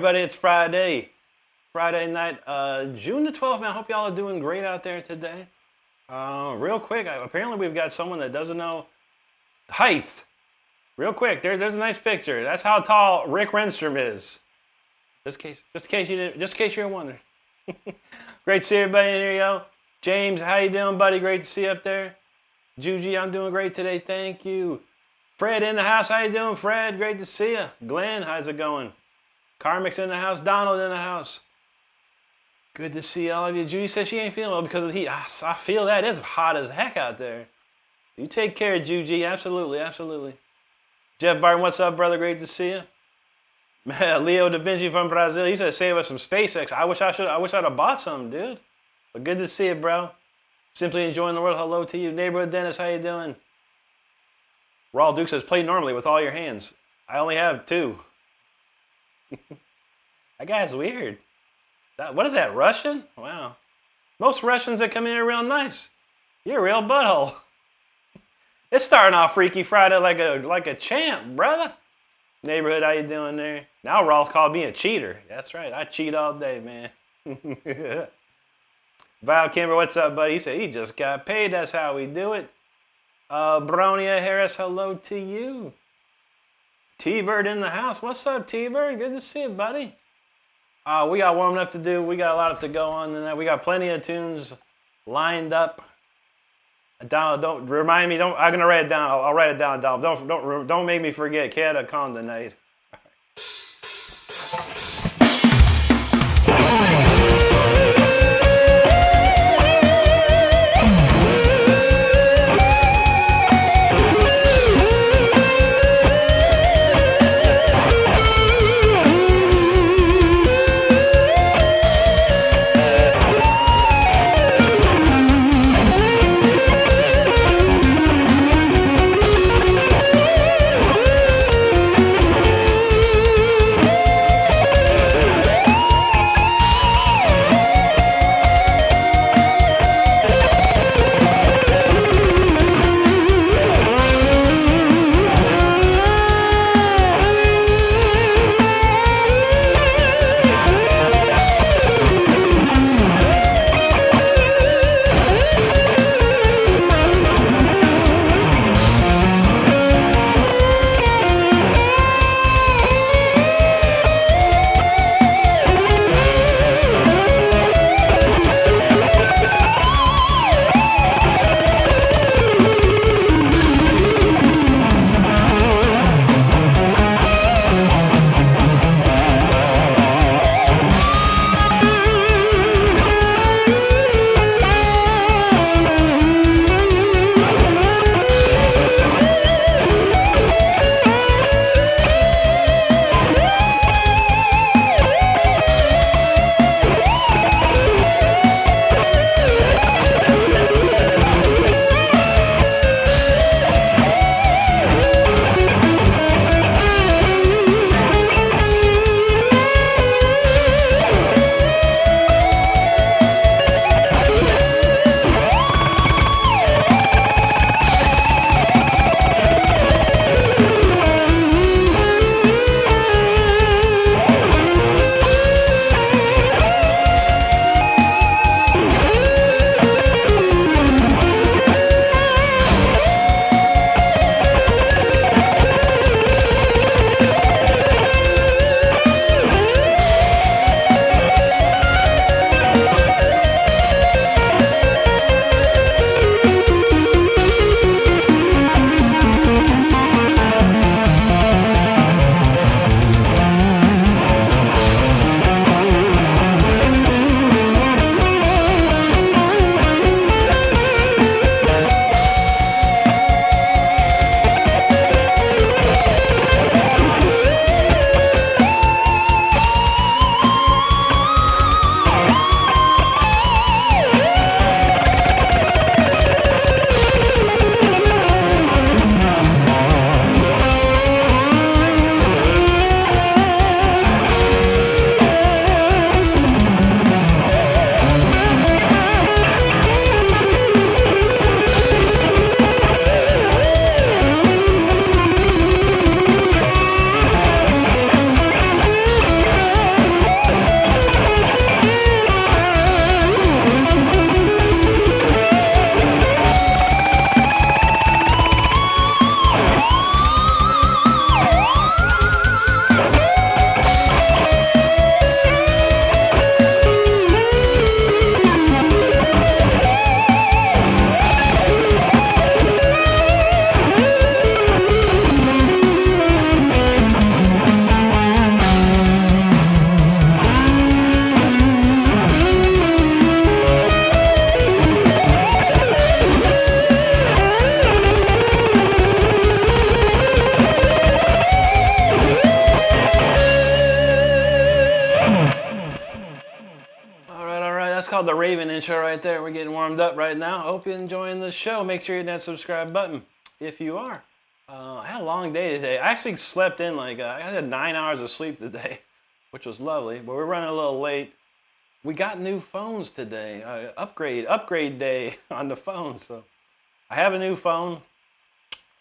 everybody? It's Friday. Friday night, June the 12th, man. I hope y'all are doing great out there today. Real quick, apparently we've got someone that doesn't know height. Real quick, there's a nice picture. That's how tall Rick Renstrom is. Just in case you're wondering. Great to see everybody in here, yo. James, how you doing, buddy? Great to see you up there. Juji, I'm doing great today. Thank you. Fred in the house. How you doing, Fred? Great to see you. Glenn, how's it going? Karmic's in the house. Donald in the house. Good to see all of you. Judy says she ain't feeling well because of the heat. I feel that. It's hot as heck out there. You take care, Juji. Absolutely, absolutely. Jeff Barton, what's up, brother? Great to see you. Leo Da Vinci from Brazil. He said save us some SpaceX. I wish I'd have bought some, dude. But good to see you, bro. Simply enjoying the world. Hello to you. Neighborhood Dennis, how you doing? Raul Duke says play normally with all your hands. I only have two. That guy's weird. What is that, Russian? Wow. Most Russians that come in are real nice. You're a real butthole. It's starting off Freaky Friday like a champ, brother. Neighborhood, how you doing there? Now Raul called me a cheater. That's right. I cheat all day, man. Val Kimber, what's up, buddy? He said he just got paid. That's how we do it. Bronia Harris, hello to you. T-Bird in the house. What's up, T-Bird? Good to see you, buddy. We got warming up to do. We got a lot to go on tonight. We got plenty of tunes lined up. Donald, don't remind me. I'm gonna write it down. I'll write it down, Donald. Don't make me forget. Canada Con tonight. That's called the Raven intro right there. We're getting warmed up right now. Hope you're enjoying the show. Make sure you hit that subscribe button if you are. I had a long day today. I actually slept in I had 9 hours of sleep today, which was lovely, but we're running a little late. We got new phones today. Upgrade day on the phone. So I have a new phone.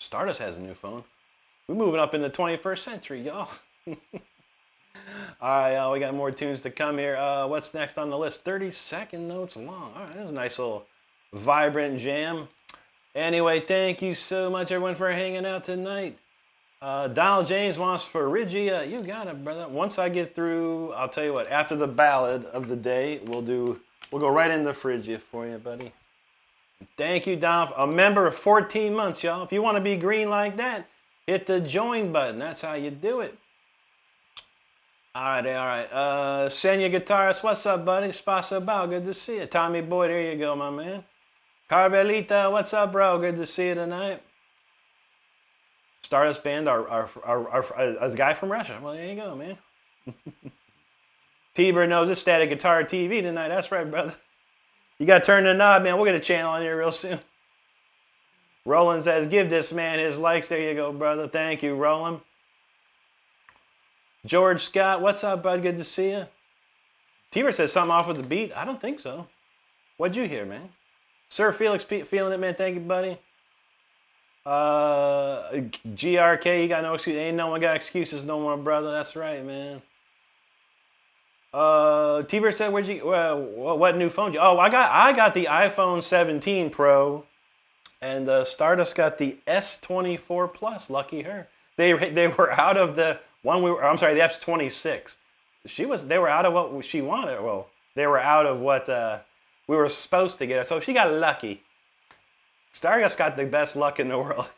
Stardust has a new phone. We're moving up in the 21st century, y'all. All right, we got more tunes to come here. What's next on the list? 30-second notes long. All right, this is a nice little vibrant jam. Anyway, thank you so much, everyone, for hanging out tonight. Donald James wants Phrygia. You got it, brother. Once I get through, I'll tell you what, after the ballad of the day, we'll go right into Phrygia for you, buddy. Thank you, Donald. A member of 14 months, y'all. If you want to be green like that, hit the join button. That's how you do it. All right. Senya Guitarist, what's up, buddy? Spasa Bao, good to see you. Tommy Boy, there you go, my man. Carvelita, what's up, bro? Good to see you tonight. Stardust Band, our guy from Russia. Well, there you go, man. T-Bird knows it's Static Guitar TV tonight. That's right, brother. You got to turn the knob, man. We'll get a channel on here real soon. Roland says, give this man his likes. There you go, brother. Thank you, Roland. George Scott, what's up, bud? Good to see you. T-Bird says something off with the beat. I don't think so. What'd you hear, man? Sir Felix, feeling it, man. Thank you, buddy. GRK, you got no excuse. Ain't no one got excuses no more, brother. That's right, man. T-Bird said, what new phone? Oh, I got the iPhone 17 Pro, and Stardust got the S24 Plus. Lucky her. They were out of the one the S26. They were out of what she wanted. Well, they were out of what we were supposed to get. So she got lucky. Stardust got the best luck in the world.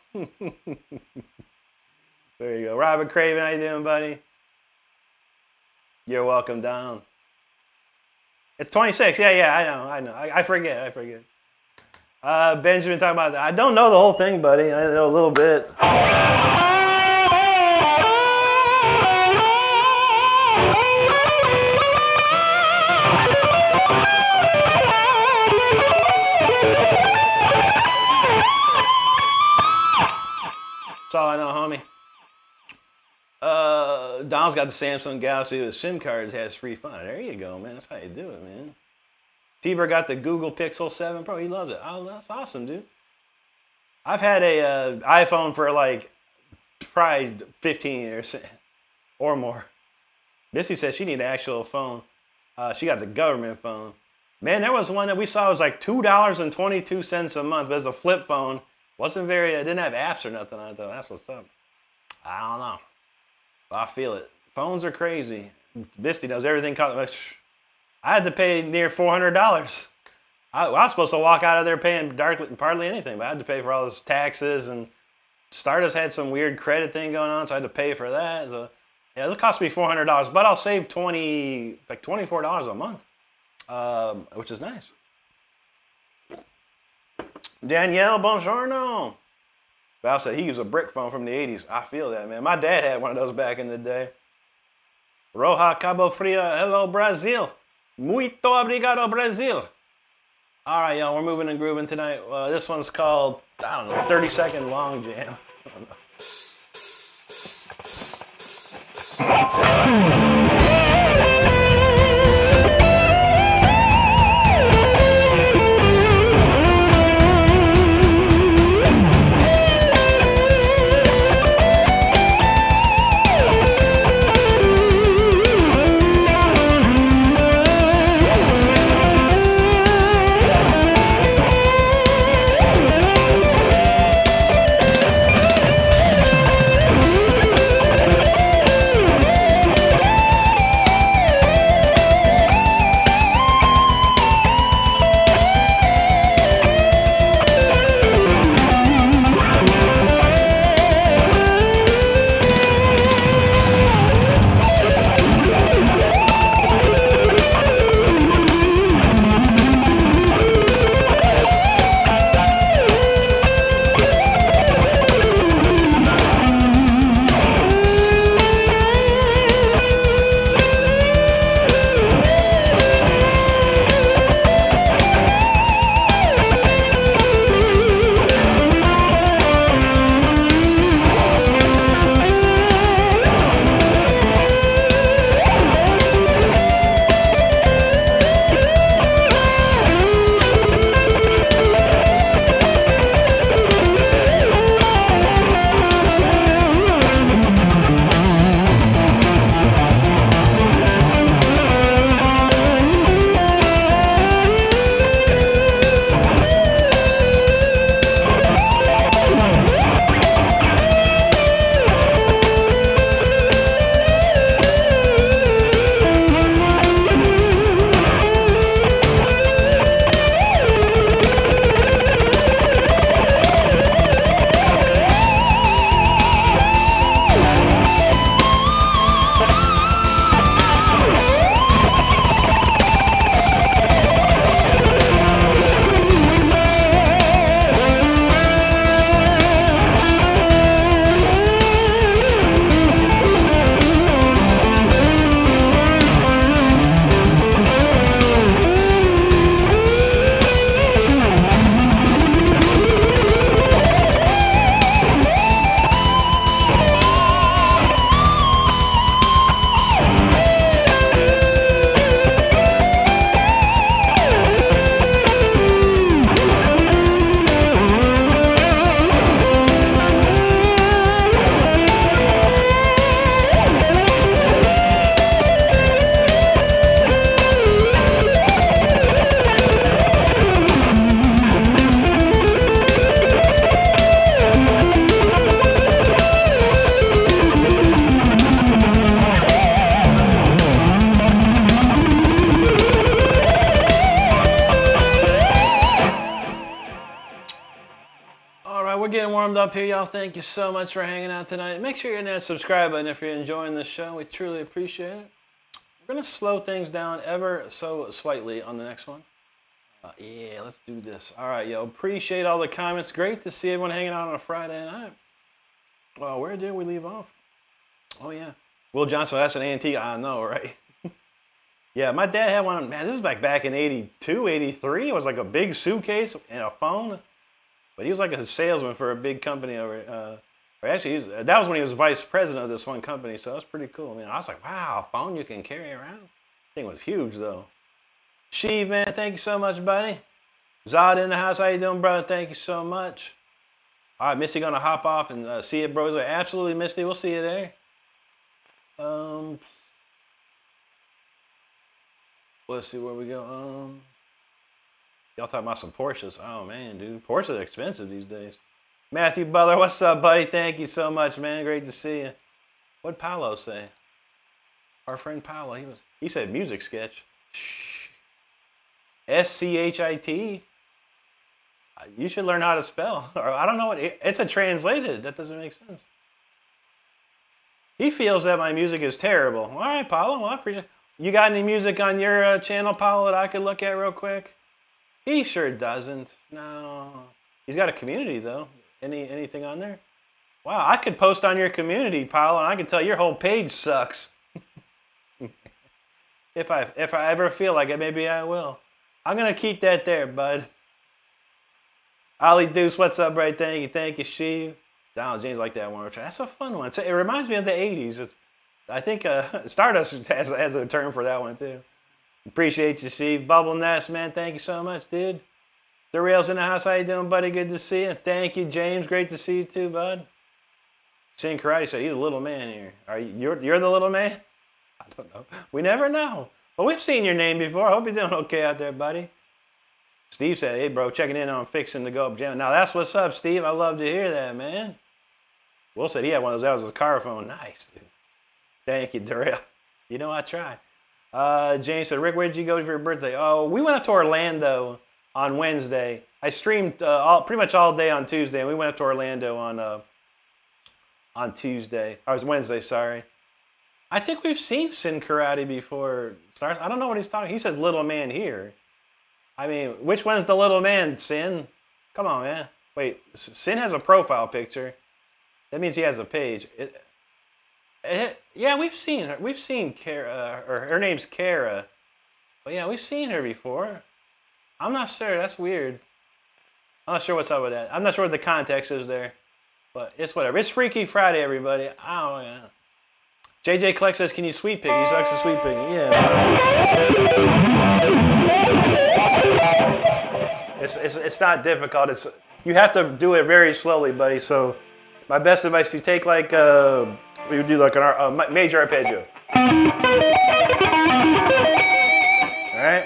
There you go. Robert Craven, how you doing, buddy? You're welcome down. It's 26. Yeah, I know. I forget. Benjamin talking about that. I don't know the whole thing, buddy. I know a little bit. That's all I know, homie. Donald's got the Samsung Galaxy with SIM cards, has free fun. There you go, man. That's how you do it, man. T-Bird got the Google Pixel 7 Pro. He loves it. Oh, that's awesome, dude. I've had a iPhone for probably 15 years or more. Missy says she needs an actual phone. She got the government phone. Man, there was one that we saw was like $2.22 a month, but it's a flip phone. Wasn't very, it didn't have apps or nothing on it though. That's what's up. I don't know. I feel it. Phones are crazy. Misty knows everything. I had to pay near $400. I was supposed to walk out of there paying hardly anything, but I had to pay for all those taxes, and Stardust had some weird credit thing going on, so I had to pay for that. So yeah, it cost me $400, but I'll save $24 a month, which is nice. Danielle, buongiorno. Val said he used a brick phone from the 80s. I feel that, man. My dad had one of those back in the day. Roja Cabo Fria, hello, Brazil. Muito obrigado, Brazil. All right, y'all, we're moving and grooving tonight. This one's called, 30-second long jam. warmed up here, y'all. Thank you so much for hanging out tonight. Make sure you're hitting that subscribe button if you're enjoying the show. We truly appreciate it. We're going to slow things down ever so slightly on the next one. Yeah, let's do this. All right, yo. Appreciate all the comments. Great to see everyone hanging out on a Friday night. Well, where did we leave off? Oh, yeah. Will Johnson, that's an antique. I know, right? Yeah, my dad had one. Man, this is back in 82, 83. It was like a big suitcase and a phone. But he was like a salesman for a big company over. Or actually, that was when he was vice president of this one company. So that was pretty cool. I mean, I was like, wow, a phone you can carry around. Thing was huge though. Sheev, man, thank you so much, buddy. Zod in the house, how you doing, brother? Thank you so much. All right, Misty gonna hop off and see you, bros. Absolutely, Misty. We'll see you there. Let's see where we go. Y'all talking about some Porsches. Oh, man, dude. Porsches are expensive these days. Matthew Butler, what's up, buddy? Thank you so much, man. Great to see you. What'd Paolo say? Our friend Paolo, he said music sketch. Shh. S-C-H-I-T. You should learn how to spell. Or I don't know what it's a translated. That doesn't make sense. He feels that my music is terrible. All right, Paolo. Well, I appreciate it. You got any music on your channel, Paolo, that I could look at real quick? He sure doesn't. No. He's got a community, though. Anything on there? Wow, I could post on your community, Paolo, and I can tell your whole page sucks. If I ever feel like it, maybe I will. I'm going to keep that there, bud. Ollie Deuce, what's up, right? Thank you, Sheev. Donald James like that one. That's a fun one. It reminds me of the 80s. I think Stardust has a term for that one, too. Appreciate you, Sheev. Bubble Nest, man. Thank you so much, dude. The Rails in the house. How you doing, buddy? Good to see you. Thank you, James. Great to see you, too, bud. Sin Karate said he's a little man here. You're the little man? I don't know. We never know. But we've seen your name before. I hope you're doing okay out there, buddy. Steve said, hey, bro, checking in on fixing to go up jam. Now, that's what's up, Steve. I love to hear that, man. Will said he had one of those. That was a car phone. Nice, dude. Thank you, Darrell. You know I try. James said, Rick, where did you go for your birthday? Oh, we went up to Orlando on Wednesday. I streamed pretty much all day on Tuesday, and we went up to Orlando on Tuesday. Or it was Wednesday, sorry. I think we've seen Sin Karate before. I don't know what he's talking. He says little man here. I mean, which one's the little man, Sin? Come on, man. Wait, Sin has a profile picture. That means he has a page. Yeah, we've seen her. We've seen Kara, or her name's Kara. But yeah, we've seen her before. I'm not sure. That's weird. I'm not sure what's up with that. I'm not sure what the context is there. But it's whatever. It's Freaky Friday, everybody. Oh, yeah. JJ Kleck says, can you sweet pig? He sucks at sweet pig. Yeah. It's not difficult. You have to do it very slowly, buddy. So my best advice is you take like, we would do like a major arpeggio. All right?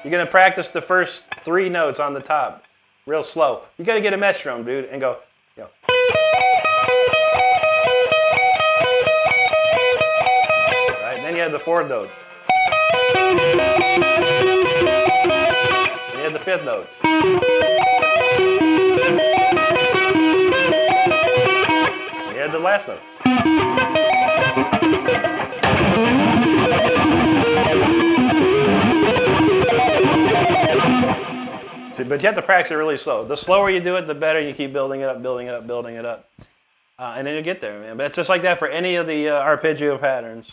You're going to practice the first 3 notes on the top real slow. You got to get a metronome, dude, and go, yo. Then you had the 4th note. Then you had the 5th note. Then you had the last note. But you have to practice it really slow. The slower you do it, the better. You keep building it up, building it up, building it up. And then you get there, man. But it's just like that for any of the arpeggio patterns.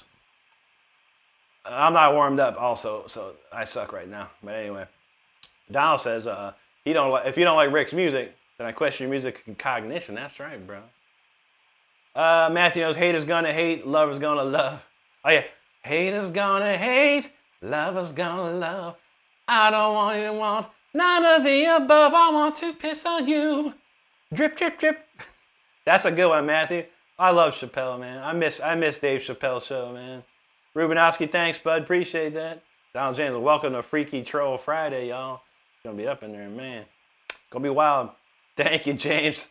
I'm not warmed up also, so I suck right now. But anyway, Donald says, if you don't like Rick's music, then I question your music cognition. That's right, bro. Matthew knows hate is gonna hate, love is gonna love. Oh yeah, hate is gonna hate, love is gonna love. I don't even want none of the above. I want to piss on you. Drip, drip, drip. That's a good one, Matthew. I love Chappelle, man. I miss Dave Chappelle's show, man. Rubinowski, thanks, bud. Appreciate that. Donald James, welcome to Freaky Troll Friday, y'all. It's going to be up in there, man. Going to be wild. Thank you, James.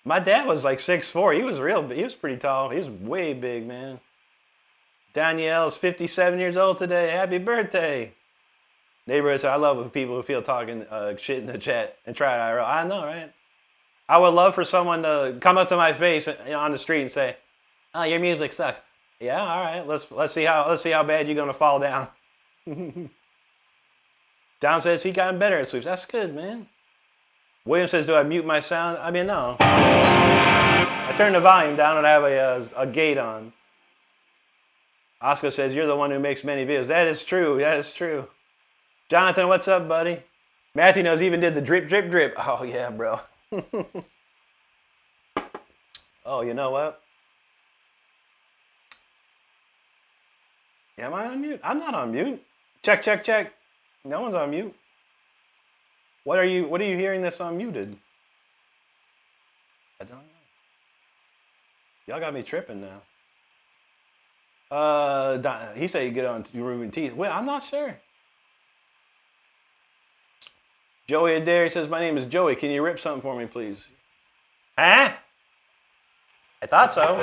My dad was like 6'4". He was he was pretty tall. He was way big, man. Danielle is 57 years old today. Happy birthday. Neighborhood said, I love people who feel talking shit in the chat and try it IRL. I know, right? I would love for someone to come up to my face on the street and say, "Oh, your music sucks." Yeah, all right. Let's see how bad you're gonna fall down. Don says he gotten better at sweeps. That's good, man. William says, "Do I mute my sound?" I mean, no. I turn the volume down and I have a gate on. Oscar says, "You're the one who makes many videos." That is true. That is true. Jonathan, what's up, buddy? Matthew knows even did the drip, drip, drip. Oh yeah, bro. Oh, you know what? Am I on mute? I'm not on mute. Check, check, check. No one's on mute. What are you hearing that's unmuted? I don't know. Y'all got me tripping now. He said you get on removing teeth. Well, I'm not sure. Joey Adair says, "My name is Joey. Can you rip something for me, please?" Huh? I thought so.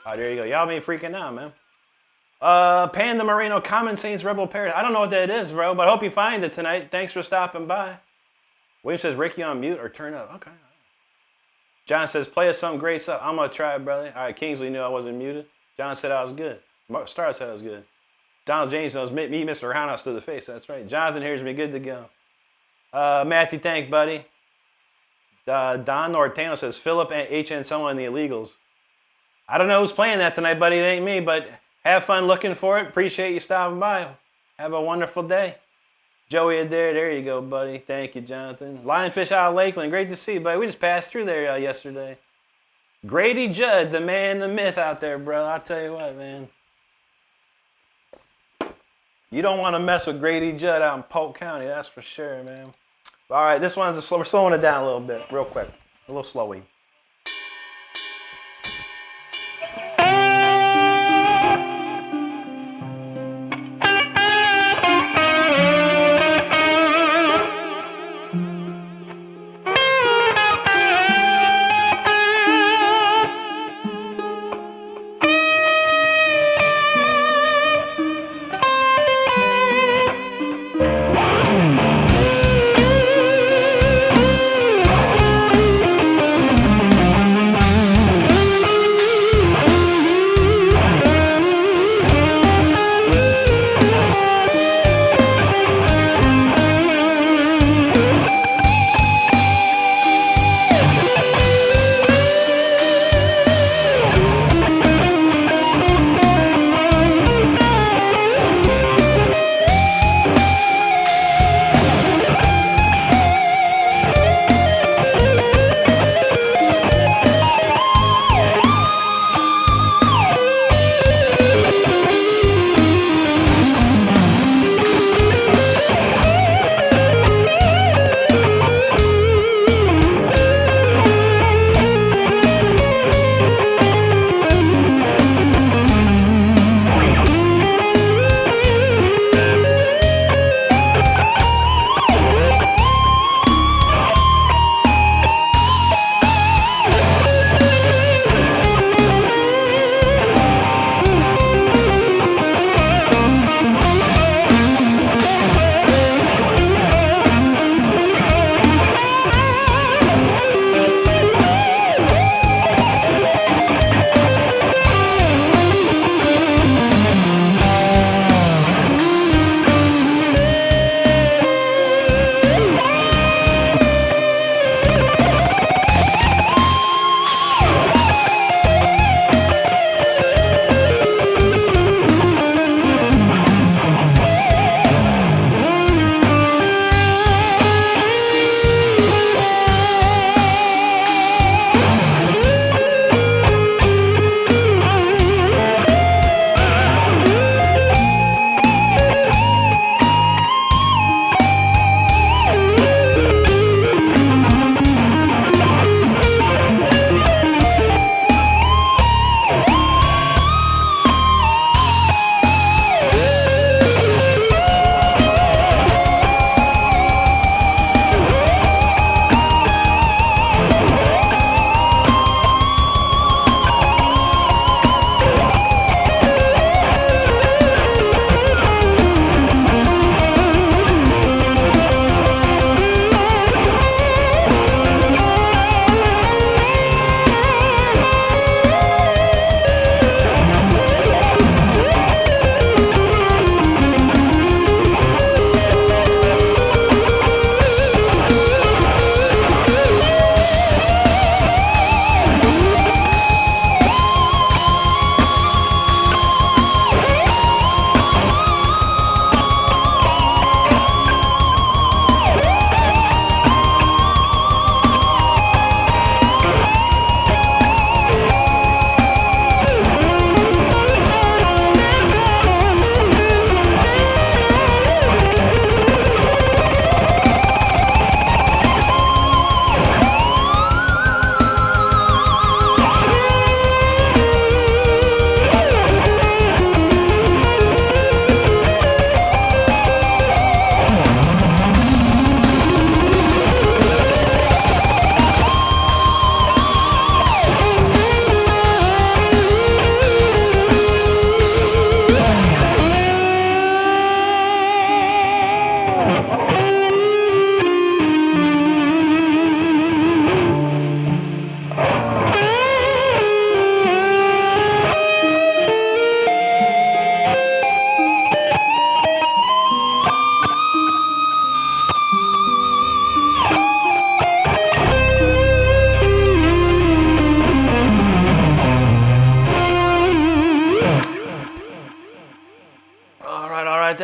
Oh, there you go. Y'all be freaking out, man. Panda Moreno, Common Saints Rebel Paradise. I don't know what that is, bro, but I hope you find it tonight. Thanks for stopping by. William says, "Ricky on mute or turn up." Okay. John says, "Play us some great stuff." I'm going to try it, brother. All right, Kingsley knew I wasn't muted. John said I was good. Star said I was good. Donald James knows me, Mr. Roundhouse to the face. That's right. Jonathan hears me. Good to go. Matthew, thank buddy. Don Nortano says, "Philip and HN someone in the illegals." I don't know who's playing that tonight, buddy. It ain't me, but have fun looking for it. Appreciate you stopping by. Have a wonderful day. Joey Adair, there you go, buddy. Thank you, Jonathan. Lionfish out of Lakeland. Great to see you, buddy. We just passed through there yesterday. Grady Judd, the man, the myth out there, bro. I'll tell you what, man. You don't want to mess with Grady Judd out in Polk County, that's for sure, man. All right, this one's we're slowing it down a little bit, real quick. A little slowy.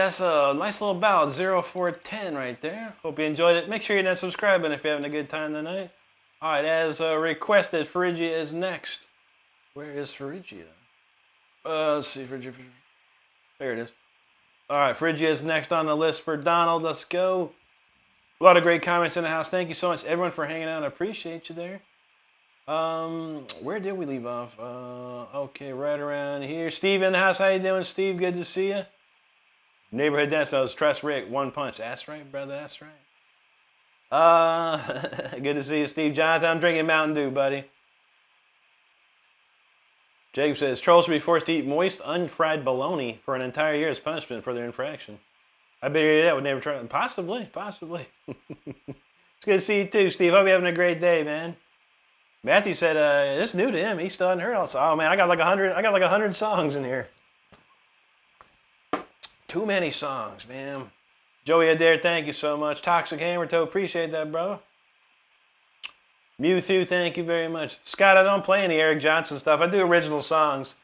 that's a nice little ballad, 0410 right there. Hope you enjoyed it. Make sure you hit that subscribe button if you're having a good time tonight. All right, as requested, Phrygia is next. Where is Phrygia? Let's see, Phrygia. There it is. All right, Phrygia is next on the list for Donald. Let's go. A lot of great comments in the house. Thank you so much, everyone, for hanging out. I appreciate you there. Where did we leave off? Okay, right around here. Steve in the house. How you doing, Steve? Good to see you. Neighborhood dance. That was Trust Rick. One punch. That's right, brother. That's right. Good to see you, Steve. Jonathan, I'm drinking Mountain Dew, buddy. Jacob says, trolls should be forced to eat moist, unfried bologna for an entire year as punishment for their infraction. I bet you that would never try. Possibly. It's good to see you too, Steve. Hope you're having a great day, man. Matthew said, it's new to him. He still hadn't heard all. Oh man, I got like 100 songs in here. Too many songs, man. Joey Adair, thank you so much. Toxic Hammer Toe, appreciate that, bro. Mewtwo, thank you very much. Scott, I don't play any Eric Johnson stuff. I do original songs.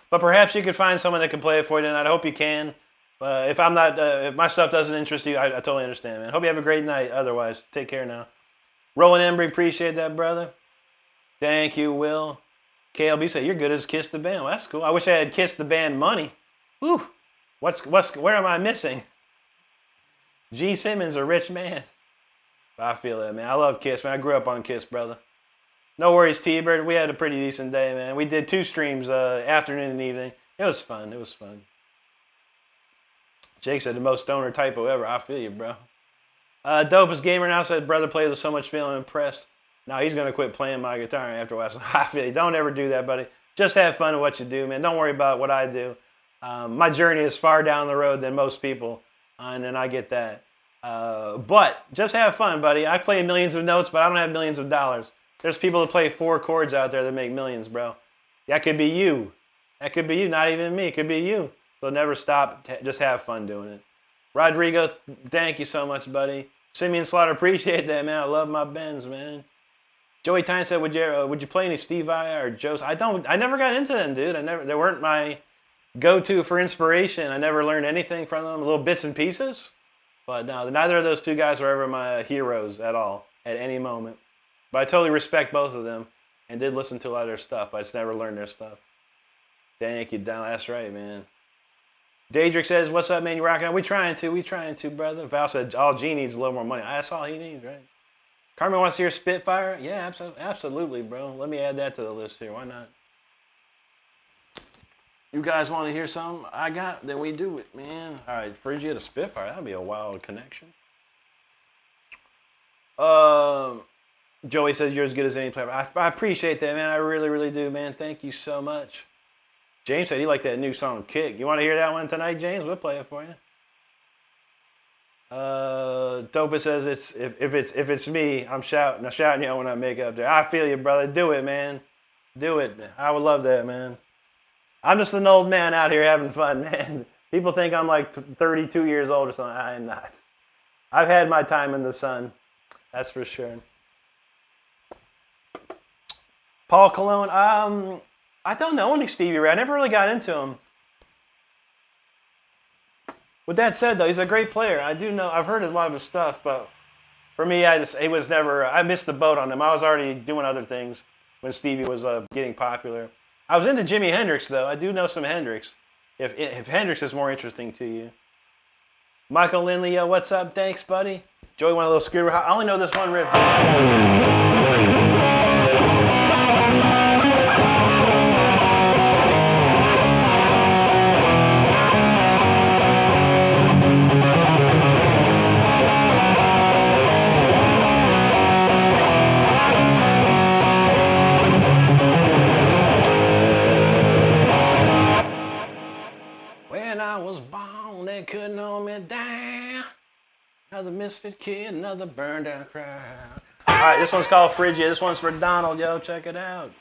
But perhaps you could find someone that can play it for you tonight. I hope you can. If I'm not, if my stuff doesn't interest you, I totally understand, man. Hope you have a great night. Otherwise, take care now. Roland Embry, appreciate that, brother. Thank you, Will. KLB said, you're good as Kiss the Band. Well, that's cool. I wish I had Kiss the Band money. Whew. Where am I missing? G. Simmons, a rich man. I feel that, man. I love Kiss, man. I grew up on Kiss, brother. No worries, T-Bird. We had a pretty decent day, man. We did 2 streams, afternoon and evening. It was fun. It was fun. Jake said the most stoner typo ever. I feel you, bro. Dopest Gamer now said, brother plays with so much feel. I'm impressed. Now he's going to quit playing my guitar after a while. So I feel you. Don't ever do that, buddy. Just have fun with what you do, man. Don't worry about what I do. My journey is far down the road than most people, and I get that. But just have fun, buddy. I play millions of notes, but I don't have millions of dollars. There's people that play 4 chords out there that make millions, bro. That could be you. That could be you, not even me. It could be you. So never stop. Just have fun doing it. Rodrigo, thank you so much, buddy. Simeon Slaughter, appreciate that, man. I love my Benz, man. Joey Tyne said, would you play any Steve Vai or Joe's? I never got into them, dude. They weren't my go-to for inspiration. I never learned anything from them. Little bits and pieces. But no, neither of those 2 guys were ever my heroes at all, at any moment. But I totally respect both of them and did listen to a lot of their stuff, but I just never learned their stuff. Thank you, Don. That's right, man. Daedric says, what's up, man? You rocking out? We trying to, brother. Val said, all G needs a little more money. That's all he needs, right? Carmen wants to hear Spitfire? Yeah, absolutely, bro. Let me add that to the list here. Why not? You guys want to hear something I got? Then we do it, man. All right, Phrygia to Spitfire. That'd be a wild connection. Joey says you're as good as any player. I appreciate that, man. I really, really do, man. Thank you so much. James said he liked that new song, Kick. You want to hear that one tonight, James? We'll play it for you. Topa says if it's me, I'm shouting you out when I make it up there. I feel you, brother. Do it, man. Do it. I would love that, man. I'm just an old man out here having fun, man. People think I'm like 32 years old or something. I am not. I've had my time in the sun. That's for sure. Paul Cologne. I don't know any Stevie Ray. I never really got into him. With that said, though, he's a great player. I do know. I've heard a lot of his stuff, but for me, I missed the boat on him. I was already doing other things when Stevie was getting popular. I was into Jimi Hendrix, though. I do know some Hendrix. If Hendrix is more interesting to you. Michael Lindley, yo, what's up? Thanks, buddy. Joey, want a little screwdriver? I only know this one riff. When I was born, they couldn't hold me down. Another misfit kid, another burned out crowd. All right, this one's called Phrygia. This one's for Donald, yo. Check it out.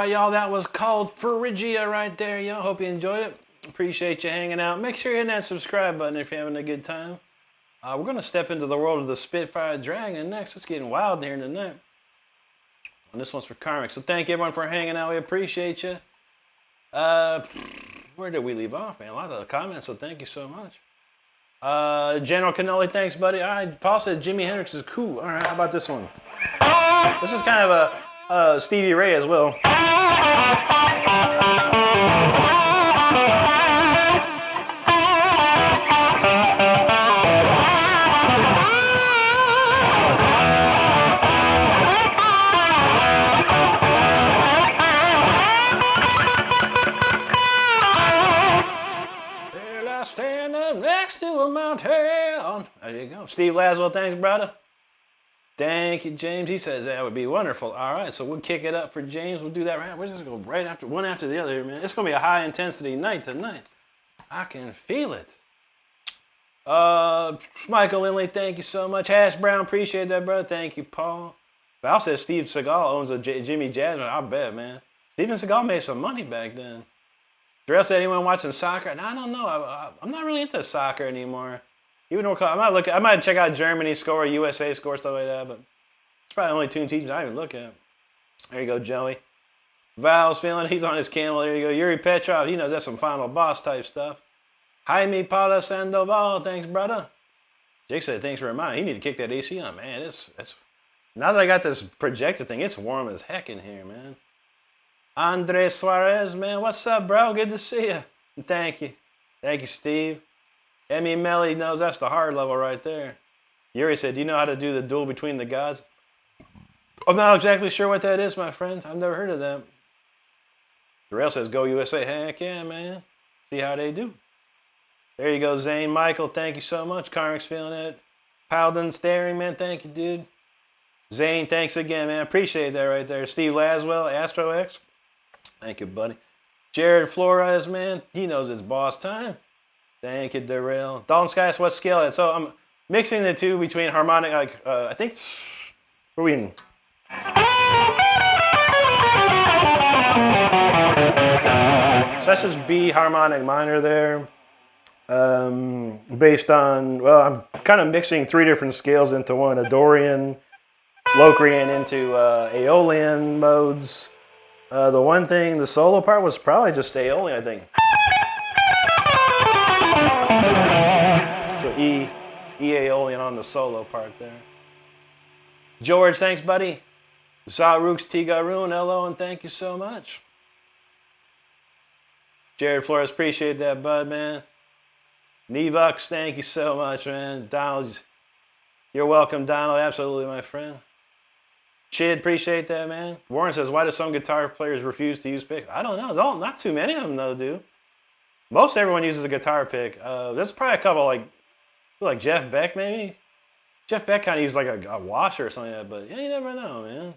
right, y'all. That was called Phrygia right there, y'all. Hope you enjoyed it. Appreciate you hanging out. Make sure you hit that subscribe button if you're having a good time. We're going to step into the world of the Spitfire Dragon next. It's getting wild here tonight. And this one's for Karmic. So thank you, everyone, for hanging out. We appreciate you. Where did we leave off, man? A lot of comments, so thank you so much. General Cannoli, thanks, buddy. All right, Paul says Jimi Hendrix is cool. All right, how about this one? This is kind of a Stevie Ray as well. Next to a mountain. There you go. Steve Laswell, thanks, brother. Thank you, James. He says that would be wonderful. All right, so we'll kick it up for James. We'll do that right. We're just going to go right after, one after the other here, man. It's going to be a high-intensity night tonight. I can feel it. Michael Lindley, thank you so much. Hash Brown, appreciate that, brother. Thank you, Paul. Val says Steve Seagal owns a Jimmy Jasmine. I bet, man. Steven Seagal made some money back then. Darrell said, anyone watching soccer? No, I don't know. I'm not really into soccer anymore. Even though I might check out Germany score, USA score, stuff like that, but it's probably only two teams I even look at. There you go, Joey. Val's feeling he's on his camel. There you go. Yuri Petrov, he knows that's some final boss type stuff. Jaime Paula Sandoval, thanks, brother. Jake said, thanks for reminding. He need to kick that AC on, man. It's now that I got this projector thing, it's warm as heck in here, man. Andres Suarez, man, what's up, bro? Good to see you. Thank you. Thank you, Steve. Emmy Melly knows that's the hard level right there. Yuri said, do you know how to do the duel between the gods? I'm not exactly sure what that is, my friend. I've never heard of that. Darrell says, go USA. Heck yeah, man. See how they do. There you go, Zane. Michael, thank you so much. Karmic's feeling it. Powden Staring, man, thank you, dude. Zane, thanks again, man. Appreciate that right there. Steve Laswell, Astro X. Thank you, buddy. Jared Flores, man, he knows it's boss time. Thank you, Darrell. Dalton Skies, what scale is it? So I'm mixing the two between harmonic, I think it's, where are we in? So that's just B harmonic minor there. Based on, well, I'm kind of mixing three different scales into one, a Dorian, Locrian into Aeolian modes. The one thing, the solo part was probably just Aeolian, I think. So E Aeolian on the solo part there. George, thanks, buddy. Zarux Tigaroon, hello, and thank you so much. Jared Flores, appreciate that, bud, man. Nevux, thank you so much, man. Donald, you're welcome, Donald. Absolutely, my friend. Chid, appreciate that, man. Warren says, why do some guitar players refuse to use picks? I don't know. Not too many of them, though, do. Most everyone uses a guitar pick. There's probably a couple, like Jeff Beck, maybe. Jeff Beck kind of used like a washer or something like that, but yeah, you never know, man.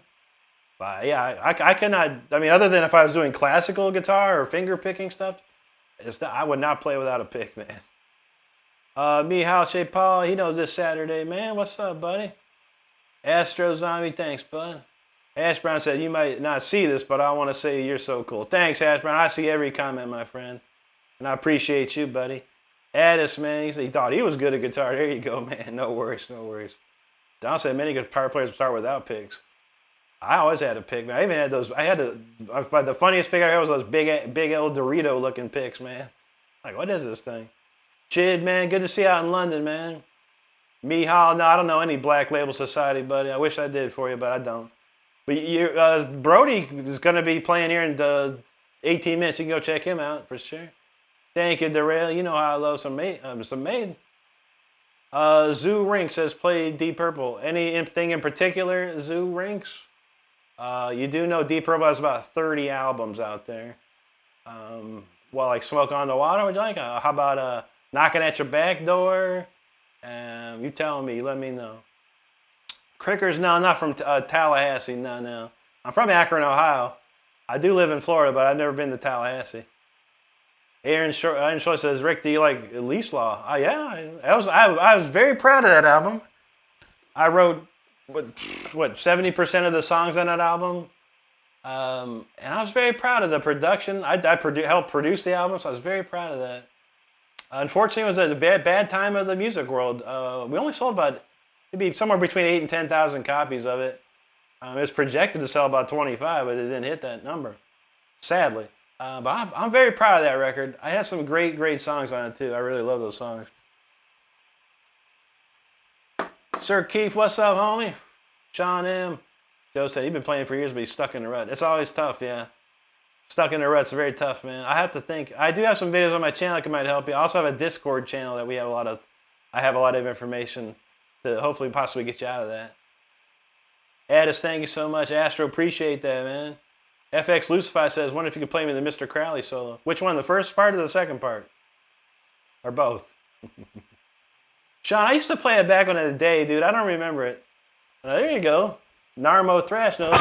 But yeah, I cannot, I mean, other than if I was doing classical guitar or finger picking stuff, I would not play without a pick, man. Mihal Shea Paul, he knows this Saturday, man. What's up, buddy? Astro Zombie, thanks, bud. Ash Brown said, you might not see this, but I want to say you're so cool. Thanks, Ash Brown. I see every comment, my friend. And I appreciate you, buddy. Addis, man, he thought he was good at guitar. There you go, man. No worries, no worries. Don said many guitar players start without picks. I always had a pick, man. I even had those. But the funniest pick I had was those big El Dorito looking picks, man. Like, what is this thing? Chid, man, good to see you out in London, man. Mihal, no, I don't know any Black Label Society, buddy. I wish I did for you, but I don't. But Brody is going to be playing here in 18 minutes. You can go check him out for sure. Thank you, Darrell. You know how I love some Maiden. Zoo Rinks says play Deep Purple. Anything in particular, Zoo Rinks? You do know Deep Purple has about 30 albums out there. Like Smoke on the Water, would you like? How about Knocking at Your Back Door? You telling me, you let me know. Crickers, no, not from Tallahassee, no. I'm from Akron, Ohio. I do live in Florida, but I've never been to Tallahassee. Aaron Short says, Rick, do you like Leash Law? Yeah, I was very proud of that album. I wrote, what 70% of the songs on that album? And I was very proud of the production. I helped produce the album, so I was very proud of that. Unfortunately, it was a bad time of the music world. We only sold about maybe somewhere between 8,000 and 10,000 copies of it. It was projected to sell about 25, but it didn't hit that number, sadly. But I'm very proud of that record. I had some great songs on it too. I really love those songs. Sir Keith, what's up, homie? Sean M. Joe said he's been playing for years, but he's stuck in the rut. It's always tough, yeah. Stuck in the rut's very tough, man. I have to think. I do have some videos on my channel that might help you. I also have a Discord channel that I have a lot of information to hopefully possibly get you out of that. Addis, thank you so much. Astro, appreciate that, man. FX Lucify says, wonder if you could play me the Mr. Crowley solo. Which one, the first part or the second part? Or both? Sean, I used to play it back on the day, dude. I don't remember it. There you go. Narmo Thrash knows.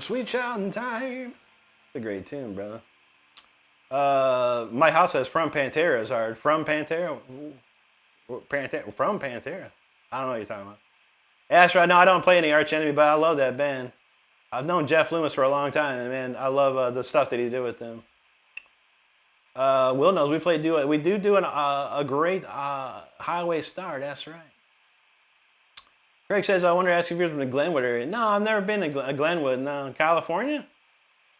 Sweet child in time. It's a great tune, brother. My house says From Pantera is hard. From Pantera? From Pantera? I don't know what you're talking about. Astro, no, I don't play any Arch Enemy, but I love that band. I've known Jeff Loomis for a long time, and man, I love the stuff that he did with them. Will knows we do a great Highway Star. That's right. Greg says, I wonder, ask if you're from the Glenwood area. No, I've never been to Glenwood. No, California?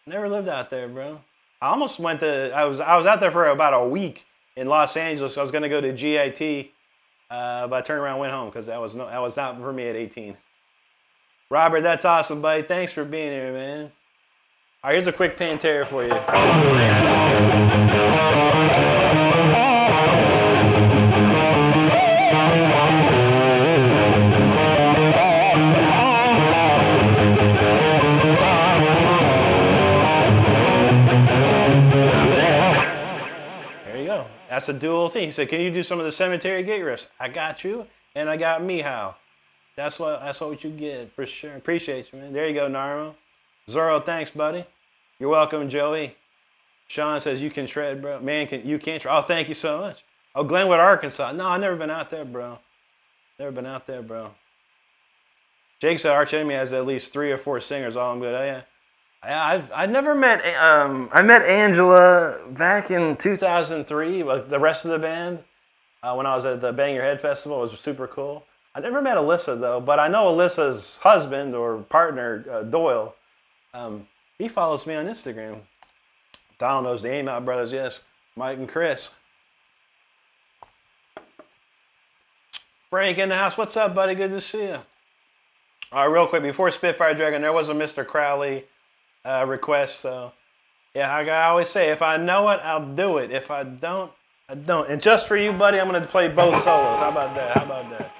Never lived out there, bro. I almost went to, I was out there for about a week in Los Angeles. I was going to go to GIT, but I turned around and went home because that was not for me at 18. Robert, that's awesome, buddy. Thanks for being here, man. All right, here's a quick Pantera for you. That's a dual thing. He said, can you do some of the Cemetery Gate riffs? I got you, and I got Mehow. That's what you get, for sure. Appreciate you, man. There you go, Narmo. Zorro, thanks, buddy. You're welcome, Joey. Sean says, you can shred, bro. Man, you can't shred. Oh, thank you so much. Oh, Glenwood, Arkansas. No, I've never been out there, bro. Never been out there, bro. Jake said Arch Enemy has at least 3 or 4 singers. All I'm good. Oh, yeah. I've never met, I met Angela back in 2003, with the rest of the band, when I was at the Bang Your Head Festival. It was super cool. I never met Alyssa, though, but I know Alyssa's husband or partner, Doyle. He follows me on Instagram. Donald knows the Aim Out Brothers, yes. Mike and Chris. Frank in the house. What's up, buddy? Good to see you. All right, real quick, before Spitfire Dragon, there was a Mr. Crowley request. So, yeah, I always say, if I know it, I'll do it. If I don't, I don't. And just for you, buddy, I'm going to play both solos. How about that? How about that?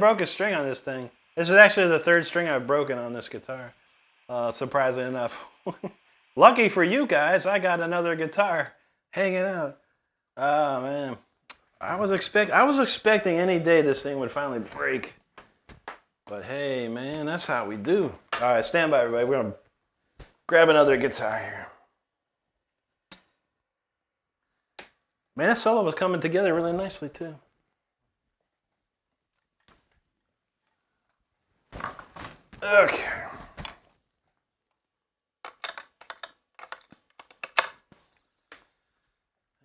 broke a string on this thing. This is actually the third string I've broken on this guitar. Surprisingly enough. Lucky for you guys, I got another guitar hanging out. Oh man, I was expecting any day this thing would finally break. But hey, man, that's how we do. All right, stand by, everybody. We're gonna grab another guitar here. Man, that solo was coming together really nicely too. Okay.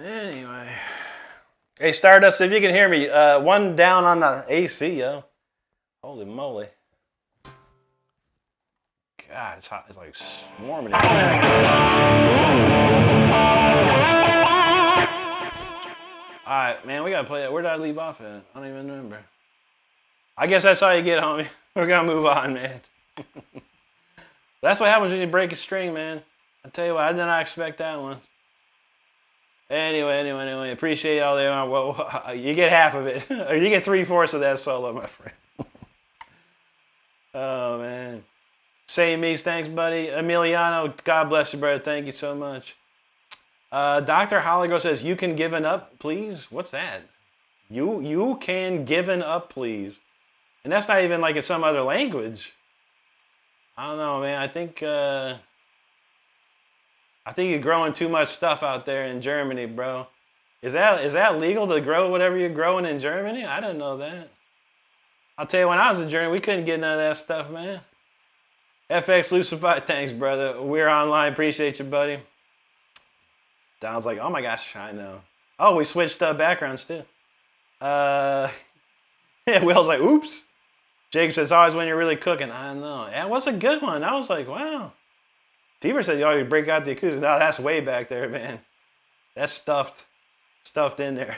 Anyway. Hey, Stardust, if you can hear me, one down on the AC, yo. Holy moly. God, it's hot. It's like swarming. All right, man, we got to play that. Where did I leave off at? I don't even remember. I guess that's all you get, homie. We're going to move on, man. That's what happens when you break a string, man. I tell you what, I did not expect that one. Anyway, appreciate all the, well, you get half of it. Or you get 3/4 of that solo, my friend. Oh, man. Say me's, thanks, buddy. Emiliano, God bless you, brother. Thank you so much. Dr. Holligo says, you can give an up, please? What's that? You can give an up, please. And that's not even like in some other language. I don't know, man. I think you're growing too much stuff out there in Germany, bro. Is that legal to grow whatever you're growing in Germany? I didn't know that. I'll tell you, when I was in Germany, we couldn't get none of that stuff, man. FX Lucified, thanks, brother. We're online. Appreciate you, buddy. Don's like, oh my gosh, I know. Oh, we switched backgrounds too. Yeah, Will's like, oops. Jake says, always when you're really cooking. I know. That was a good one. I was like, wow. Deaver said you already break out the acoustic. No, that's way back there, man. That's stuffed in there.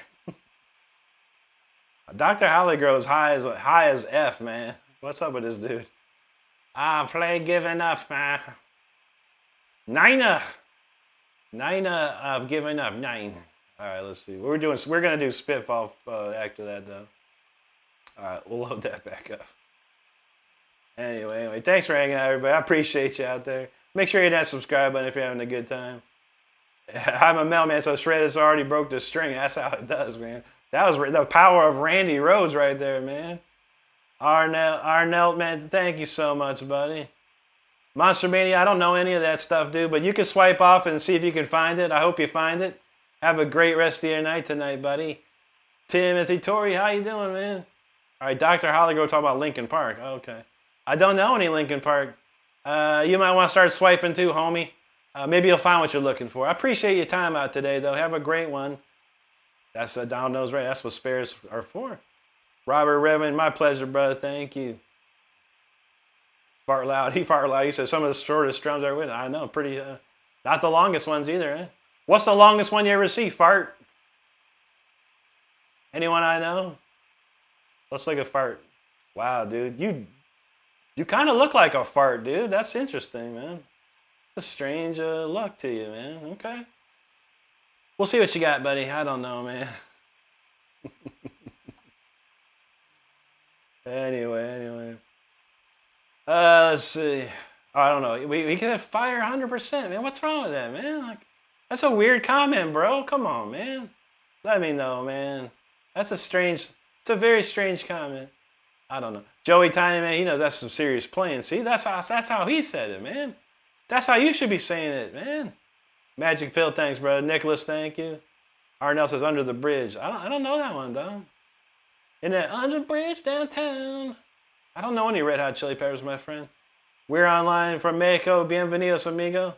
Dr. Hollygrove is high as F, man. What's up with this dude? Play giving up, man. Nina of giving up. 9. All right, let's see. We're gonna do Spitfall after that though. All right, we'll load that back up. Anyway, thanks for hanging out, everybody. I appreciate you out there. Make sure you hit that subscribe button if you're having a good time. I'm a mailman, so Shredders already broke the string. That's how it does, man. That was the power of Randy Rhodes right there, man. Arnell, man, thank you so much, buddy. Monster Mania, I don't know any of that stuff, dude, but you can swipe off and see if you can find it. I hope you find it. Have a great rest of your night tonight, buddy. Timothy Torrey, how you doing, man? All right, Dr. Holligo talking about Linkin Park. Okay. I don't know any Linkin Park. You might want to start swiping too, homie. Maybe you'll find what you're looking for. I appreciate your time out today, though. Have a great one. That's Don knows right. That's what spares are for. Robert Redmond, my pleasure, brother. Thank you. Fart loud. He fart loud. He said some of the shortest drums I ever with. I know, pretty. Not the longest ones either. Eh? What's the longest one you ever see? Fart. Anyone I know? Let's look at fart. Wow, dude, you kind of look like a fart, dude. That's interesting, man. It's a strange look to you, man. Okay. We'll see what you got, buddy. I don't know, man. Anyway. Let's see. Oh, I don't know. We can have fire 100%, man. What's wrong with that, man? Like, that's a weird comment, bro. Come on, man. Let me know, man. It's a very strange comment. I don't know. Joey Tiny, man, he knows that's some serious playing. See, that's how he said it, man. That's how you should be saying it, man. Magic Pill, thanks, bro. Nicholas, thank you. Arnell says Under the Bridge. I don't know that one, though. In that Under the Bridge downtown. I don't know any Red Hot Chili Peppers, my friend. We're online from Mexico. Bienvenidos, amigo.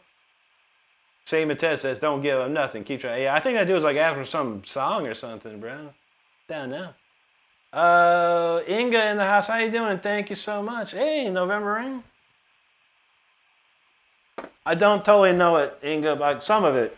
Say Matez says, don't give up nothing. Keep trying. Yeah, I think that dude was like after some song or something, bro. Down now. Inga in the house. How you doing? Thank you so much. Hey, November Rain. I don't totally know it, Inga, but some of it.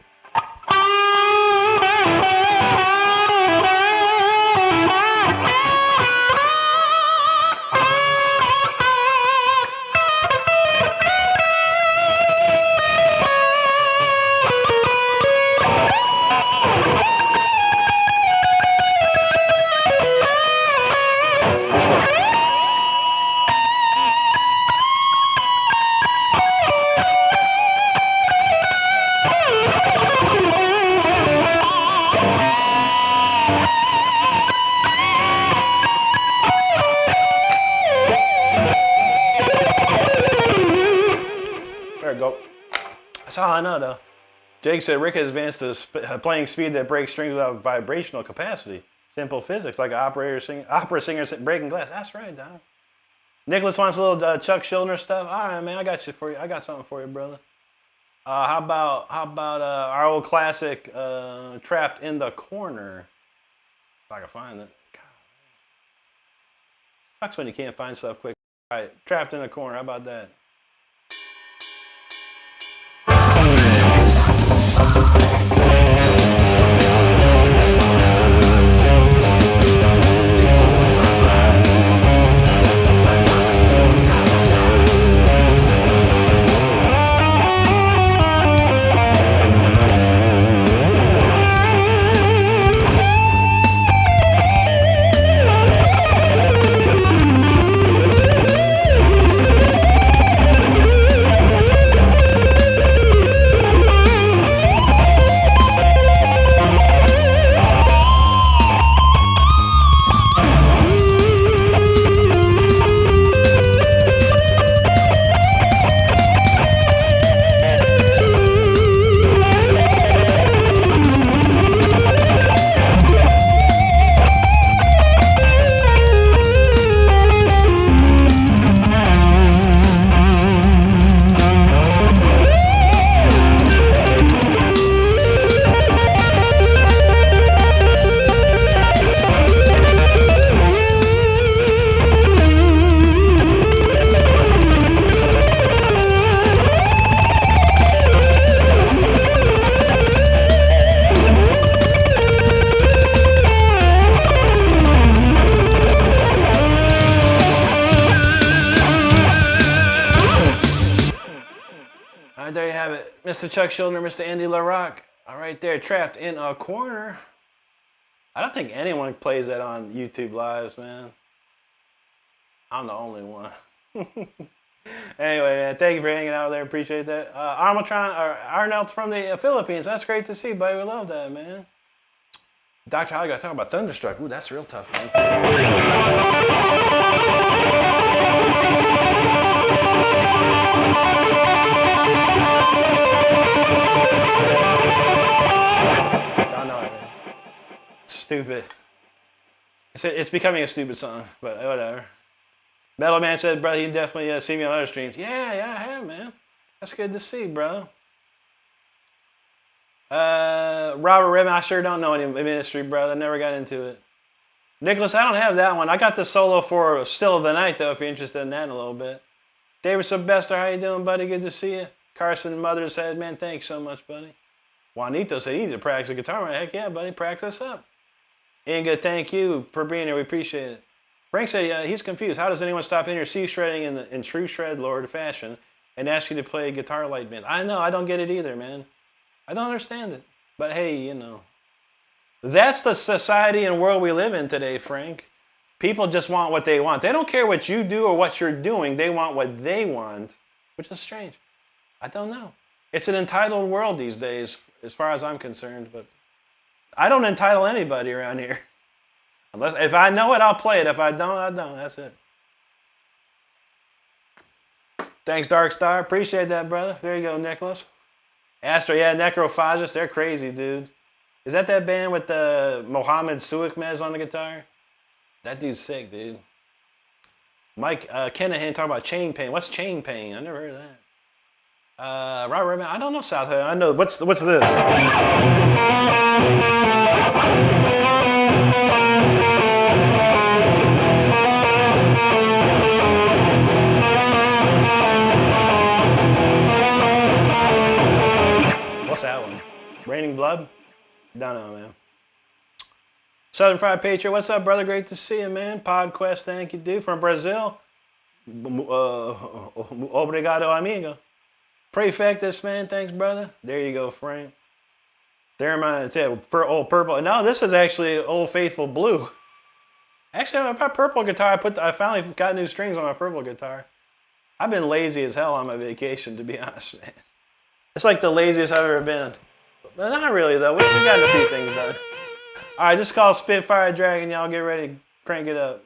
better go. That's all I know, though. Jake said Rick has advanced to playing speed that breaks strings without vibrational capacity. Simple physics, like an opera singer breaking glass. That's right, Don. Nicholas wants a little Chuck Schuldiner stuff. All right, man, I got you for you. I got something for you, brother. How about our old classic, Trapped in the Corner? If I can find it. God. Sucks when you can't find stuff quick. All right, Trapped in the Corner. How about that? There you have it. Mr. Chuck Schuldiner, Mr. Andy LaRock. All right there, Trapped in a Corner. I don't think anyone plays that on YouTube Lives, man. I'm the only one. Anyway, man, thank you for hanging out there. Appreciate that. Arnold's from the Philippines. That's great to see, buddy. We love that, man. Dr. Holly got to talk about Thunderstruck. Ooh, that's real tough, man. Don't know it, man. Stupid. It's becoming a stupid song, but whatever. Metal Man said, brother, you definitely see me on other streams. Yeah, I have, man. That's good to see, bro. Robert Redman, I sure don't know any ministry, brother. I never got into it. Nicholas, I don't have that one. I got the solo for Still of the Night, though, if you're interested in that in a little bit. David Sylvester, how you doing, buddy? Good to see you. Carson Mother said, man, thanks so much, buddy. Juanito said, you need to practice the guitar. Heck yeah, buddy, practice up. Inga, thank you for being here. We appreciate it. Frank said he's confused. How does anyone stop in here C shredding in true shred Lord fashion and ask you to play a guitar light band? I know, I don't get it either, man. I don't understand it. But hey, you know, that's the society and world we live in today, Frank. People just want what they want. They don't care what you do or what you're doing. They want what they want, which is strange. I don't know. It's an entitled world these days, as far as I'm concerned. But I don't entitle anybody around here. Unless, if I know it, I'll play it. If I don't, I don't. That's it. Thanks, Dark Star. Appreciate that, brother. There you go, Nicholas. Astro, yeah, Necrophagus. They're crazy, dude. Is that band with the Mohammed Suikmez on the guitar? That dude's sick, dude. Mike Kenahan talking about Chain Pain. What's Chain Pain? I never heard of that. Robert Redman, I don't know Southhead. I know. What's this? What's that one? Raining Blood? Don't know, man. Southern Fried Patriot, what's up, brother? Great to see you, man. PodQuest, thank you, dude. From Brazil. Obrigado, amigo. Prefectus, man. Thanks, brother. There you go, Frank. There, man. It's old purple. No, this is actually Old Faithful Blue. Actually, my purple guitar, I finally got new strings on my purple guitar. I've been lazy as hell on my vacation, to be honest, man. It's like the laziest I've ever been. But not really, though. We got a few things done. All right, this is called Spitfire Dragon. Y'all get ready to crank it up.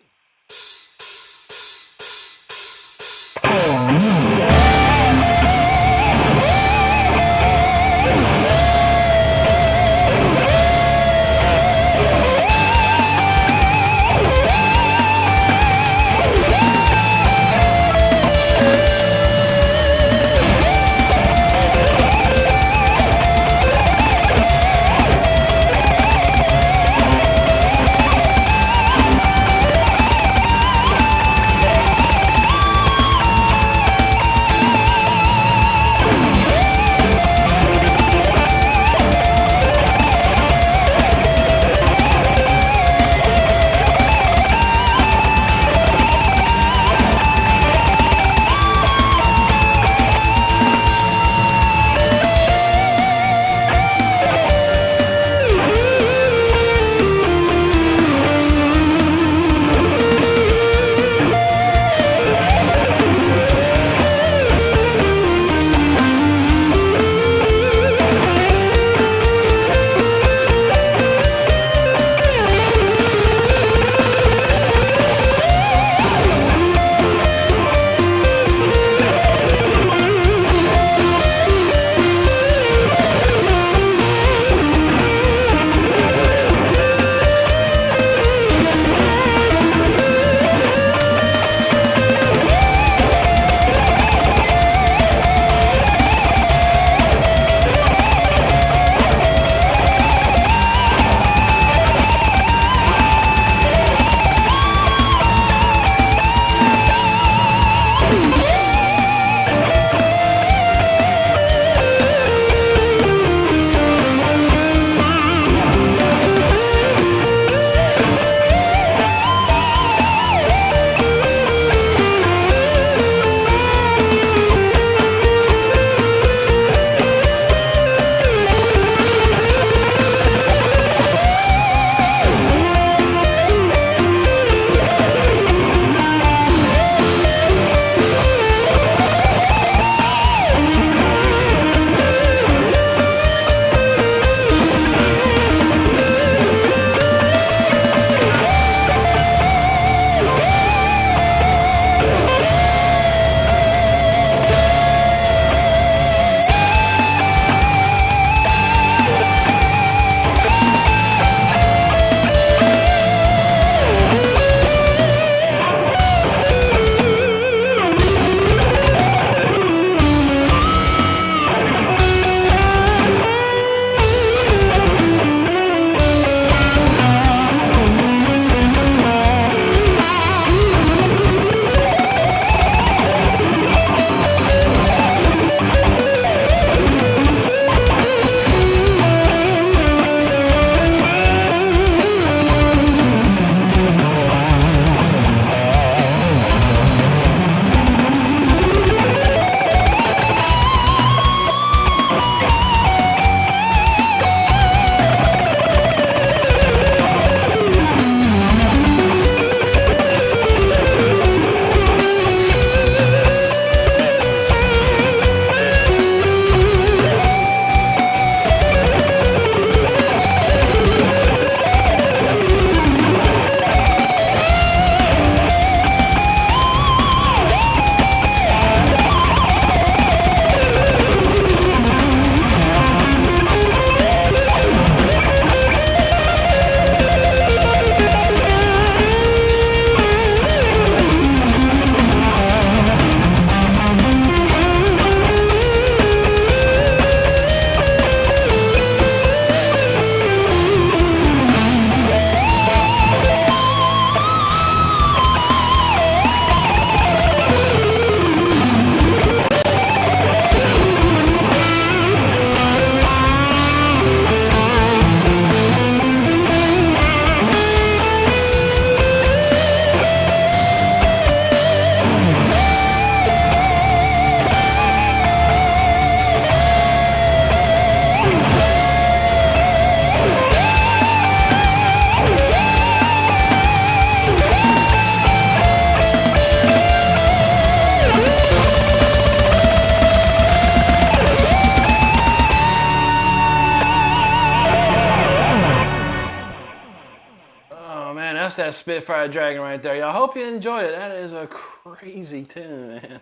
That's that Spitfire Dragon right there. Y'all hope you enjoyed it. That is a crazy tune, man.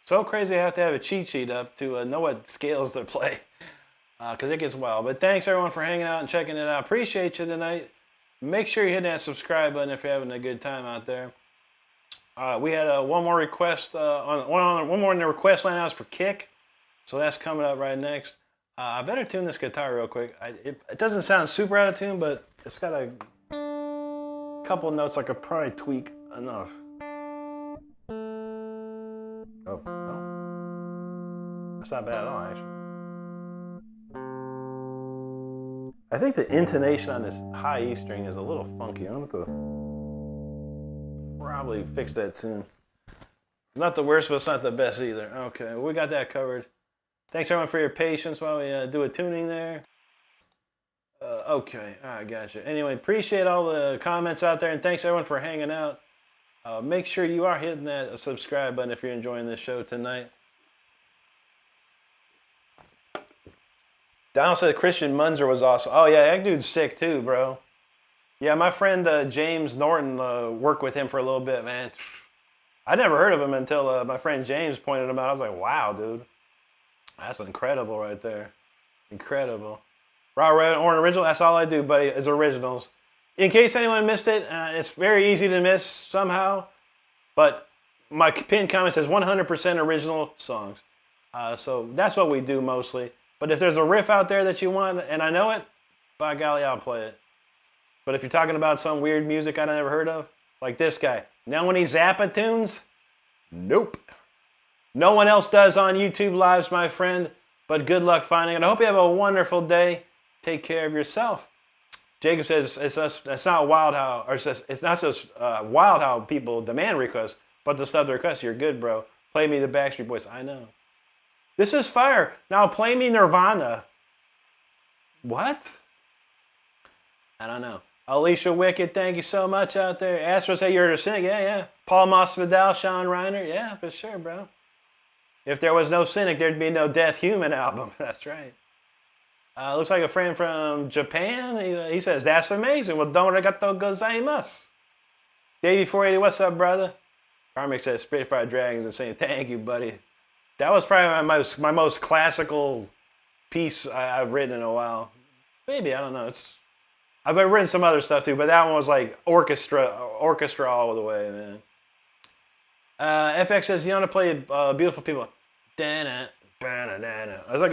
So crazy I have to have a cheat sheet up to know what scales to play. Because it gets wild. But thanks everyone for hanging out and checking it out. Appreciate you tonight. Make sure you hit that subscribe button if you're having a good time out there. We had one more request one more in the request line house for Kick. So that's coming up right next. I better tune this guitar real quick. It doesn't sound super out of tune, but it's got a couple notes I could probably tweak enough. Oh, no. That's not bad at all, actually. I think the intonation on this high E string is a little funky. I'm going to probably fix that soon. Not the worst, but it's not the best either. Okay, we got that covered. Thanks everyone for your patience while we do a tuning there. Okay, I got you. Anyway, appreciate all the comments out there, and thanks everyone for hanging out. Make sure you are hitting that subscribe button if you're enjoying this show tonight. Donald said Christian Munzer was awesome. Oh yeah, that dude's sick too, bro. Yeah, my friend James Norton worked with him for a little bit, man. I never heard of him until my friend James pointed him out. I was like, wow, dude. That's incredible right there. Incredible. Raw Red Orange Original, that's all I do, buddy, is originals. In case anyone missed it, it's very easy to miss somehow, but my pinned comment says 100% original songs. So that's what we do mostly. But if there's a riff out there that you want, and I know it, by golly, I'll play it. But if you're talking about some weird music I never heard of, like this guy, now when he Zappa tunes, nope. No one else does on YouTube Lives, my friend, but good luck finding it. I hope you have a wonderful day. Take care of yourself. Jacob says it's not wild how, or it's not just wild how people demand requests, but the stuff they request, you're good, bro. Play me the Backstreet Boys. I know. This is fire. Now play me Nirvana. What? I don't know. Alicia Wicked, thank you so much out there. Astro say you're a cynic. Yeah. Paul Masvidal, Sean Reiner. Yeah, for sure, bro. If there was no cynic, there'd be no Death Human album. That's right. Looks like a friend from Japan. He says, that's amazing. Well, don't arigato gozaimasu. Davey480, what's up, brother? Karmic says, Spitfire Dragons and saying, thank you, buddy. That was probably my most classical piece I've written in a while. Maybe, I don't know. I've written some other stuff too, but that one was like orchestra all the way, man. FX says, you want to play Beautiful People? Da-na, da-na. I was like,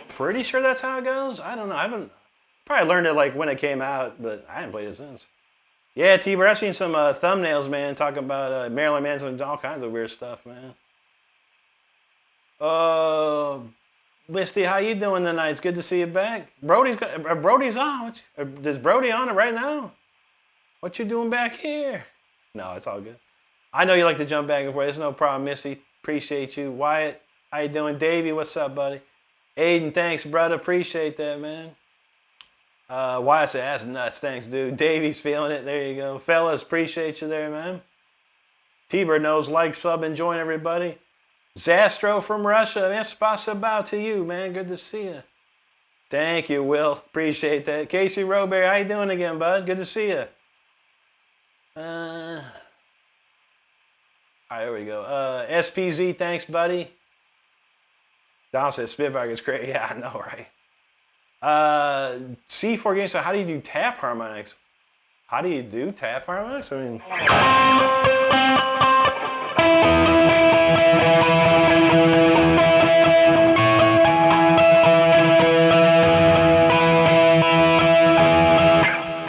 pretty sure that's how it goes. I don't know. I haven't probably learned it like when it came out, but I haven't played it since. Yeah, T-Bird, I've seen some thumbnails, man, talking about Marilyn Manson and all kinds of weird stuff, man. Misty, how you doing tonight? It's good to see you back. Brody's on. Is Brody on it right now? What you doing back here? No, it's all good. I know you like to jump back and forth. It's no problem, Misty. Appreciate you. Wyatt, how you doing? Davey, what's up, buddy? Aiden, thanks, brother. Appreciate that, man. Wyatt said, that's nuts. Thanks, dude. Davey's feeling it. There you go. Fellas, appreciate you there, man. T-Bird knows, like, sub, and join everybody. Zastro from Russia. Man, spasibo to you, man. Good to see you. Thank you, Will. Appreciate that. Casey Roberry, how you doing again, bud? Good to see you. All right, here we go. SPZ, thanks, buddy. Donald says Spitfire is great. Yeah, I know, right? C4 Games, so how do you do tap harmonics? How do you do tap harmonics? I mean...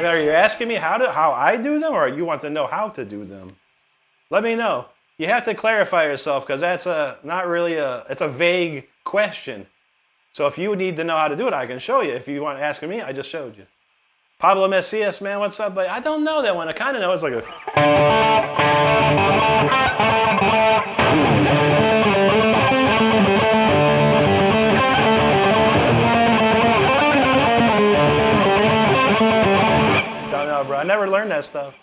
Are you asking me how I do them, or you want to know how to do them? Let me know. You have to clarify yourself, because that's not really it's a vague question. So if you need to know how to do it, I can show you. If you want to ask me, I just showed you. Pablo Messias, man, what's up, buddy? I don't know that one. I kind of know it's like a... Oh no, bro. I never learned that stuff.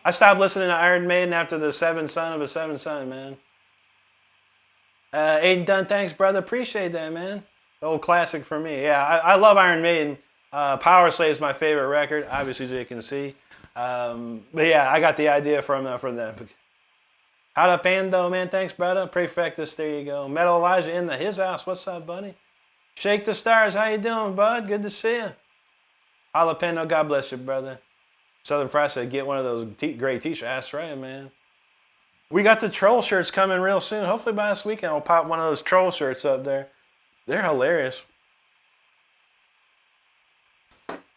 I stopped listening to Iron Maiden after the Seventh Son of a Seventh Son, man. Aiden Dunn, thanks, brother. Appreciate that, man. The old classic for me. Yeah, I love Iron Maiden. Power Slave is my favorite record, obviously, as you can see. But yeah, I got the idea from them. Jalapendo, man. Thanks, brother. Prefectus, there you go. Metal Elijah in his house. What's up, buddy? Shake the Stars. How you doing, bud? Good to see you. Jalapeno, God bless you, brother. Southern Fry said, get one of those great t-shirts. That's right, man. We got the troll shirts coming real soon. Hopefully by this weekend, I'll pop one of those troll shirts up there. They're hilarious.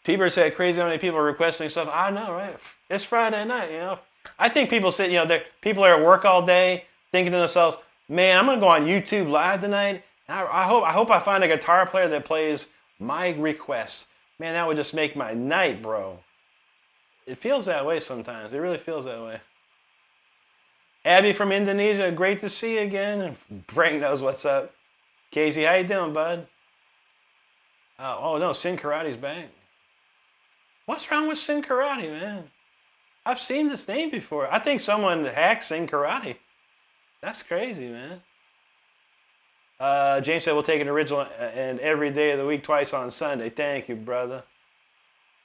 T-Bird said, crazy how many people are requesting stuff. I know, right? It's Friday night, you know. I think people sit, you know, people are at work all day thinking to themselves, man, I'm going to go on YouTube live tonight. And I hope I find a guitar player that plays my requests. Man, that would just make my night, bro. It feels that way sometimes. It really feels that way. Abby from Indonesia, great to see you again. Frank knows what's up. Casey, how you doing, bud? Oh no, Sin Karate's back. What's wrong with Sin Karate, man? I've seen this name before. I think someone hacked Sin Karate. That's crazy, man. James said we'll take an original and every day of the week, twice on Sunday. Thank you, brother.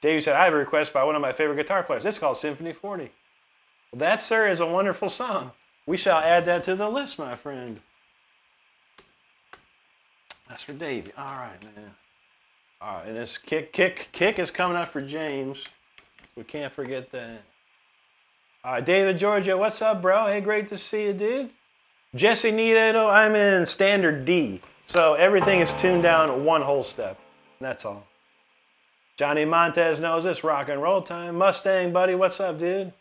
Dave said, I have a request by one of my favorite guitar players. It's called Symphony 40. Well, that, sir, is a wonderful song. We shall add that to the list, my friend. That's for Davey. All right, man. All right, and this kick is coming up for James. We can't forget that. All right, David Georgia, what's up, bro? Hey, great to see you, dude. Jesse Nieto, I'm in standard D. So everything is tuned down one whole step. That's all. Johnny Montez knows it's rock and roll time. Mustang, buddy, what's up, dude?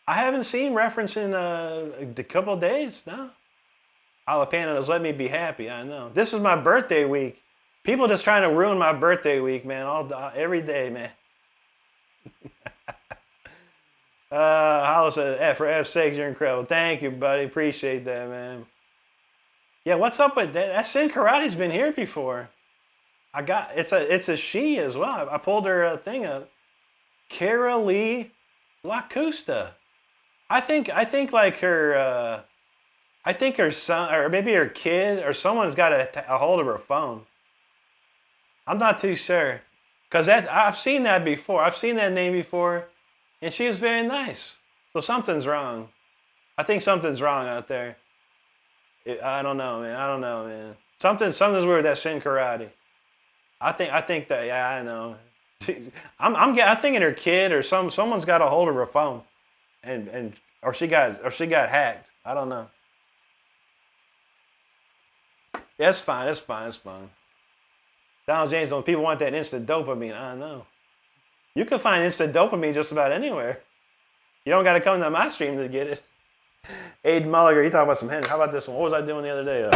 I haven't seen reference in a couple of days, no. Jalapeno has let me be happy, I know. This is my birthday week. People just trying to ruin my birthday week, man, every day, man. Hollow said, for F's sake, you're incredible. Thank you, buddy. Appreciate that, man. Yeah, what's up with that? That Sin Karate's been here before. It's a she as well. I pulled her thing up. Kara Lee LaCosta. I think like her. I think her son or maybe her kid or someone's got a hold of her phone. I'm not too sure, cause I've seen that before. I've seen that name before, and she was very nice. So something's wrong. I think something's wrong out there. I don't know, man. Something's weird with that Sin Karate. I think that, yeah, I know. I'm thinking her kid or someone's got a hold of her phone, or she got hacked. I don't know. Yeah, it's fine. Donald James, when people want that instant dopamine, I don't know. You can find instant dopamine just about anywhere. You don't got to come to my stream to get it. Aiden Mulliger, you talking about some Henry. How about this one? What was I doing the other day?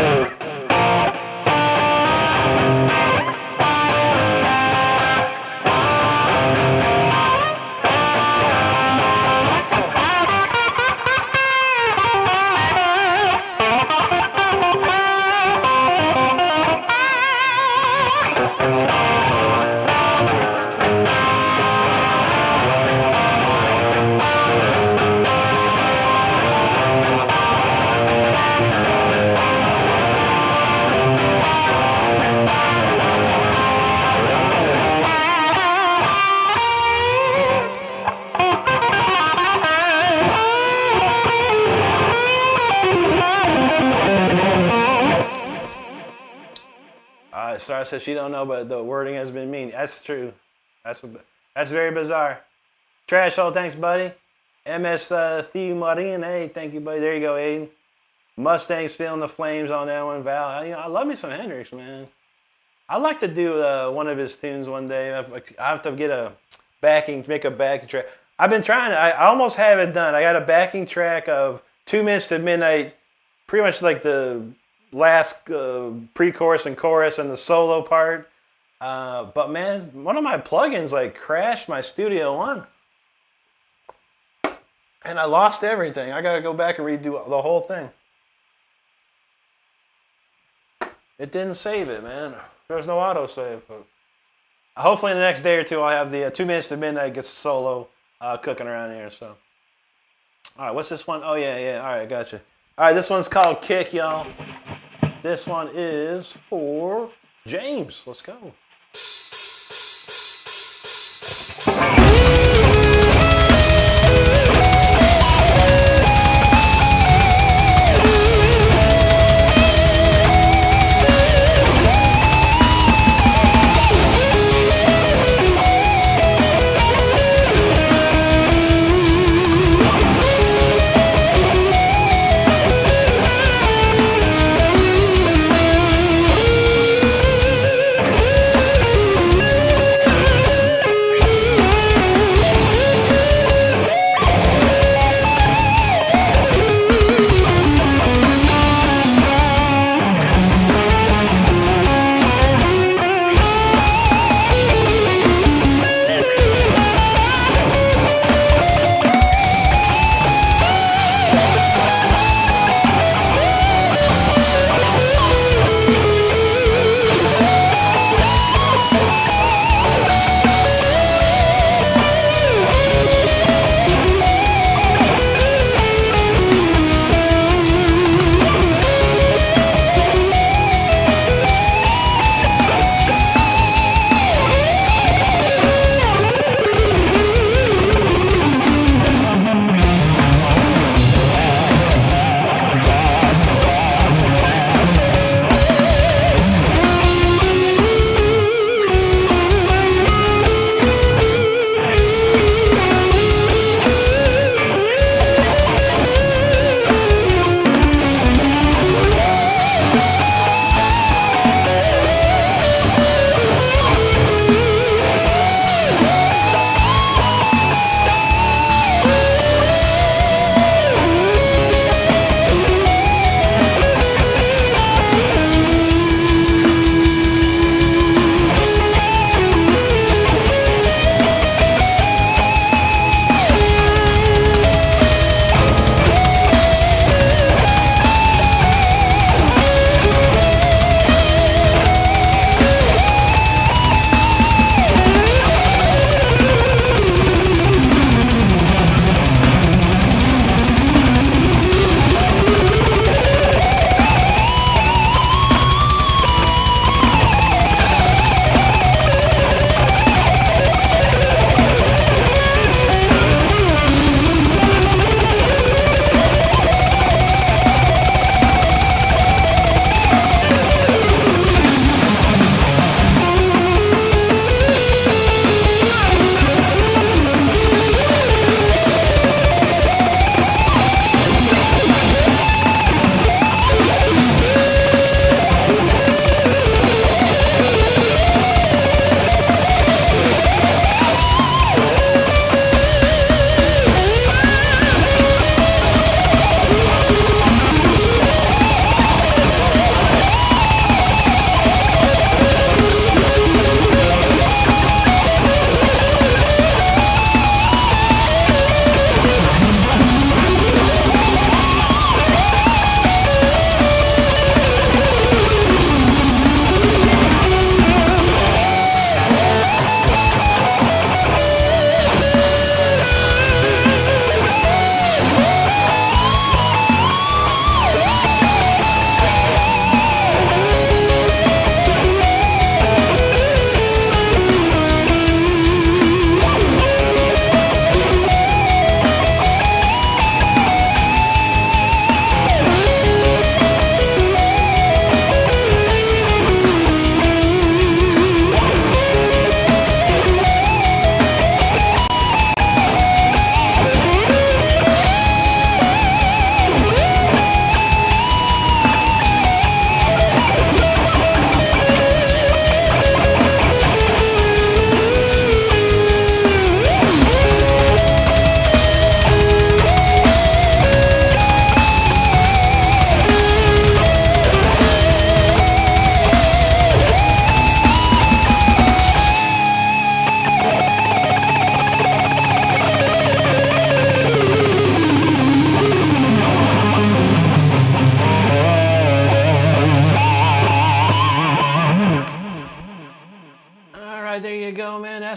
Star says she don't know, but the wording has been mean. That's true. That's very bizarre. Trash hole, thanks, buddy. MS Theo Marine, hey, thank you, buddy. There you go, Aiden. Mustangs feeling the flames on that one, Val. I love me some Hendrix, man. I'd like to do one of his tunes one day. I have to get make a backing track. I've been trying to. I almost have it done. I got a backing track of 2 Minutes to Midnight, pretty much like the last pre-chorus and chorus and the solo part. But man, one of my plugins like crashed my Studio One. And I lost everything. I got to go back and redo the whole thing. It didn't save it, man. There's no autosave. Hopefully in the next day or two, I'll have the 2 minutes to midnight gets solo cooking around here. So, all right, what's this one? Oh yeah. All right, gotcha. All right, this one's called Kick, y'all. This one is for James. Let's go.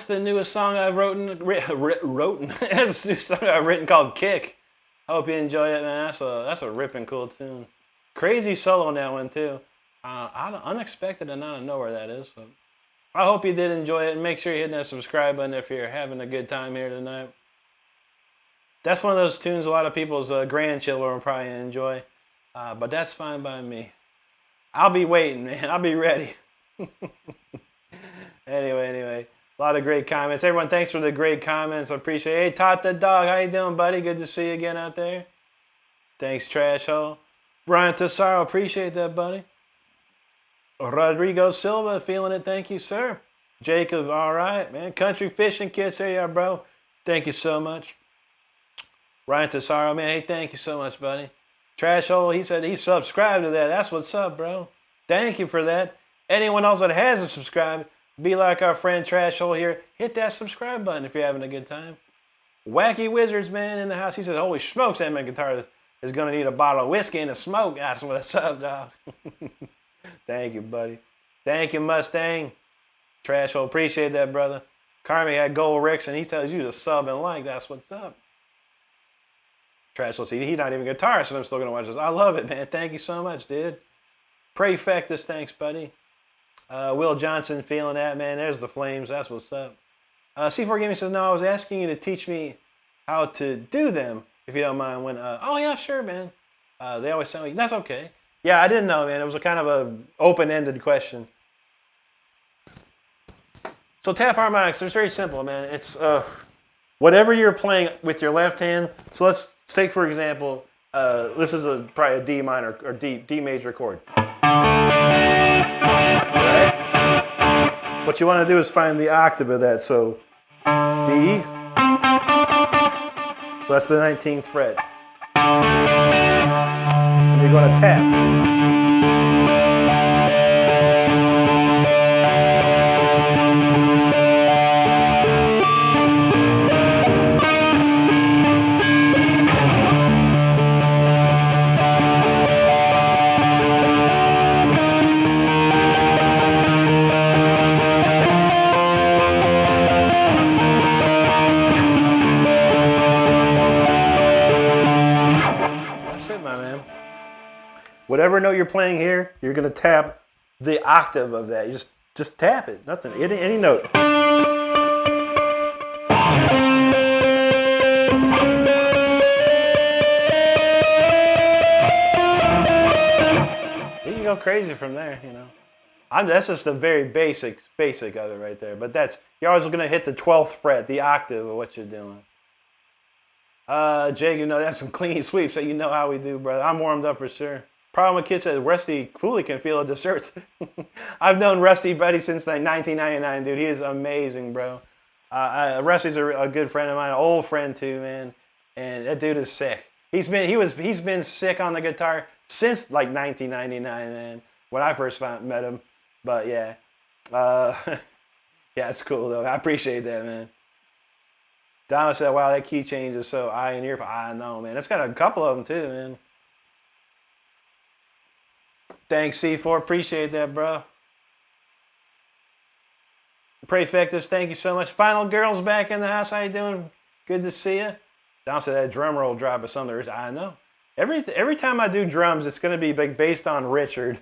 the newest song I've written. That's the new song I've written called "Kick." I hope you enjoy it, man. That's a ripping cool tune. Crazy solo on that one too. Unexpected and out of nowhere that is. So I hope you did enjoy it, and make sure you're hitting that subscribe button if you're having a good time here tonight. That's one of those tunes a lot of people's grandchildren will probably enjoy, but that's fine by me. I'll be waiting, man. I'll be ready. Anyway, a lot of great comments. Everyone, thanks for the great comments. I appreciate it. Hey, Todd the dog, how you doing, buddy? Good to see you again out there. Thanks, Trash Hole. Brian Tesaro, appreciate that, buddy. Rodrigo Silva, feeling it. Thank you, sir. Jacob, all right, man. Country Fishing Kids, there you are, bro. Thank you so much. Ryan Tesaro, man, hey, thank you so much, buddy. Trash Hole, he said he subscribed to that. That's what's up, bro. Thank you for that. Anyone else that hasn't subscribed, be like our friend Trash Hole here. Hit that subscribe button if you're having a good time. Wacky Wizards, man, in the house. He said, holy smokes, that man guitar is going to need a bottle of whiskey and a smoke. That's what's up, dog. Thank you, buddy. Thank you, Mustang. Trash Hole, appreciate that, brother. Carmi had Gold Ricks, and he tells you to sub and like. That's what's up. Trash Hole, see, he's not even a guitarist, and I'm still going to watch this. I love it, man. Thank you so much, dude. Prefectus, thanks, buddy. Will Johnson, feeling that, man. There's the flames. That's what's up. C4 Gaming says, no, I was asking you to teach me how to do them, if you don't mind. When, oh, yeah, sure, man. They always sound like, that's okay. Yeah, I didn't know, man. It was a kind of a open-ended question. So tap harmonics, it's very simple, man. It's whatever you're playing with your left hand. So let's take, for example, this is probably a D minor or D major chord. Right? What you want to do is find the octave of that. So D, so that's the 19th fret. And you're going to tap. Whatever note you're playing here, you're going to tap the octave of that. You just tap it. Nothing. Any note. You can go crazy from there, you know. That's just the very basic of it right there. But you're always going to hit the 12th fret, the octave of what you're doing. Jake, you know, that's some clean sweeps, so you know how we do, brother. I'm warmed up for sure. Problem with kids says Rusty Cooley can feel a dessert. I've known Rusty, buddy, since like 1999, dude. He is amazing, bro. Rusty's a good friend of mine, an old friend too, man. And that dude is sick. He's been sick on the guitar since like 1999, man. When I first met him. But yeah, yeah, it's cool though. I appreciate that, man. Donna said, "Wow, that key change is so eye and ear." I know, man. It's got a couple of them too, man. Thanks, C4. Appreciate that, bro. Prefectus, thank you so much. Final Girl's back in the house. How you doing? Good to see you. Down said that drum roll drop is something. I know. Every time I do drums, it's going to be based on Richard.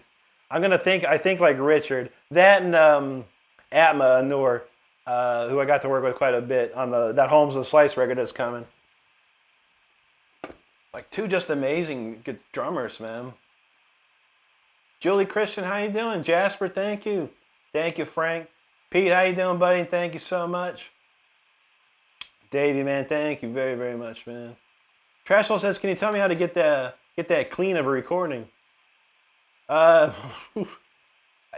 I think like Richard. That and Atma Noor, who I got to work with quite a bit on that Holmes and Slice record that's coming. Like two just amazing good drummers, man. Julie Christian, how you doing? Jasper, thank you. Thank you, Frank. Pete, how you doing, buddy? Thank you so much. Davey, man, thank you very, very much, man. Trashhole says, can you tell me how to get that clean of a recording? Yeah,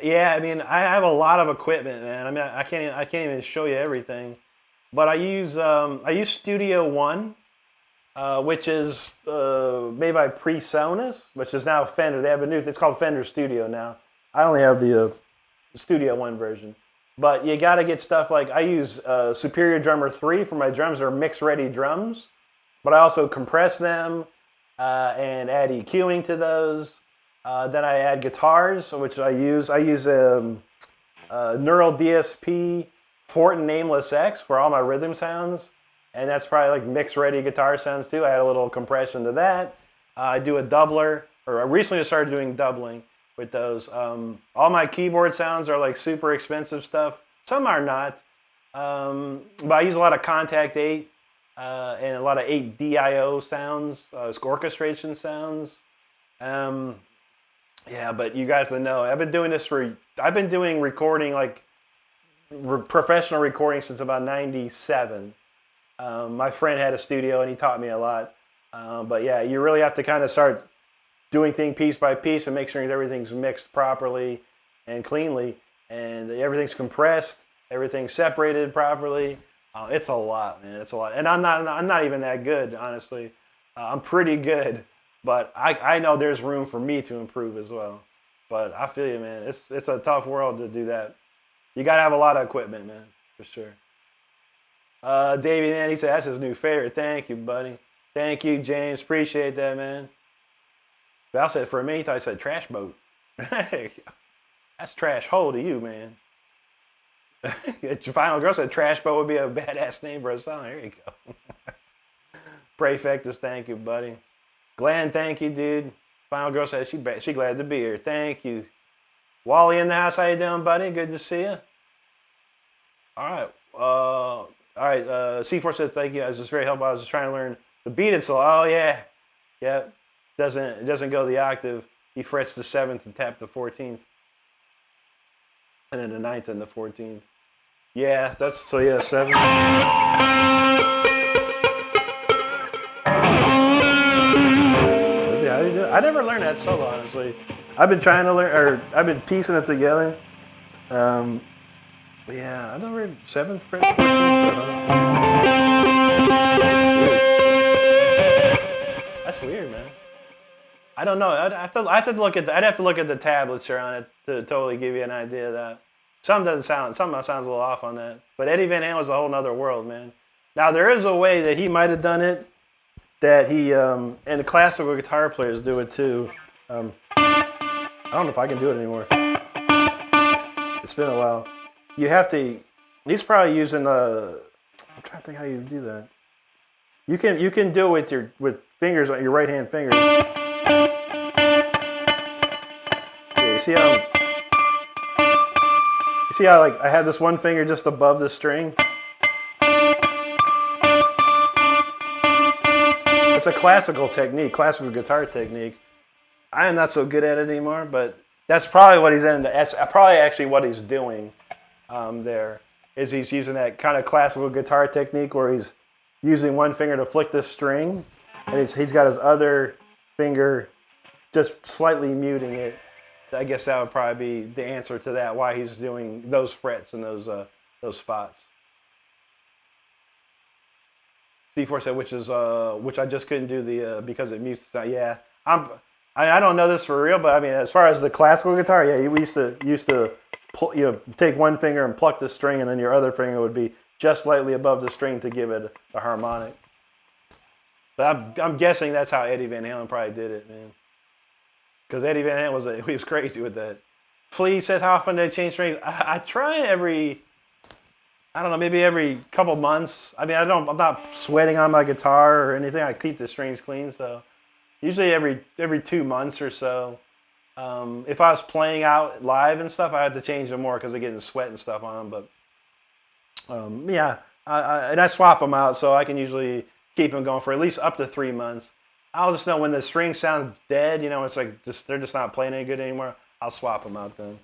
I mean, I have a lot of equipment, man. I mean, I can't even show you everything. But I use Studio One. Which is made by PreSonus, which is now Fender. They have it's called Fender Studio now. I only have the Studio One version. But you got to get stuff like, I use Superior Drummer 3 for my drums. They're mix-ready drums. But I also compress them and add EQing to those. Then I add guitars, which I use. I use Neural DSP Fort and Nameless X for all my rhythm sounds. And that's probably like mix ready guitar sounds too. I add a little compression to that. I do a doubler, or I recently started doing doubling with those. All my keyboard sounds are like super expensive stuff. Some are not. But I use a lot of Contact 8 and a lot of 8 DIO sounds, orchestration sounds. Yeah, but you guys know I've been doing recording, like professional recording, since about '97. My friend had a studio and he taught me a lot. But yeah, you really have to kind of start doing things piece by piece and make sure everything's mixed properly and cleanly, and everything's compressed, everything's separated properly. It's a lot, man. It's a lot, and I'm not even that good, honestly. I'm pretty good, but I know there's room for me to improve as well. But I feel you, man. It's a tough world to do that. You gotta have a lot of equipment, man, for sure. Davey, man, he said that's his new favorite. Thank you, buddy. Thank you, James. Appreciate that, man. Val said for me, he thought I said trash boat. That's trash hole to you, man. Your final girl said trash boat would be a badass name for a song. There you go. Prefectus, thank you, buddy. Glenn, thank you, dude. Final girl said she glad to be here. Thank you. Wally in the house, how you doing, buddy? Good to see you. All right. C4 says thank you. I was just very helpful. I was just trying to learn the beat it solo. Oh yeah. Yep. It doesn't go the octave. He frets the 7th and tap the 14th. And then the 9th and the 14th. Yeah, 7. Let's see, how do you do it? I never learned that solo, honestly. I've been trying to learn, or I've been piecing it together. But yeah, I never 7th fret, 14th fret, huh? That's weird, man. I don't know. I'd have to look at the tablature on it to totally give you an idea of that. Some sounds a little off on that. But Eddie Van Halen was a whole nother world, man. Now there is a way that he might have done it that he and the classical guitar players do it too. I don't know if I can do it anymore. It's been a while. You have to. He's probably using I'm trying to think how you do that. You can do it with fingers on your right hand fingers. Yeah, you see how like I have this one finger just above the string? It's a classical technique, classical guitar technique. I am not so good at it anymore, but that's probably what he's in. That's probably actually what he's doing there, is he's using that kind of classical guitar technique where he's using one finger to flick the string, and he's got his other finger just slightly muting it. I guess that would probably be the answer to that, why he's doing those frets and those spots. C4 said, which I just couldn't do the because it mutes. Yeah, I don't know this for real, but I mean, as far as the classical guitar, yeah, we used to take one finger and pluck the string, and then your other finger would be just slightly above the string to give it a harmonic. But I'm guessing that's how Eddie Van Halen probably did it, man. Because Eddie Van Halen he was crazy with that. Flea says, how often do they change strings? I try maybe every couple months. I mean, I'm not sweating on my guitar or anything. I keep the strings clean, so usually every 2 months or so. If I was playing out live and stuff, I had to change them more because they're getting sweat and stuff on them. But yeah, I swap them out, so I can usually keep them going for at least up to 3 months. I'll just know when the string sounds dead, it's like they're just not playing any good anymore. I'll swap them out then.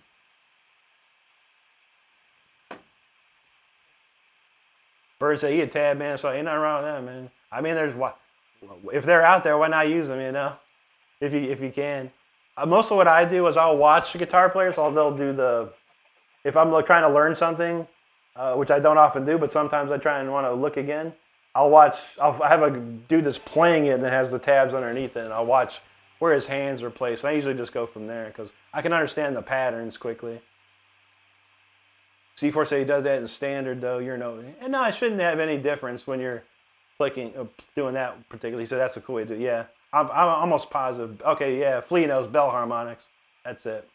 Bird say, you a tab man, so ain't nothing wrong with that, man. I mean, if they're out there, why not use them, if you can. Most of what I do is I'll watch guitar players. They'll do if I'm trying to learn something, which I don't often do, but sometimes I try and want to look again. I'll have a dude that's playing it and it has the tabs underneath it, and I'll watch where his hands are placed. And I usually just go from there because I can understand the patterns quickly. C4 say he does that in standard though. And no, it shouldn't have any difference when you're doing that particularly. He said that's a cool way to do it. Yeah, I'm almost positive. Okay, yeah, Flea knows bell harmonics. That's it.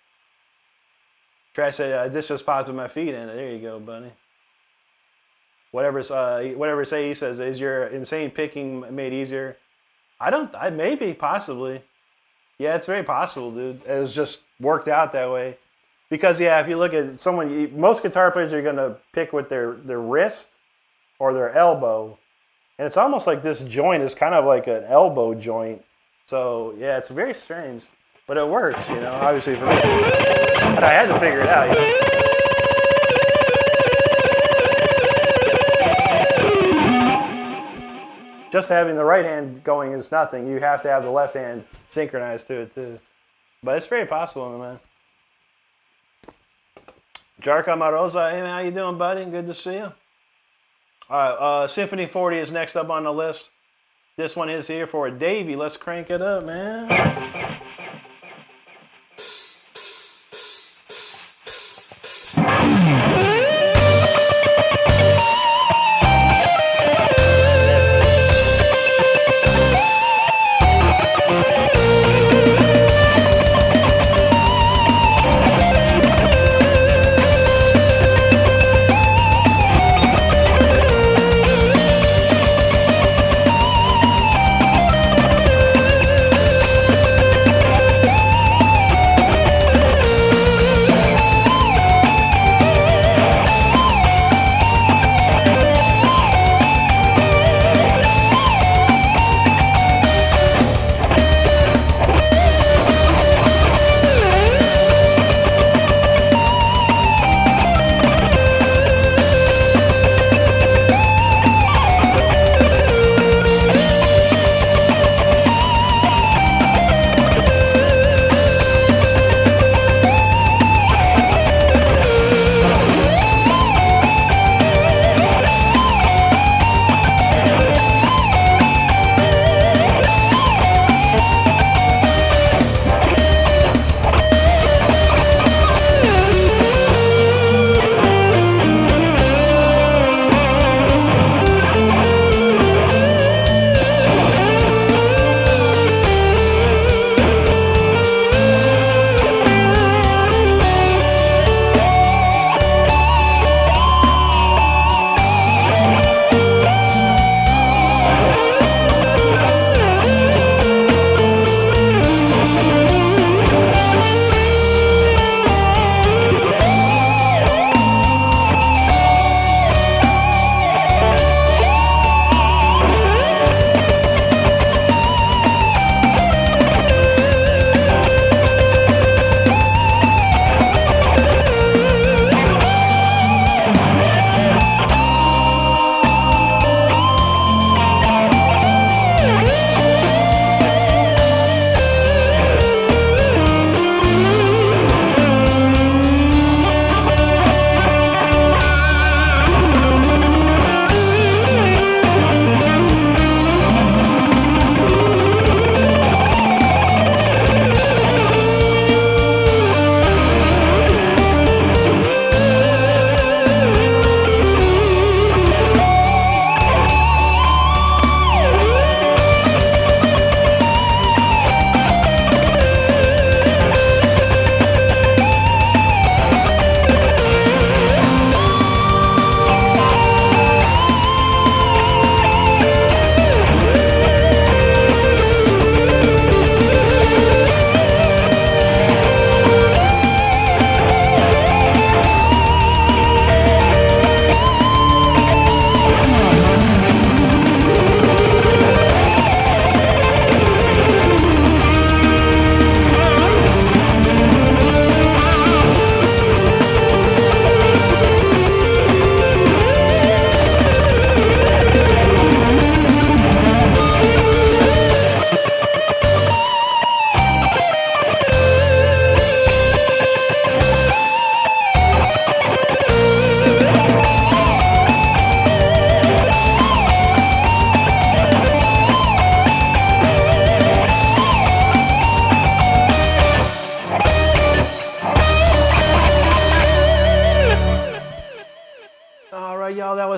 Trash said, this just popped with my feet in it. There you go, buddy. whatever say he says, is your insane picking made easier? Maybe, possibly. Yeah, it's very possible, dude. It was just worked out that way. Because, yeah, if you look at most guitar players are going to pick with their wrist or their elbow. And it's almost like this joint is kind of like an elbow joint. So, yeah, it's very strange. But it works, you know, obviously for me. But I had to figure it out, you know. Just having the right hand going is nothing. You have to have the left hand synchronized to it, too. But it's very possible, man. Jarka Marosa, hey man, how you doing, buddy? Good to see you. All right, Symphony 40 is next up on the list. This one is here for Davey. Let's crank it up, man.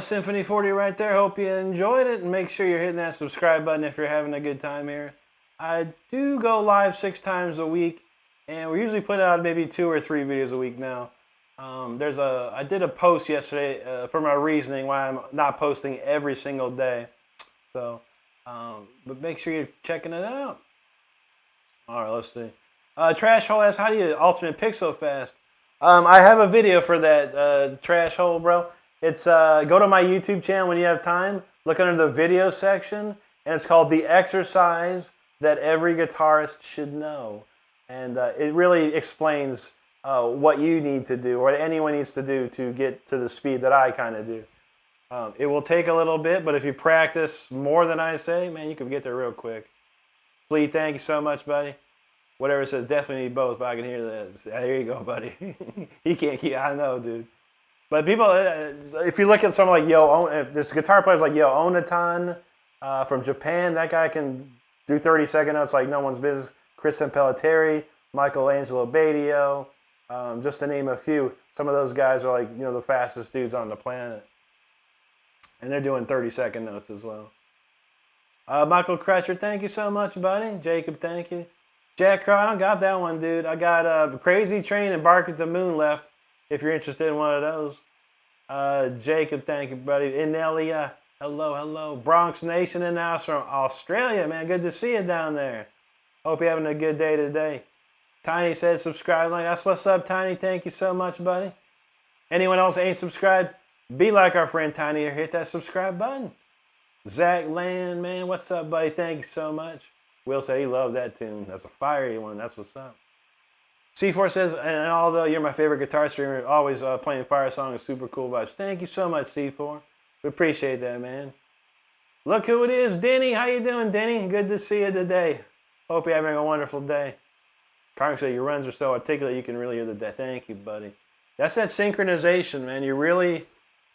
Symphony 40 right there. Hope you enjoyed it, and make sure you're hitting that subscribe button if you're having a good time here. I do go live 6 times a week, and we usually put out maybe 2 or 3 videos a week now. I did a post yesterday for my reasoning why I'm not posting every single day. So, but make sure you're checking it out. All right, let's see. Trash Hole asks, how do you alternate pick so fast? I have a video for that, Trash Hole, bro. It's go to my YouTube channel when you have time. Look under the video section, and it's called The Exercise That Every Guitarist Should Know. And it really explains what you need to do, or what anyone needs to do to get to the speed that I kind of do. It will take a little bit, but if you practice more than I say, man, you can get there real quick. Flea, thank you so much, buddy. Whatever it says, definitely need both, but I can hear that. There you go, buddy. He can't keep, I know, dude. But people, if you look at someone like if there's guitar players like Yo Onatan from Japan, that guy can do 30-second notes like no one's business. Chris Pelletieri, Michelangelo Badio, just to name a few. Some of those guys are like, the fastest dudes on the planet. And they're doing 30-second notes as well. Michael Crutcher, thank you so much, buddy. Jacob, thank you. Jack Crow, I don't got that one, dude. I got Crazy Train and Bark at the Moon left, if you're interested in one of those. Jacob, thank you, buddy. Inelia, hello, hello. Bronx Nation in the house from Australia, man. Good to see you down there. Hope you're having a good day today. Tiny says subscribe. That's what's up, Tiny. Thank you so much, buddy. Anyone else ain't subscribed? Be like our friend Tiny or hit that subscribe button. Zach Land, man, what's up, buddy? Thank you so much. Will said he loved that tune. That's a fiery one. That's what's up. C4 says, and although you're my favorite guitar streamer, always playing fire songs, super cool vibes. Thank you so much, C4. We appreciate that, man. Look who it is, Denny. How you doing, Denny? Good to see you today. Hope you're having a wonderful day. Carmen said your runs are so articulate you can really hear the day. Thank you, buddy. That's that synchronization, man. You really,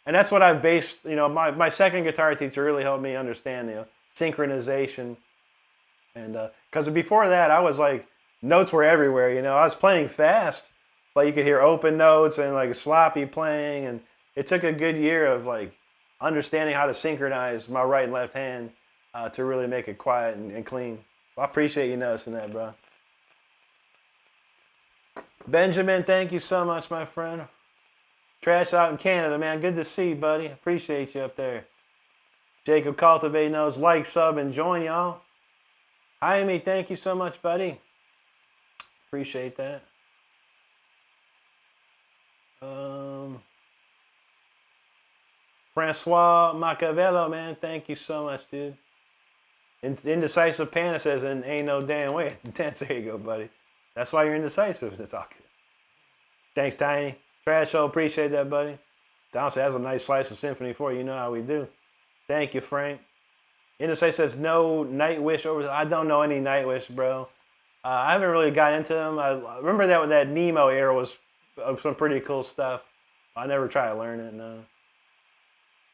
and that's what I've based, my second guitar teacher really helped me understand, synchronization. And because before that, I was like, notes were everywhere, I was playing fast, but you could hear open notes and like sloppy playing. And it took a good year of like understanding how to synchronize my right and left hand to really make it quiet and clean. Well, I appreciate you noticing that, bro. Benjamin, thank you so much, my friend. Trash out in Canada, man. Good to see you, buddy. Appreciate you up there. Jacob Cultivate knows, like, sub, and join, y'all. Jaime, thank you so much, buddy. Appreciate that. Francois Machiavello, man. Thank you so much, dude. Indecisive Panda says, and ain't no damn way. It's intense. There you go, buddy. That's why you're indecisive. It's all good. Thanks, Tiny. Trash Show, appreciate that, buddy. Don says, that's a nice slice of Symphony 4. You know how we do. Thank you, Frank. Indecisive says, no Nightwish over. I don't know any Nightwish, bro. I haven't really got into them. I remember that Nemo era was some pretty cool stuff. I never tried to learn it, no.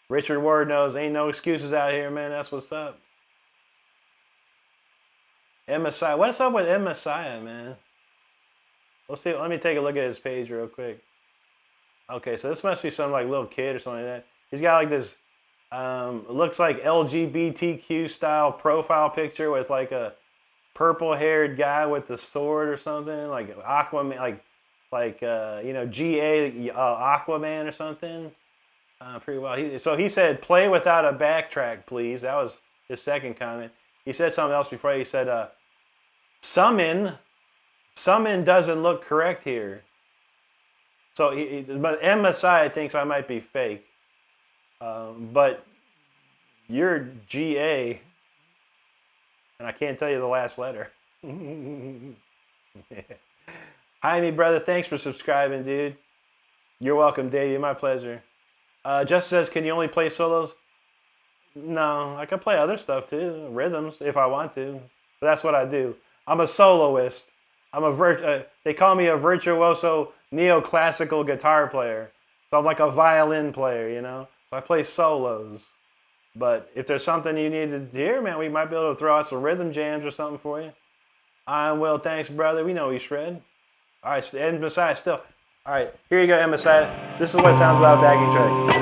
Richard Ward knows, ain't no excuses out here, man. That's what's up. M. Messiah. What's up with M. Messiah, man? Let's see. Let me take a look at his page real quick. Okay, so this must be some like little kid or something like that. He's got like this, looks like LGBTQ style profile picture with like a purple-haired guy with the sword or something, like Aquaman, GA Aquaman or something. Pretty well. So he said, "Play without a backtrack, please." That was his second comment. He said something else before. He said, "Summon doesn't look correct here." So, but M. Messiah thinks I might be fake. But you're GA, and I can't tell you the last letter. Hi, me brother. Thanks for subscribing, dude. You're welcome, Davey. My pleasure. Just says, can you only play solos? No, I can play other stuff too, rhythms if I want to. But that's what I do. I'm a soloist. They call me a virtuoso neoclassical guitar player. So I'm like a violin player, So I play solos. But if there's something you need to hear, man, we might be able to throw out some rhythm jams or something for you. I'm Will. Thanks, brother. We know you shred. All right, and Messiah still. All right, here you go, M. Messiah. This is what sounds without a backing track.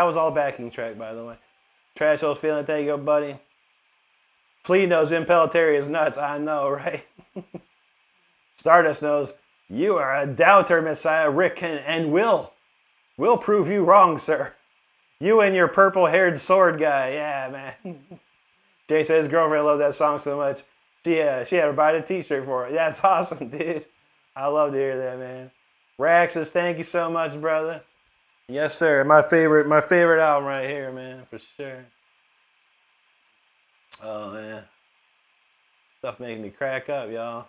was all backing track, by the way. Trash Hole's feeling, thank you, buddy. Flea knows Impellitteri is nuts. I know, right? Stardust knows you are a doubter, Messiah. Rick can and will prove you wrong, sir. You and your purple-haired sword guy. Yeah, man. Jay says his girlfriend loved that song so much. She had to buy a t-shirt for it. That's awesome, dude. I love to hear that, man. Rax says, thank you so much, brother. Yes, sir. My favorite album right here, man, for sure. Oh, man. Stuff making me crack up, y'all.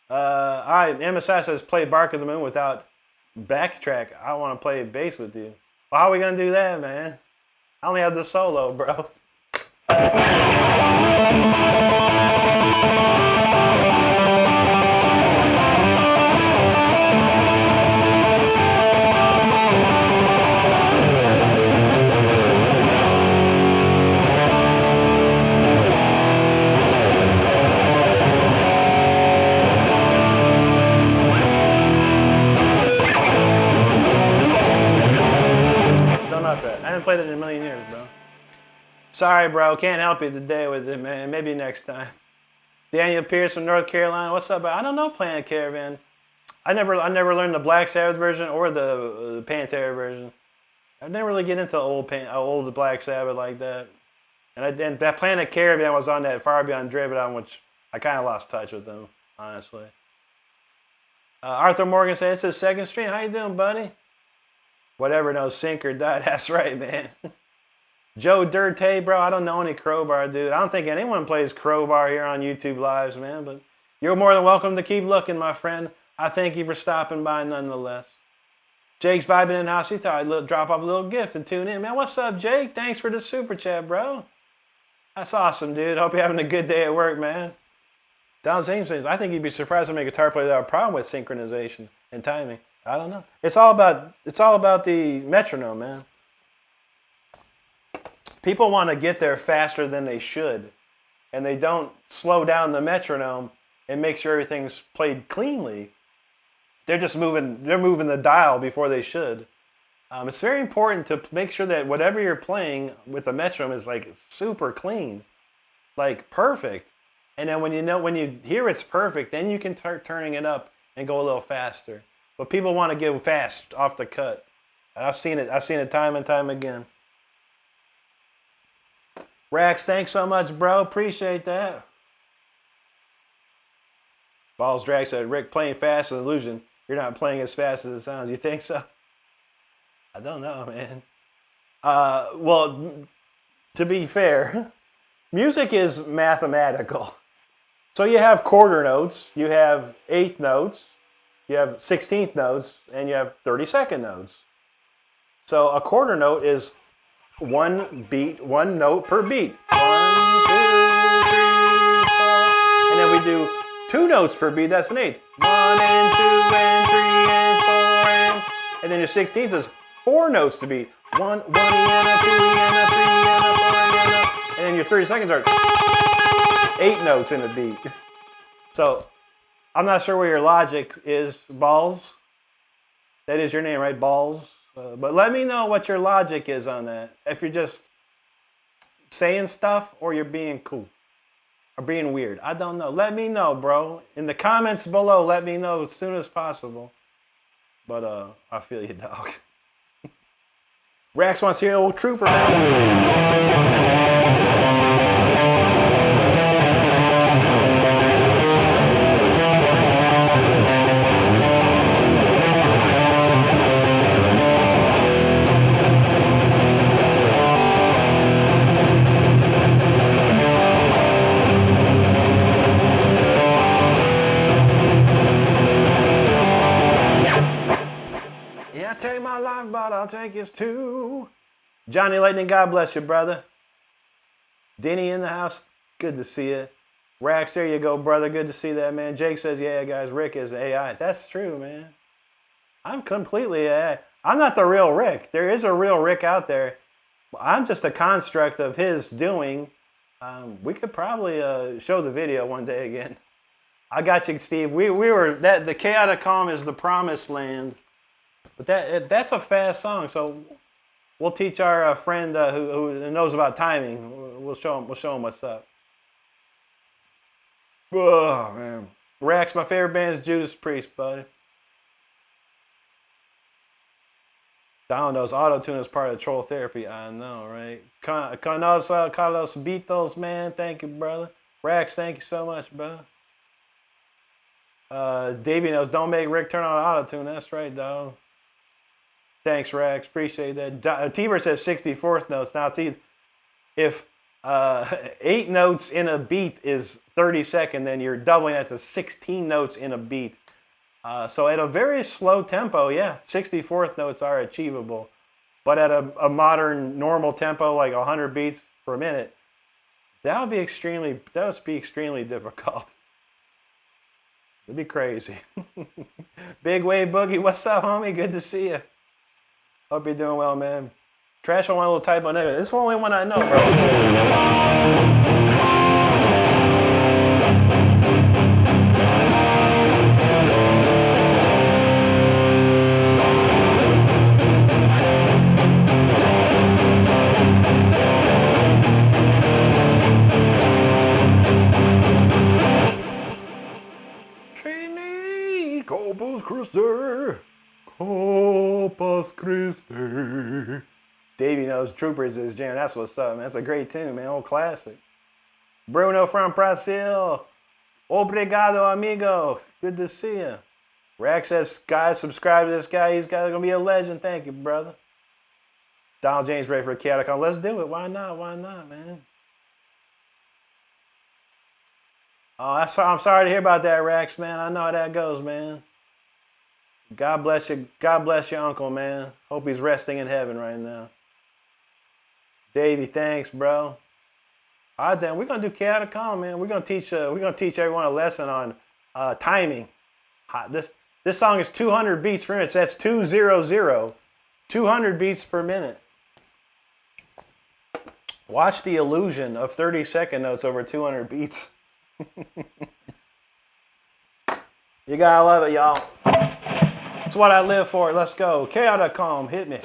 All right, MSI says, play Bark of the Moon without backtrack. I want to play bass with you. Well, how are we going to do that, man? I only have the solo, bro. I haven't played it in a million years, bro. Sorry, bro. Can't help you today with it, man. Maybe next time. Daniel Pierce from North Carolina. What's up, bro? I don't know Planet Caravan. I never learned the Black Sabbath version or the Pantera version. I didn't really get into old Black Sabbath like that. And that Planet Caravan was on that Far Beyond Driven album, which I kind of lost touch with them, honestly. Arthur Morgan says, it's his second stream. How you doing, buddy? Whatever, no, sink or die. That's right, man. Joe Dirte, bro, I don't know any Crowbar, dude. I don't think anyone plays Crowbar here on YouTube Lives, man. But you're more than welcome to keep looking, my friend. I thank you for stopping by nonetheless. Jake's vibing in house. He thought I'd drop off a little gift and tune in. Man, what's up, Jake? Thanks for the super chat, bro. That's awesome, dude. Hope you're having a good day at work, man. Don James says, I think you'd be surprised when a guitar player that have a problem with synchronization and timing. I don't know. It's all about the metronome, man. People want to get there faster than they should, and they don't slow down the metronome and make sure everything's played cleanly. They're just moving the dial before they should. It's very important to make sure that whatever you're playing with the metronome is like super clean, like perfect. And then when you hear it's perfect, then you can start turning it up and go a little faster. But people want to get fast off the cut. I've seen it time and time again. Rax, thanks so much, bro. Appreciate that. Balls Drag said, Rick, playing fast is an illusion. You're not playing as fast as it sounds. You think so? I don't know, man. Well, to be fair, music is mathematical. So you have quarter notes, you have eighth notes, you have 16th notes, and you have 32nd notes. So a quarter note is one note per beat. 1, 2, 3, 4. And then we do 2 notes per beat, that's an eighth. 1 and 2 and 3 and 4 and then your 16th is 4 notes to beat. 1 and a 2 and a 3 and a 4 and then your 32nds are 8 notes in a beat. So I'm not sure where your logic is, Balls. That is your name, right? Balls. But let me know what your logic is on that. If you're just saying stuff or you're being cool or being weird. I don't know. Let me know, bro. In the comments below, let me know as soon as possible. But I feel you, dog. Rax wants to hear old Trooper, man. Take my life, but I'll take yours too. Johnny Lightning, God bless you, brother. Denny in the house, good to see you. Rax, there you go, brother. Good to see that, man. Jake says, yeah, guys, Rick is AI. That's true, man. I'm completely AI. I'm not the real Rick. There is a real Rick out there. I'm just a construct of his doing. We could probably show the video one day again. I got you, Steve. We were the Chaotic Calm is the promised land. But that's a fast song, so We'll teach our friend who knows about timing. We'll show him what's up. Oh man, Rax, my favorite band is Judas Priest, buddy. Downloads auto-tune is part of troll therapy. I know, right? Carlos Beatles, man. Thank you, brother. Rax, thank you so much, brother. Davey knows, don't make Rick turn on auto-tune. That's right, dog. Thanks, Rax. Appreciate that. T-Bird says 64th notes. Now, see, if 8 notes in a beat is 32nd, then you're doubling that to 16 notes in a beat. So at a very slow tempo, yeah, 64th notes are achievable. But at a modern, normal tempo, like 100 beats per minute, that would be extremely difficult. It'd be crazy. Big Wave Boogie, what's up, homie? Good to see you. Hope you're doing well, man. Trash on one little typo negative. This is the only one I know, bro. Corpus Christi. Davey knows Troopers is jam. That's what's up, man. That's a great tune, man. Old classic. Bruno from Brazil. Obrigado, amigo. Good to see you. Rax says, guys, subscribe to this guy. He's gonna be a legend. Thank you, brother. Donald James ready for a chaotic. Let's do it. Why not? Why not, man? Oh, I'm sorry to hear about that, Rax, man. I know how that goes, man. God bless you. God bless your uncle, man. Hope he's resting in heaven right now. Davey, thanks, bro. All right, then we're gonna do chaotic calm, man. We're gonna teach everyone a lesson on timing. This song is 200 beats per minute. So that's 200, 200 beats per minute. Watch the illusion of 30-second notes over 200 beats. You gotta love it, y'all. It's what I live for. Let's go. KO.com. Hit me.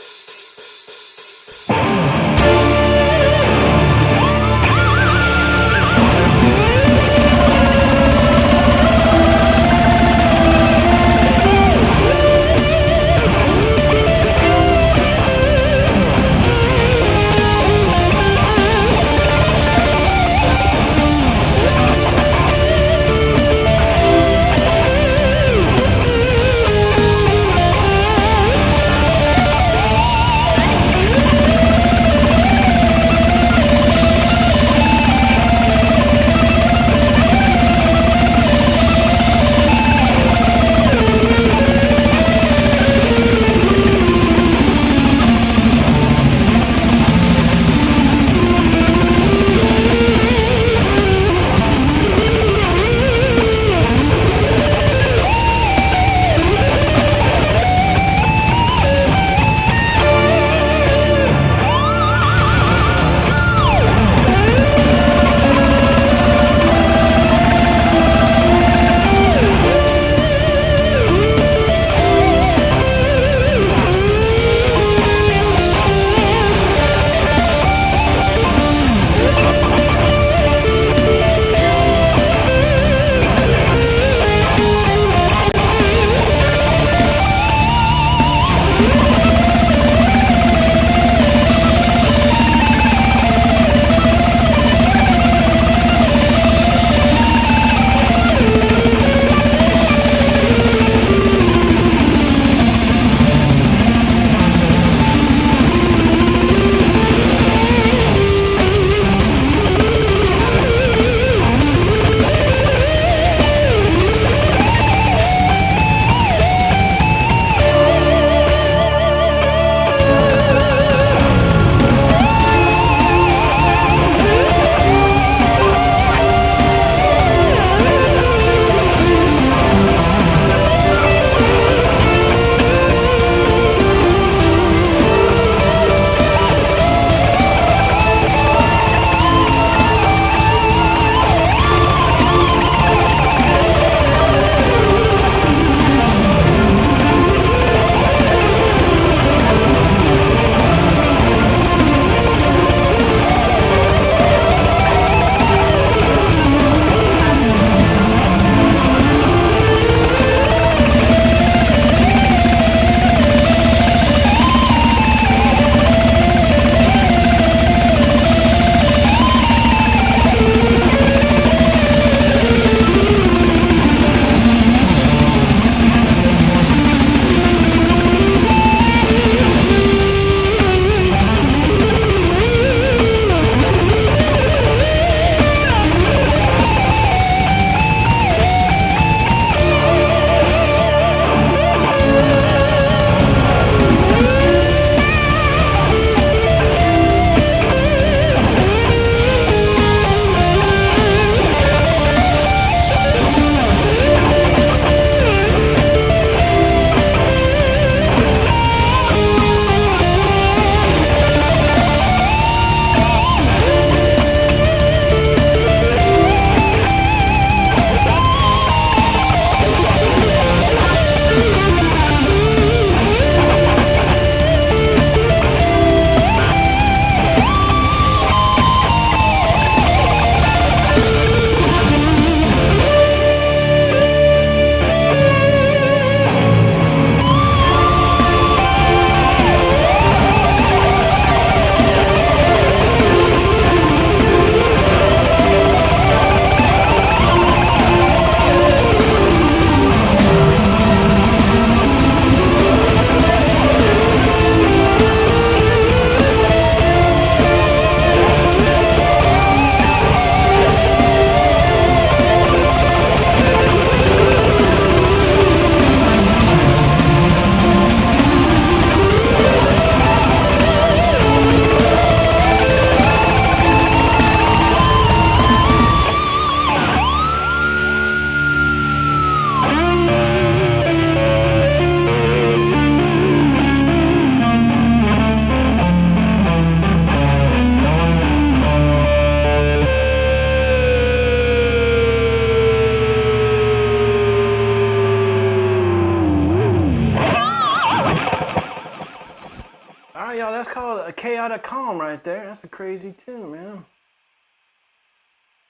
chaotic calm right there. That's a crazy tune, man.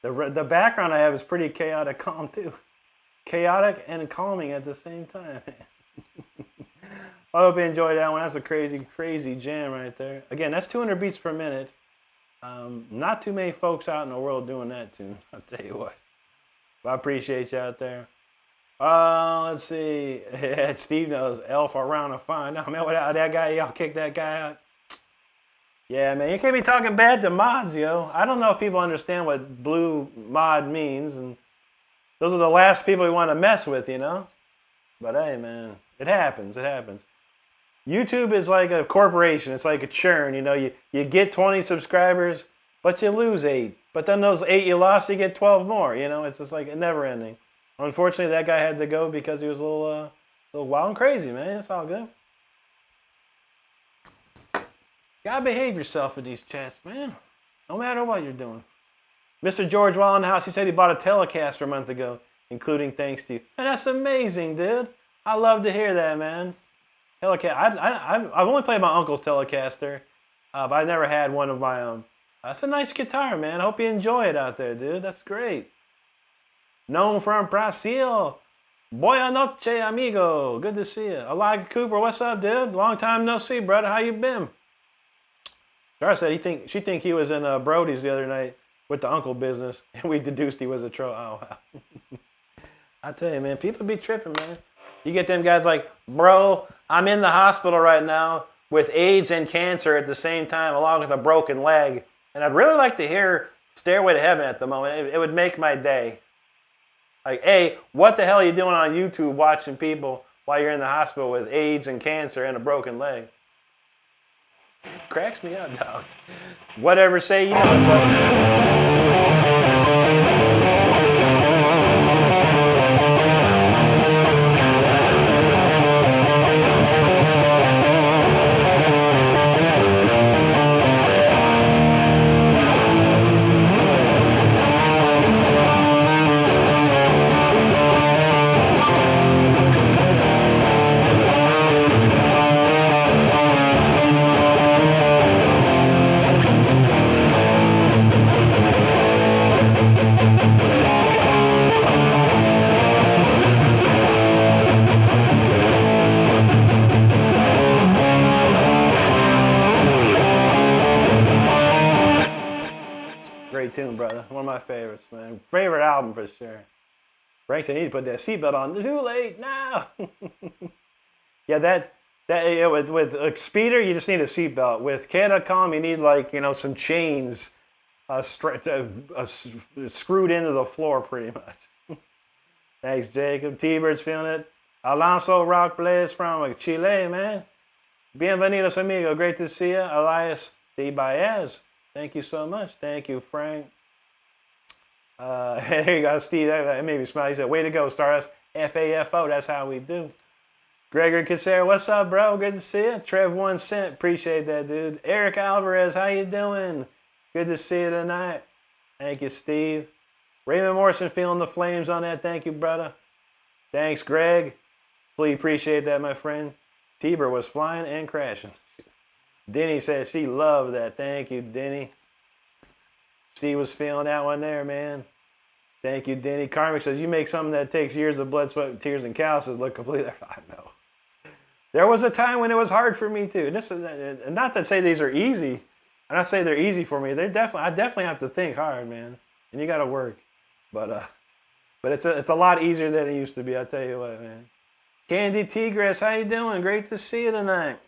The background I have is pretty chaotic calm too. Chaotic and calming at the same time. I hope you enjoyed that one. That's a crazy, crazy jam right there. Again, that's 200 beats per minute. Not too many folks out in the world doing that tune, I'll tell you what. But I appreciate you out there. Let's see. Steve knows Elf around to find out. Man, without that guy, y'all kick that guy out. Yeah, man, you can't be talking bad to mods, yo. I don't know if people understand what blue mod means, and those are the last people we want to mess with, you know? But hey, man, it happens, it happens. YouTube is like a corporation. It's like a churn, you know? You get 20 subscribers, but you lose 8. But then those 8 you lost, you get 12 more, you know? It's just like never ending. Unfortunately, that guy had to go because he was a little wild and crazy, man. It's all good. Gotta behave yourself in these chats, man. No matter what you're doing. Mr. George Wall in the house, he said he bought a Telecaster a month ago, including thanks to you. And that's amazing, dude. I love to hear that, man. Telecaster. I've only played my uncle's Telecaster, but I never had one of my own. That's a nice guitar, man. I hope you enjoy it out there, dude. That's great. Known from Brazil. Boa noche, amigo. Good to see you. Elijah Cooper, what's up, dude? Long time no see, brother. How you been? Star said she think he was in Brody's the other night with the uncle business, and we deduced he was a troll. Oh, wow. I tell you, man, people be tripping, man. You get them guys like, bro, I'm in the hospital right now with AIDS and cancer at the same time, along with a broken leg, and I'd really like to hear Stairway to Heaven at the moment. It would make my day. Like, hey, what the hell are you doing on YouTube watching people while you're in the hospital with AIDS and cancer and a broken leg? Cracks me up, dog. Whatever say, you know what's up. Great tune, brother. One of my favorites, man. Favorite album for sure. Frank said, "You need to put that seatbelt on." Too late now. Yeah, with Speeder, you just need a seatbelt. With Catacomb, you need some chains screwed into the floor, pretty much. Thanks, Jacob. T-Bird's feeling it. Alonso Rock Blaze from Chile, man. Bienvenidos, amigo. Great to see you. Elias De Baez. Thank you so much. Thank you, Frank. There you go, Steve. That made me smile. He said, way to go, Stardust. FAFO, that's how we do. Gregory Casera, what's up, bro? Good to see you. Trev 1 cent. Appreciate that, dude. Eric Alvarez, how you doing? Good to see you tonight. Thank you, Steve. Raymond Morrison feeling the flames on that. Thank you, brother. Thanks, Greg. Fully appreciate that, my friend. T-Bird was flying and crashing. Denny said she loved that. Thank you, Denny. Steve was feeling that one there, man. Thank you, Denny. Karmic says, you make something that takes years of blood, sweat, tears, and calluses look completely... I know. There was a time when it was hard for me, too. This is, not to say these are easy. I'm not saying they're easy for me. I definitely have to think hard, man. And you got to work. But it's a lot easier than it used to be, I'll tell you what, man. Candy Tigress, how you doing? Great to see you tonight.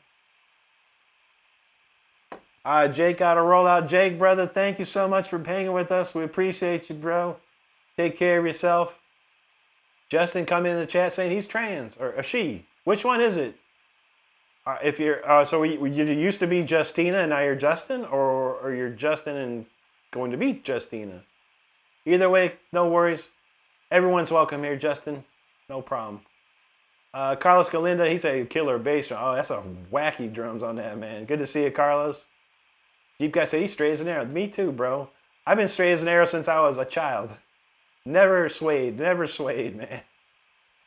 Jake got a roll out. Jake, brother, thank you so much for hanging with us. We appreciate you, bro. Take care of yourself. Justin come in the chat saying he's trans or she. Which one is it? If you're so you used to be Justina and now you're Justin, or you're Justin and going to be Justina. Either way, no worries. Everyone's welcome here, Justin. No problem. Carlos Galinda, he said killer bass drum. Oh, that's a wacky drums on that, man. Good to see you, Carlos. Jeep guy said he's straight as an arrow. Me too, bro. I've been straight as an arrow since I was a child. Never swayed, man.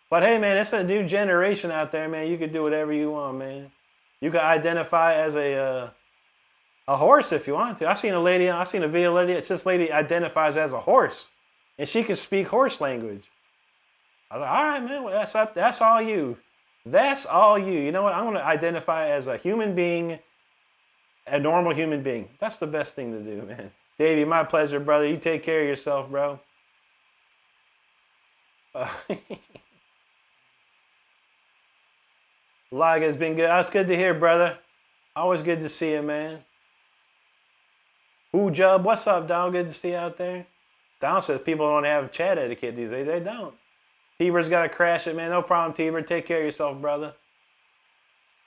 But hey, man, it's a new generation out there, man. You can do whatever you want, man. You can identify as a A horse if you want to. I seen a video lady, it's this lady identifies as a horse. And she can speak horse language. I was like, all right, man, well, that's all you. That's all you. You know what? I'm going to identify as a human being, a normal human being. That's the best thing to do, man. Davey, my pleasure, brother. You take care of yourself, bro. Lag has been good. That's good to hear, brother. Always good to see you, man. Who Jub? What's up, Don? Good to see you out there. Don says people don't have chat etiquette these days. They don't. Tiber's got to crash it, man. No problem, Tiber. Take care of yourself, brother.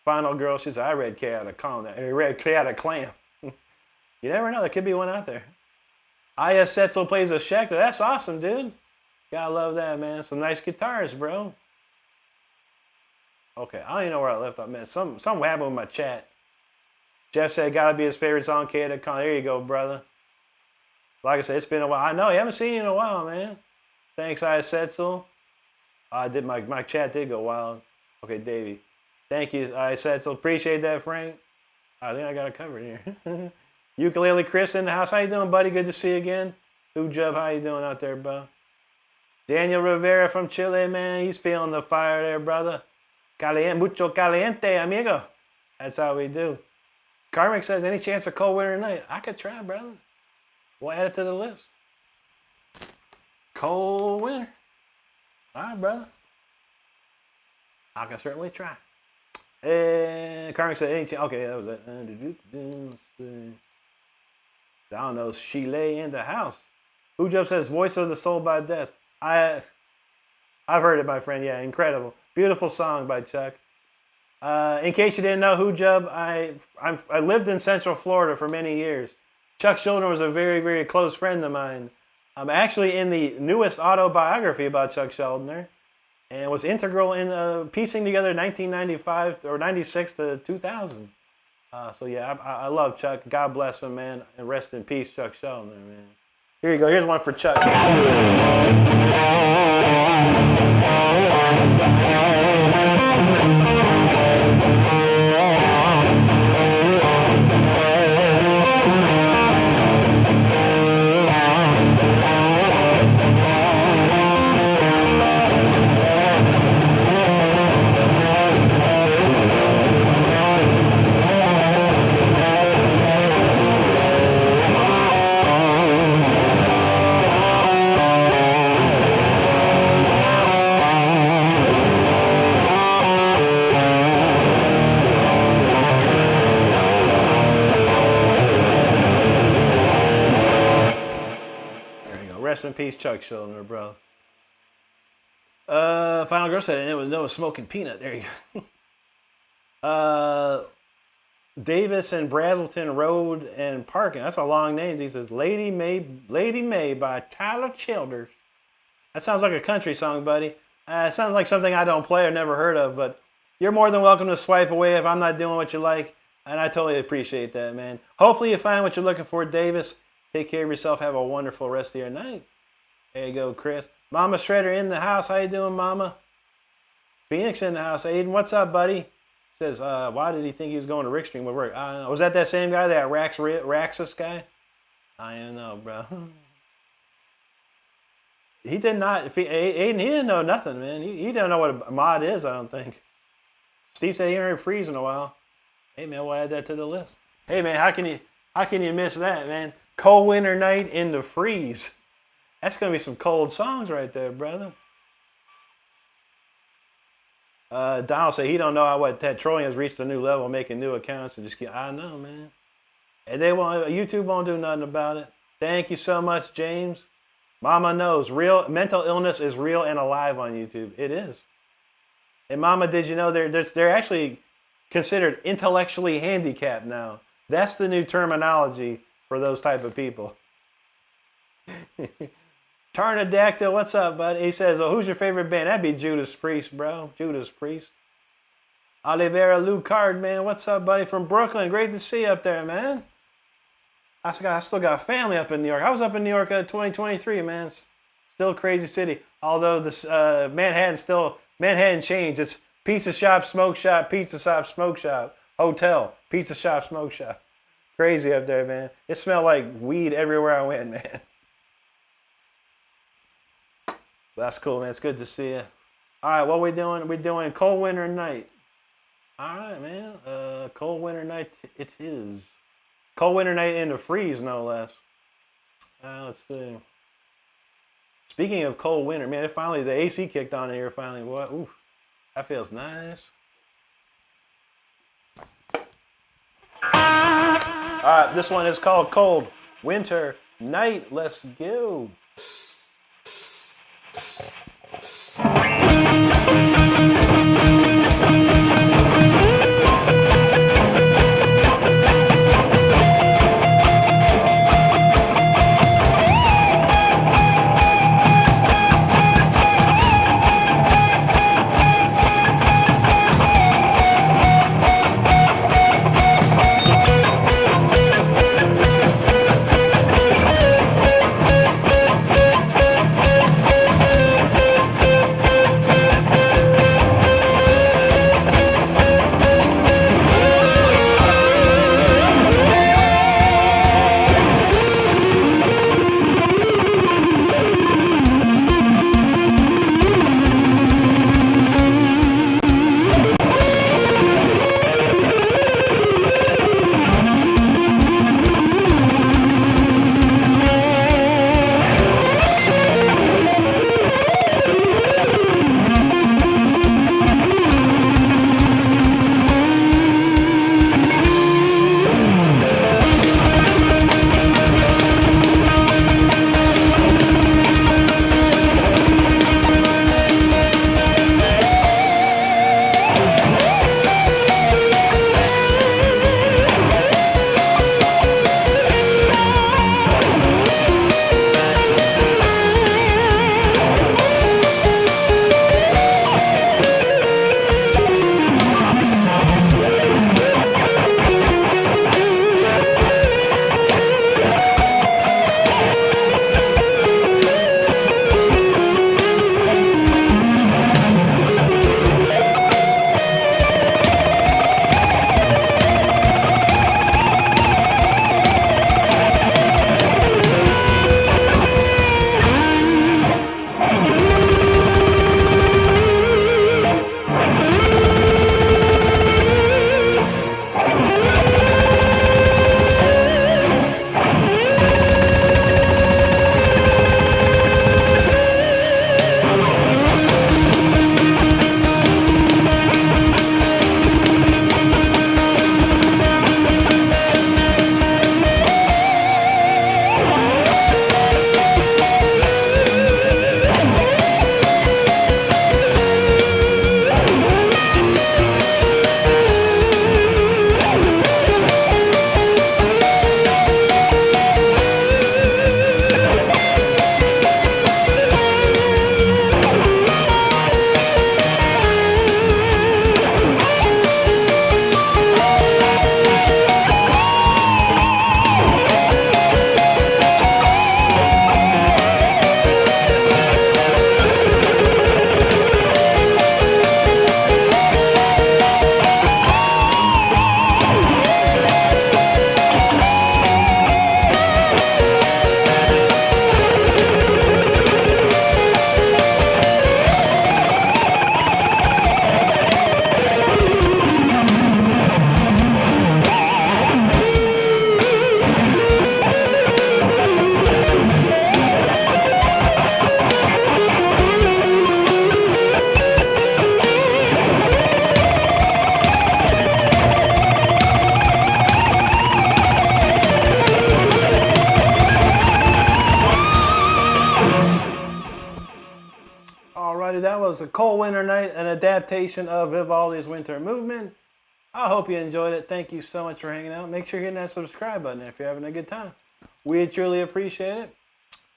Final girl, she said, I read K out of clam. I read K out of clam. You never know. There could be one out there. I.S. Setzel plays a Schecter. That's awesome, dude. Gotta love that, man. Some nice guitars, bro. Okay, I don't even know where I left off, man. Something happened with my chat. Jeff said, gotta be his favorite song, K out of clam. There you go, brother. Like I said, it's been a while. I know, you haven't seen you in a while, man. Thanks, I.S. Setzel. My chat did go wild. Okay, Davey. Thank you, I.S. Setzel. Appreciate that, Frank. I think I got it covered here. Ukulele Chris in the house. How you doing, buddy? Good to see you again. Jub, how you doing out there, bro? Daniel Rivera from Chile, man. He's feeling the fire there, brother. Mucho caliente, amigo. That's how we do. Carmick says, any chance of cold winter night? I could try, brother. We'll add it to the list. Cold winter. All right, brother. I can certainly try. And Carmick said, any chance? Okay, that was it. I don't know. She lay in the house. Jub says, voice of the soul by death. I've heard it, my friend. Yeah, incredible. Beautiful song by Chuck. In case you didn't know, Jub, I lived in Central Florida for many years. Chuck Schuldiner was a very, very close friend of mine. I'm actually in the newest autobiography about Chuck Schuldiner, and was integral in piecing together 1995 or 96 to 2000. So yeah, I love Chuck. God bless him, man, and rest in peace, Chuck Schuldiner, man. Here you go. Here's one for Chuck. Rest in peace, Chuck Schuldiner, bro. Final girl said, and it was no smoking peanut. There you go. Davis and Brazelton Road and Parking. That's a long name. He says, Lady May by Tyler Childers. That sounds like a country song, buddy. It sounds like something I don't play or never heard of, but you're more than welcome to swipe away if I'm not doing what you like, and I totally appreciate that, man. Hopefully you find what you're looking for, Davis. Take care of yourself. Have a wonderful rest of your night. There you go, Chris. Mama Shredder in the house. How you doing, Mama? Phoenix in the house. Aiden, what's up, buddy? Says, why did he think he was going to Rickstream with work? I don't know. Was that same guy, that Raxus guy? I don't know, bro. He did not. Aiden, he didn't know nothing, man. He didn't know what a mod is, I don't think. Steve said he ain't heard freeze in a while. Hey, man, we'll add that to the list. Hey, man, how can you miss that, man? Cold winter night in the freeze. That's going to be some cold songs right there, brother. Donald said he don't know how that trolling has reached a new level, making new accounts and just I know, man. And YouTube won't do nothing about it. Thank you so much, James. Mama knows mental illness is real and alive on YouTube. It is. And Mama, did you know they're actually considered intellectually handicapped now? That's the new terminology for those type of people. Tarnadactyl, what's up, buddy? He says, who's your favorite band? That'd be Judas Priest, bro. Judas Priest. Oliveira Lucard, man. What's up, buddy? From Brooklyn. Great to see you up there, man. I still got family up in New York. I was up in New York 2023, man. Still a crazy city. Although this Manhattan changed. It's pizza shop, smoke shop, pizza shop, smoke shop, hotel, pizza shop, smoke shop. Crazy up there, man. It smelled like weed everywhere I went, man. That's cool, man. It's good to see you. All right, what we doing? We're doing cold winter night. All right, man. Cold winter night. It is cold winter night in the freeze, no less. Let's see. Speaking of cold winter, man, it finally the AC kicked on in here. Finally, what? Ooh, that feels nice. All right, this one is called Cold Winter Night. Let's go. Alrighty, that was a cold winter night, an adaptation of Vivaldi's Winter Movement. I hope you enjoyed it. Thank you so much for hanging out. Make sure you're hitting that subscribe button if you're having a good time. We truly appreciate it.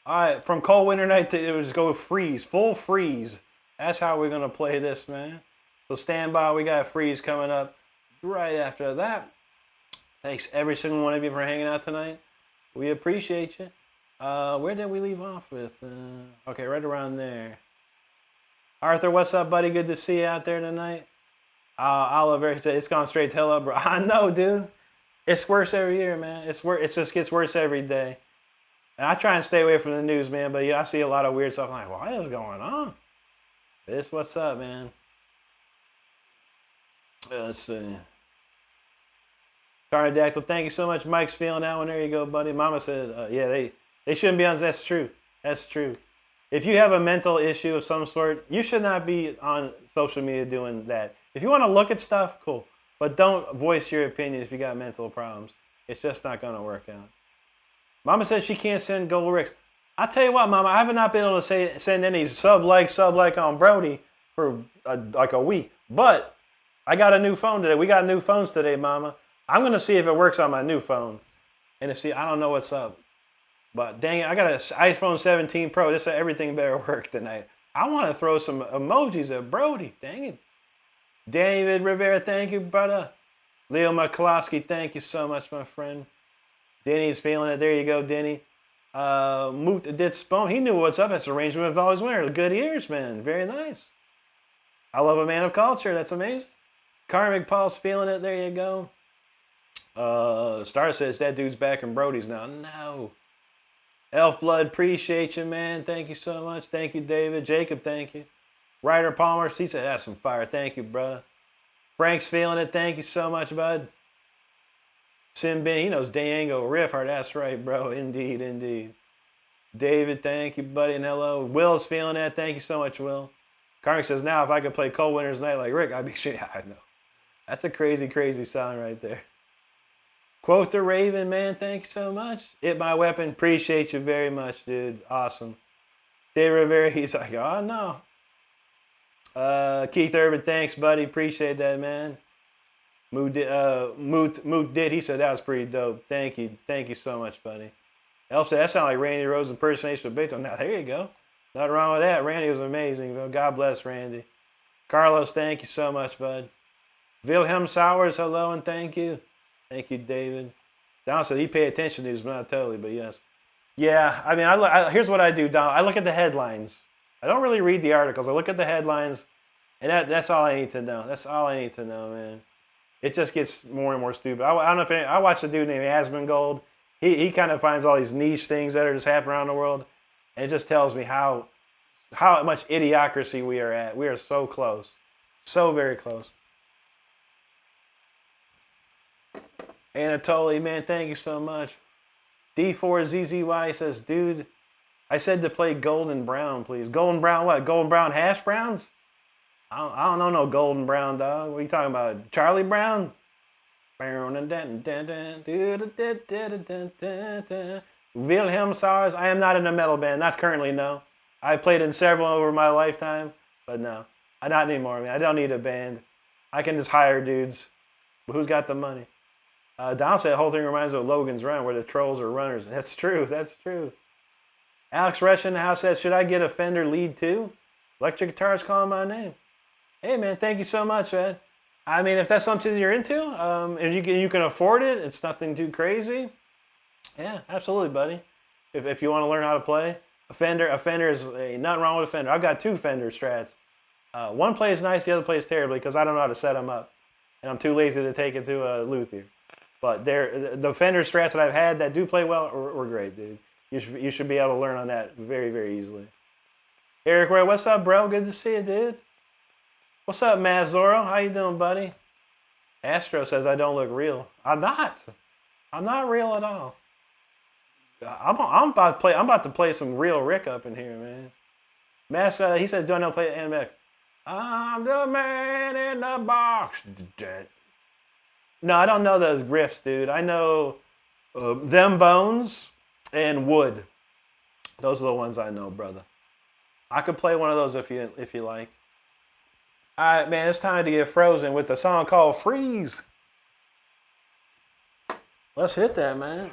Alright, from cold winter night to it was go freeze, full freeze. That's how we're gonna play this, man. So stand by, we got freeze coming up right after that. Thanks every single one of you for hanging out tonight. We appreciate you. Where did we leave off with? Okay, right around there. Arthur, what's up, buddy? Good to see you out there tonight. Oliver said it's gone straight to hell up, bro. I know, dude. It's worse every year, man. It just gets worse every day. And I try and stay away from the news, man. But yeah, I see a lot of weird stuff. I'm like, what is going on? This what's up, man. Let's see. Pterodactyl, thank you so much. Mike's feeling that one. There you go, buddy. Mama said, yeah, they shouldn't be on. That's true. That's true. If you have a mental issue of some sort, you should not be on social media doing that. If you want to look at stuff, cool. But don't voice your opinion if you got mental problems. It's just not going to work out. Mama says she can't send gold ricks. I tell you what, Mama, I have not been able to send any sub-like on Brody for like a week. But I got a new phone today. We got new phones today, Mama. I'm going to see if it works on my new phone. And I don't know what's up. But dang it, I got an iPhone 17 Pro. This everything better work tonight. I want to throw some emojis at Brody. Dang it. David Rivera, thank you, brother. Leo Mikulowski, thank you so much, my friend. Denny's feeling it. There you go, Denny. Moot did Spoon. He knew what's up. That's arrangement of always winner. Good ears, man. Very nice. I love a man of culture. That's amazing. Karmic Paul's feeling it. There you go. Star says that dude's back in Brody's now. No. Elf Blood, appreciate you, man. Thank you so much. Thank you, David. Jacob, thank you. Ryder Palmer, he said that's some fire. Thank you, brother. Frank's feeling it. Thank you so much, bud. Simbin, he knows Diango Riffhard. That's right, bro. Indeed, indeed. David, thank you, buddy, and hello. Will's feeling that. Thank you so much, Will. Karmic says, now if I could play Cold Winter's Night like Rick, I'd be shit. Yeah, I know. That's a crazy, crazy sound right there. Quote the Raven, man. Thank you so much. Hit My Weapon. Appreciate you very much, dude. Awesome. Dave Rivera, he's like, oh, no. Keith Urban, thanks, buddy. Appreciate that, man. Moot did. He said that was pretty dope. Thank you. Thank you so much, buddy. Elf said, that sounded like Randy Rose impersonation of Beethoven. Now, there you go. Nothing wrong with that. Randy was amazing. God bless Randy. Carlos, thank you so much, bud. Wilhelm Sowers, hello and thank you. Thank you, David. Don said he paid attention to these, but not totally, but yes. Yeah, I mean, here's what I do, Don. I look at the headlines. I don't really read the articles. I look at the headlines, and that's all I need to know. That's all I need to know, man. It just gets more and more stupid. I don't know if I watch a dude named Asmongold. He kind of finds all these niche things that are just happening around the world, and it just tells me how much idiocracy we are at. We are so close. So very close. Anatoly, man, thank you so much. D4ZZY says, dude, I said to play Golden Brown, please. Golden Brown what? Golden Brown hash browns? I don't know no Golden Brown, dog. What are you talking about? Charlie Brown? Wilhelm Sars. I am not in a metal band. Not currently, no. I've played in several over my lifetime, but no. Not anymore, man. I don't need a band. I can just hire dudes. But who's got the money? Don said the whole thing reminds me of Logan's Run, where the trolls are runners. That's true. That's true. Alex Rush in the house says, should I get a Fender lead too? Electric guitar's calling my name. Hey, man, thank you so much, man. I mean, if that's something you're into, and you can afford it, it's nothing too crazy. Yeah, absolutely, buddy. If you want to learn how to play, a Fender is nothing wrong with a Fender. I've got two Fender Strats. One plays nice, the other plays terribly because I don't know how to set them up, and I'm too lazy to take it to a luthier. But the Fender Strats that I've had that do play well were great, dude. You should be able to learn on that very, very easily. Eric Roy, what's up, bro? Good to see you, dude. What's up, Mazzoro? How you doing, buddy? Astro says I don't look real. I'm not. I'm not real at all. I'm about to play some real Rick up in here, man. He says, "Don't know play NMX." I'm the man in the box. No, I don't know those riffs, dude. I know Them Bones and Wood. Those are the ones I know, brother. I could play one of those if you like. All right, man, it's time to get frozen with a song called Freeze. Let's hit that, man.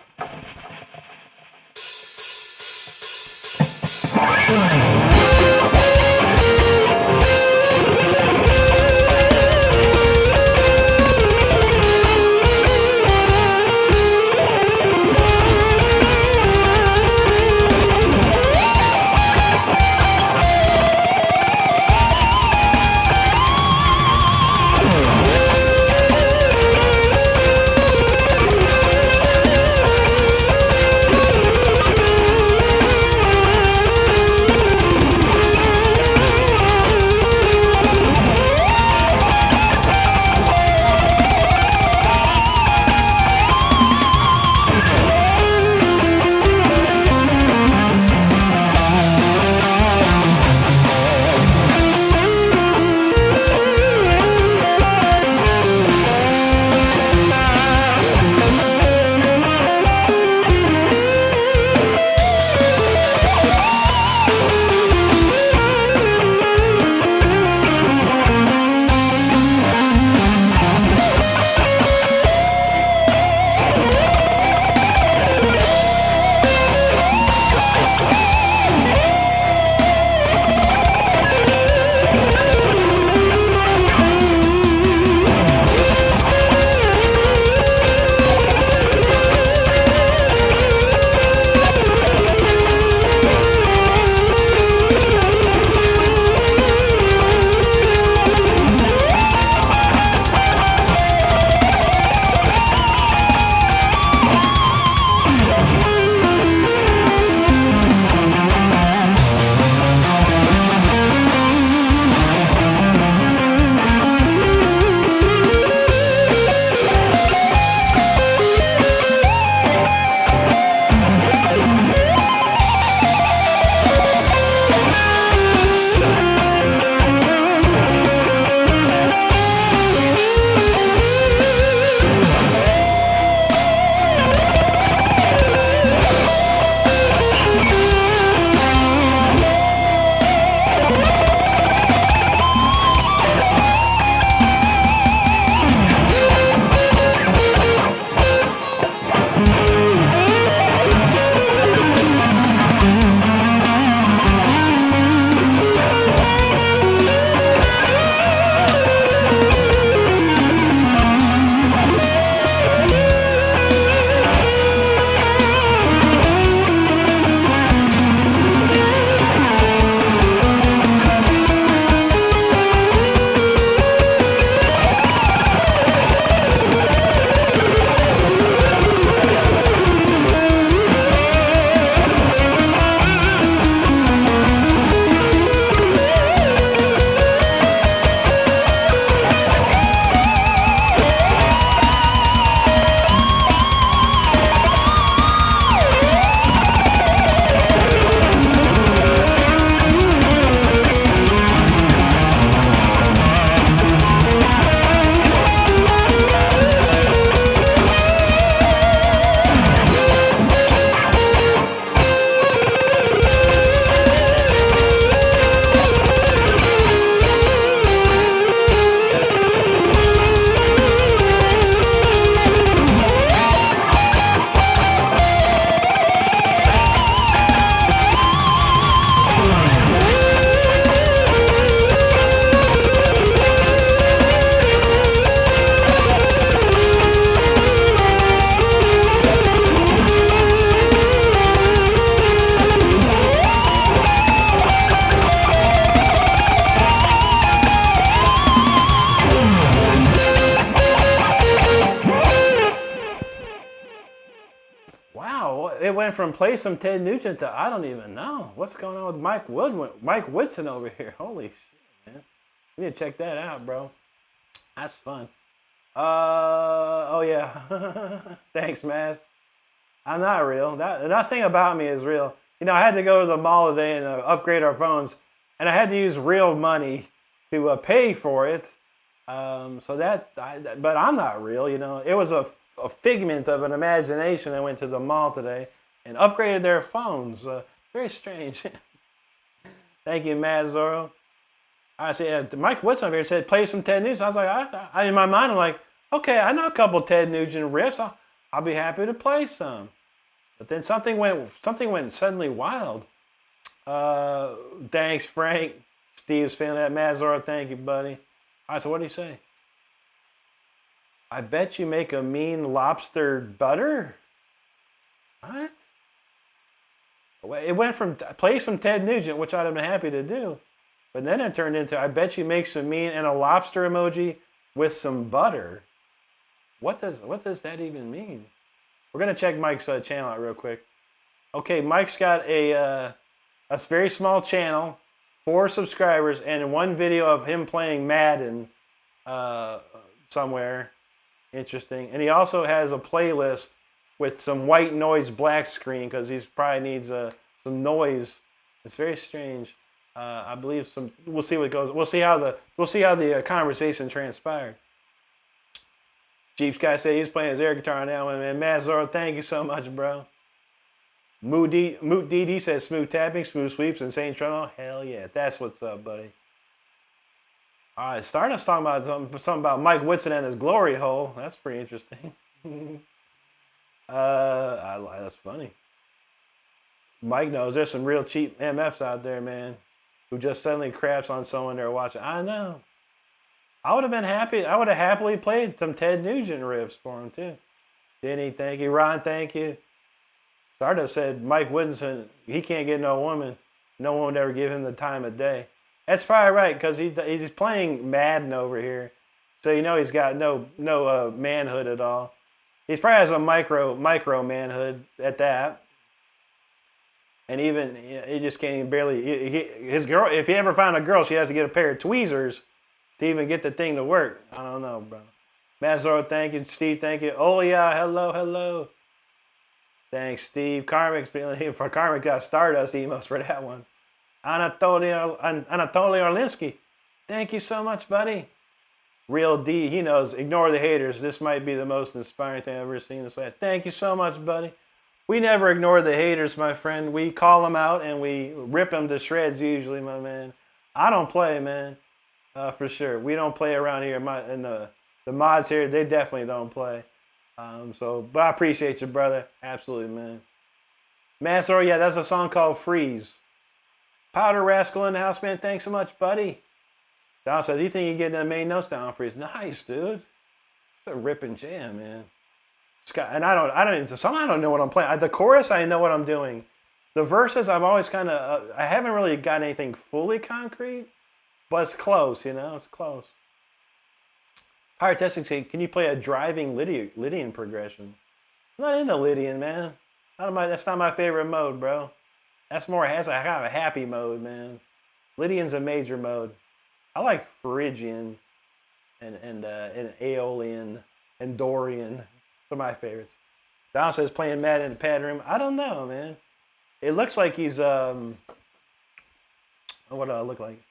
it went from play some Ted Nugent to I don't even know what's going on with Mike Woodson over here. Holy shit, man! You need to check that out, bro. That's fun. Oh yeah. Thanks, Maz. I'm not real. Nothing about me is real. You know, I had to go to the mall today and upgrade our phones, and I had to use real money to pay for it. But I'm not real. You know, it was a figment of an imagination. I went to the mall today and upgraded their phones. Very strange. Thank you, Matt Zorro. I said, Mike Woodson over here said, play some Ted Nugent. I was like, in my mind, I'm like, okay, I know a couple Ted Nugent riffs. I'll be happy to play some. But then something went suddenly wild. Thanks, Frank. Steve's feeling that. Matt Zorro, thank you, buddy. All right, so what do you say? I bet you make a mean lobster butter? What? It went from play some Ted Nugent, which I'd have been happy to do. But then it turned into, I bet you make some mean and a lobster emoji with some butter. What does that even mean? We're going to check Mike's channel out real quick. Okay, Mike's got a very small channel, 4 subscribers, and 1 video of him playing Madden somewhere. Interesting. And he also has a playlist with some white noise black screen because he probably needs some noise. It's very strange. I believe some. We'll see what goes. We'll see how the conversation transpired. Jeeps guy said he's playing his air guitar now, man. Matt Zorro, thank you so much, bro. Moot DD says smooth tapping, smooth sweeps, insane treadmill. Hell yeah, that's what's up, buddy. All right, starting us talking about something about Mike Woodson and his glory hole. That's pretty interesting. That's funny. Mike knows there's some real cheap MFs out there, man, who just suddenly craps on someone they're watching. I know. I would have been happy. I would have happily played some Ted Nugent riffs for him too. Denny, thank you. Ron, thank you. Stardust said Mike Woodson, he can't get no woman. No one would ever give him the time of day. That's probably right because he's playing Madden over here, so you know he's got no manhood at all. He probably has a micro manhood at that, and even he just can't even barely. His girl, if he ever found a girl, she has to get a pair of tweezers to even get the thing to work. I don't know, bro. Mazoro, thank you. Steve, thank you. Oh yeah, hello. Thanks, Steve. Karmic got Stardust emails for that one. Anatoly Orlinsky, thank you so much, buddy. Real D, he knows. Ignore the haters. This might be the most inspiring thing I've ever seen this last. Thank you so much, buddy. We never ignore the haters, my friend. We call them out and we rip them to shreds usually, my man. I don't play, man, for sure. We don't play around here. And the mods here, they definitely don't play. But I appreciate you, brother. Absolutely, man. Master, yeah, that's a song called Freeze. Powder Rascal in the house, man. Thanks so much, buddy. Don says, you think you get the main notes down, Freeze? Nice, dude. It's a ripping jam, man. Scott, and I don't know what I'm playing. The chorus, I know what I'm doing. The verses, I've always kind of, I haven't really got anything fully concrete, but it's close, you know, it's close. Pirate Testing say, can you play a driving Lydian progression? I'm not into Lydian, man. That's not my favorite mode, bro. That's kind of a happy mode, man. Lydian's a major mode. I like Phrygian and Aeolian and Dorian. Those are my favorites. Don says playing Madden in the pad room. I don't know, man. It looks like he's what do I look like?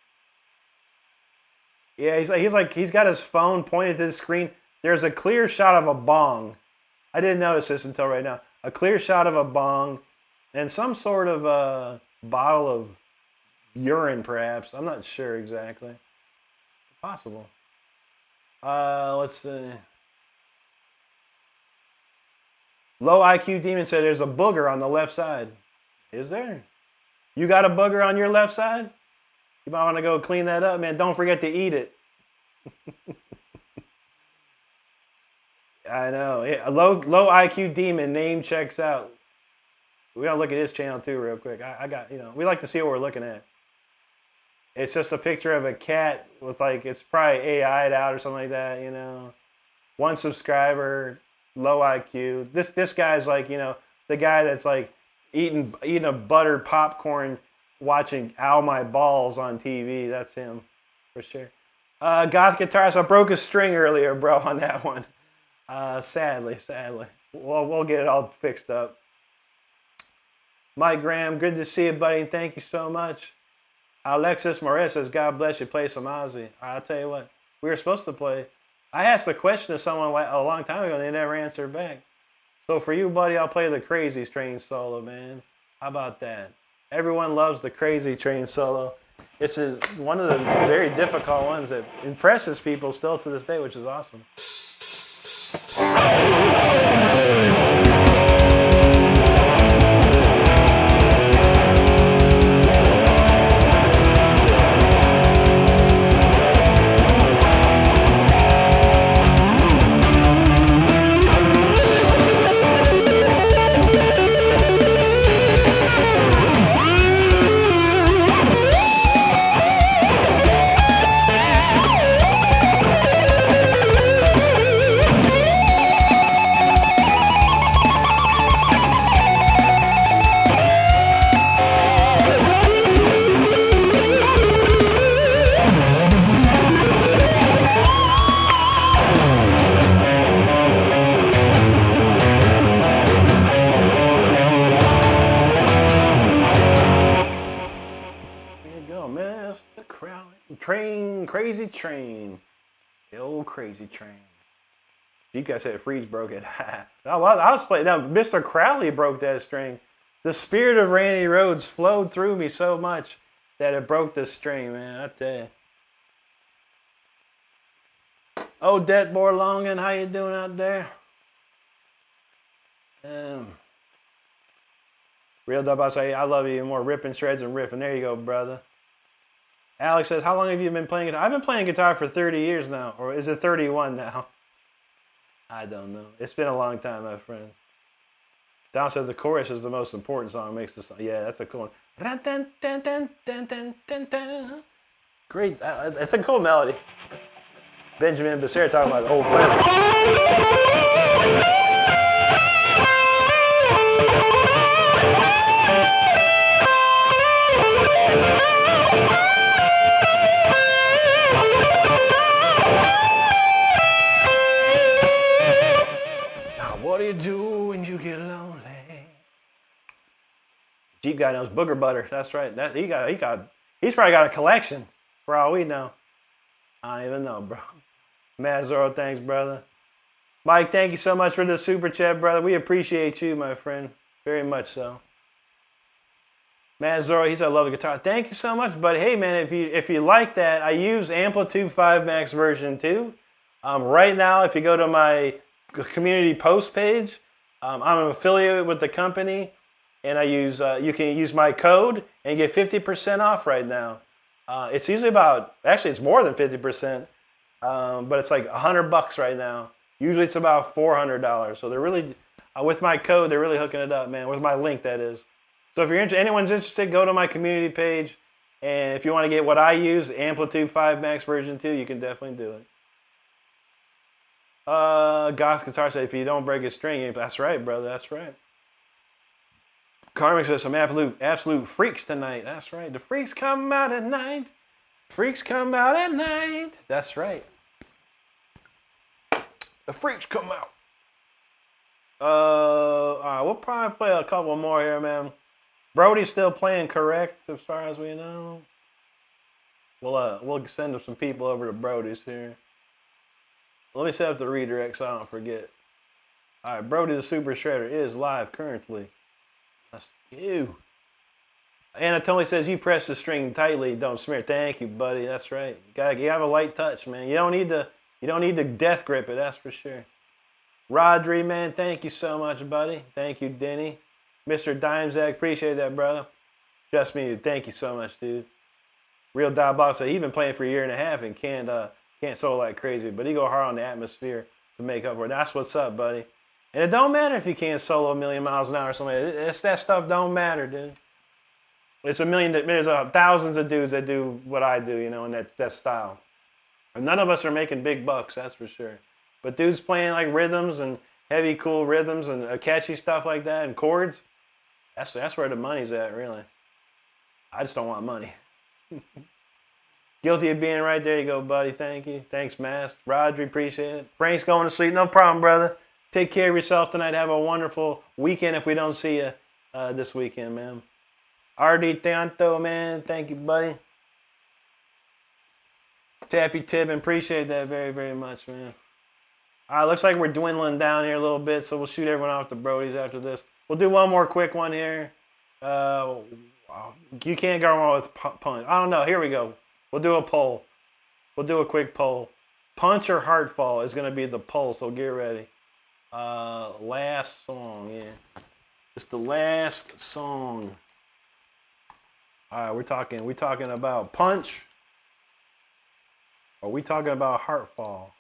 Yeah, he's got his phone pointed to the screen. There's a clear shot of a bong. I didn't notice this until right now. A clear shot of a bong and some sort of bottle of urine, perhaps. I'm not sure exactly. Possible. Let's see. Low IQ Demon said there's a booger on the left side. Is there? You got a booger on your left side? You might want to go clean that up, man. Don't forget to eat it. I know. A low IQ Demon name checks out. We gotta look at his channel too, real quick. I got, we like to see what we're looking at. It's just a picture of a cat with it's probably AI'd out or something like that, 1 subscriber, low IQ. This guy's the guy that's like eating a buttered popcorn, watching Ow My Balls on TV. That's him, for sure. Goth guitarist, I broke a string earlier, bro, on that one. Sadly. We'll get it all fixed up. Mike Graham, good to see you, buddy. Thank you so much. Alexis Morris says, God bless you, play some Ozzy. I'll tell you what, we were supposed to play. I asked the question to someone a long time ago, and they never answered back. So for you, buddy, I'll play the Crazy Train solo, man. How about that? Everyone loves the Crazy Train solo. It's one of the very difficult ones that impresses people still to this day, which is awesome. Crazy Train. The old Crazy Train. You guys said Freeze broke it. I was playing. Now, Mr. Crowley broke that string. The spirit of Randy Rhoads flowed through me so much that it broke the string, man. I tell you. Odette Borlongen, how you doing out there? Real dub, I say, I love you more. Ripping shreds and riffing. There you go, brother. Alex says, how long have you been playing guitar? I've been playing guitar for 30 years now. Or is it 31 now? I don't know. It's been a long time, my friend. Don says the chorus is the most important song. Makes the song. Yeah, that's a cool one. Great. It's a cool melody. Benjamin Becerra talking about the old classic. What do you do when you get lonely? Jeep guy knows Booger Butter. That's right. He's probably got a collection for all we know. I don't even know, bro. Mazoro, thanks, brother. Mike, thank you so much for the super chat, brother. We appreciate you, my friend. Very much so. Mazoro, he said, I love the guitar. Thank you so much, buddy. Hey, man, if you like that, I use Amplitude 5 Max version 2. Right now, if you go to my community post page, I'm an affiliate with the company, and I use you can use my code and get 50% off right now. It's usually it's more than 50%, but it's like $100 right now. Usually it's about $400. So they're really with my code, they're really hooking it up, man. With my link, that is. So if anyone's interested, go to my community page, and if you want to get what I use, Amplitude 5 Max version 2, you can definitely do it. Goss Guitar said, if you don't break a string, that's right, brother. That's right. Carmen says, some absolute freaks tonight. That's right. The freaks come out at night. Freaks come out at night. That's right. The freaks come out. All right, we'll probably play a couple more here, man. Brody's still playing correct as far as we know. We'll send some people over to Brody's here. Let me set up the redirect so I don't forget. All right, Brody the Super Shredder is live currently. That's you. Anatoly says, you press the string tightly, don't smear. Thank you, buddy. That's right. You have a light touch, man. You don't need to death grip it, that's for sure. Rodri, man, thank you so much, buddy. Thank you, Denny. Mr. Dimezak, appreciate that, brother. Just me, thank you so much, dude. Real Diabolic said he's been playing for a year and a half and can't solo like crazy, but he go hard on the atmosphere to make up for it. That's what's up, buddy. And it don't matter if you can't solo a million miles an hour or something. That stuff don't matter, dude. There's thousands of dudes that do what I do, in that style. And none of us are making big bucks, that's for sure. But dudes playing like rhythms and heavy, cool rhythms and catchy stuff like that and chords. That's where the money's at, really. I just don't want money. Guilty of being right there. You go, buddy. Thank you. Thanks, Mask. Rodri, appreciate it. Frank's going to sleep. No problem, brother. Take care of yourself tonight. Have a wonderful weekend if we don't see you this weekend, man. RD Tanto, man. Thank you, buddy. Tappy Tibbin, appreciate that very, very much, man. All right, looks like we're dwindling down here a little bit, so we'll shoot everyone off the Brodies after this. We'll do one more quick one here. You can't go wrong with punch. I don't know. Here we go. We'll do a poll. We'll do a quick poll. Punch or Heartfall is going to be the poll, so get ready. Last song, yeah. It's the last song. All right, we're talking about Punch. Or are we talking about Heartfall?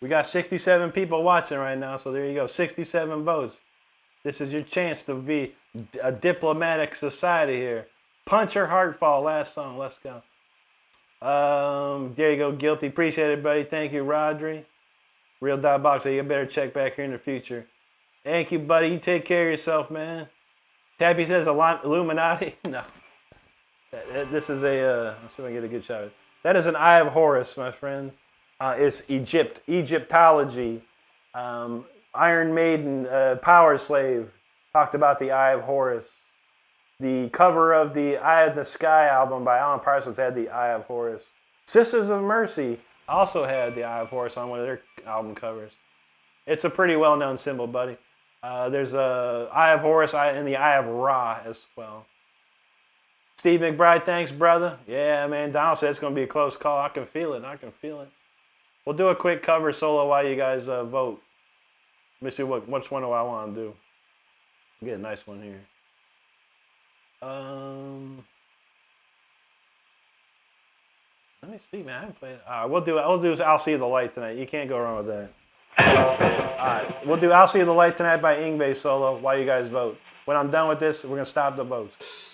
We got 67 people watching right now, so there you go. 67 votes. This is your chance to be a diplomatic society here. Punch or Heartfall, last song. Let's go. There you go, Guilty. Appreciate it, buddy. Thank you, Rodri. Real Dot Boxer, you better check back here in the future. Thank you, buddy. You take care of yourself, man. Tappy says Illuminati. No. This is a, let's see if I can get a good shot of it. That is an Eye of Horus, my friend. It's Egyptology. Iron Maiden, Power Slave, talked about the Eye of Horus. The cover of the Eye of the Sky album by Alan Parsons had the Eye of Horus. Sisters of Mercy also had the Eye of Horus on one of their album covers. It's a pretty well-known symbol, buddy. There's a Eye of Horus and the Eye of Ra as well. Steve McBride, thanks, brother. Yeah, man, Donald said it's going to be a close call. I can feel it. I can feel it. We'll do a quick cover solo while you guys vote. Let me see which one do I want to do. Get a nice one here. Let me see, man. I haven't played it. All right, we'll do I'll See the Light tonight. You can't go wrong with that. All right, we'll do I'll See the Light tonight by Yngwie solo while you guys vote. When I'm done with this, we're going to stop the votes.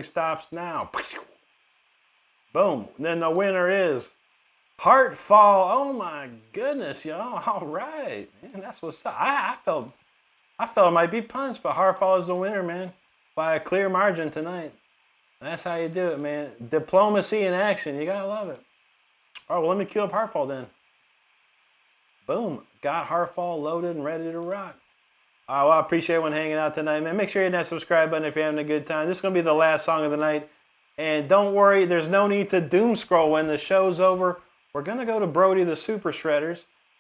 Stops now. Boom. Then the winner is Heartfall. Oh my goodness, y'all. All right. Man, that's what's up. I felt it might be Punch, but Heartfall is the winner, man. By a clear margin tonight. That's how you do it, man. Diplomacy in action. You gotta love it. All right, well, let me queue up Heartfall then. Boom. Got Heartfall loaded and ready to rock. Well, I appreciate everyone hanging out tonight, man. Make sure you hit that subscribe button if you're having a good time. This is going to be the last song of the night. And don't worry, there's no need to doom scroll when the show's over. We're going to go to Brody the Super Shredders,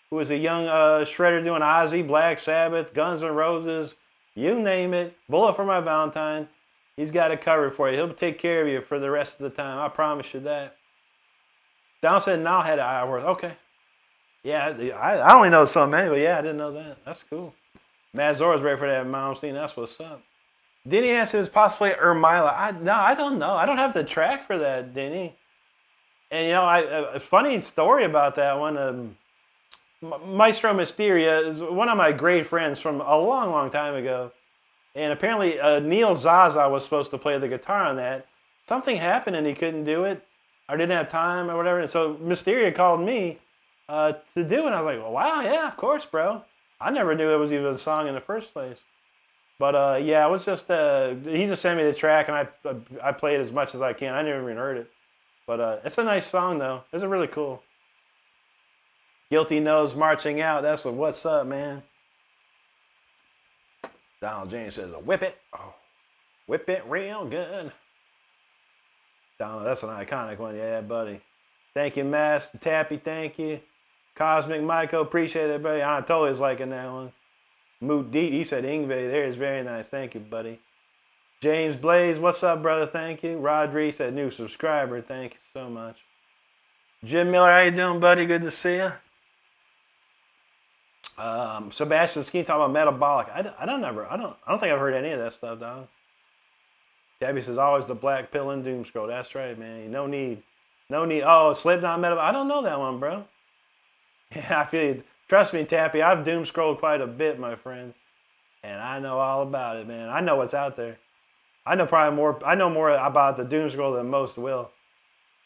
who is a young shredder doing Ozzy, Black Sabbath, Guns N' Roses, you name it. Bullet for My Valentine. He's got it covered for you. He'll take care of you for the rest of the time. I promise you that. Down said now had an Eye of Horus. Okay. Yeah, I only know so many, but yeah, I didn't know that. That's cool. Matt Zora's ready for that Mount Scene. That's what's up. Denny answers possibly Ermila. I don't know. I don't have the track for that, Denny. And you know, a funny story about that one. Maestro Mysteria is one of my great friends from a long, long time ago. And apparently Neil Zaza was supposed to play the guitar on that. Something happened and he couldn't do it, or didn't have time or whatever. And so Mysteria called me to do it. And I was like, well, wow, yeah, of course, bro. I never knew it was even a song in the first place. But yeah, it was just, he just sent me the track and I played as much as I can. I never even heard it. But it's a nice song though. It's really cool. Guilty Nose Marching Out. That's a what's up, man. Donald James says, whip it. Oh, whip it real good. Donald, that's an iconic one. Yeah, buddy. Thank you, Mass. Tappy, thank you. Cosmic Michael, appreciate it, buddy. I totally was liking that one. Moot Deet, he said Ingve there is very nice. Thank you, buddy. James Blaze, what's up, brother? Thank you. Rodri said new subscriber. Thank you so much. Jim Miller, how you doing, buddy? Good to see you. Sebastian Skeen talking about metabolic. I don't think I've heard any of that stuff, dog. Debbie says always the black pill and doom scroll. That's right, man. No need. Oh, Slipknot metabolic. I don't know that one, bro. Yeah, I feel you. Trust me, Tappy. I've doom scrolled quite a bit, my friend, and I know all about it, man. I know what's out there. I know more about the doom scroll than most will.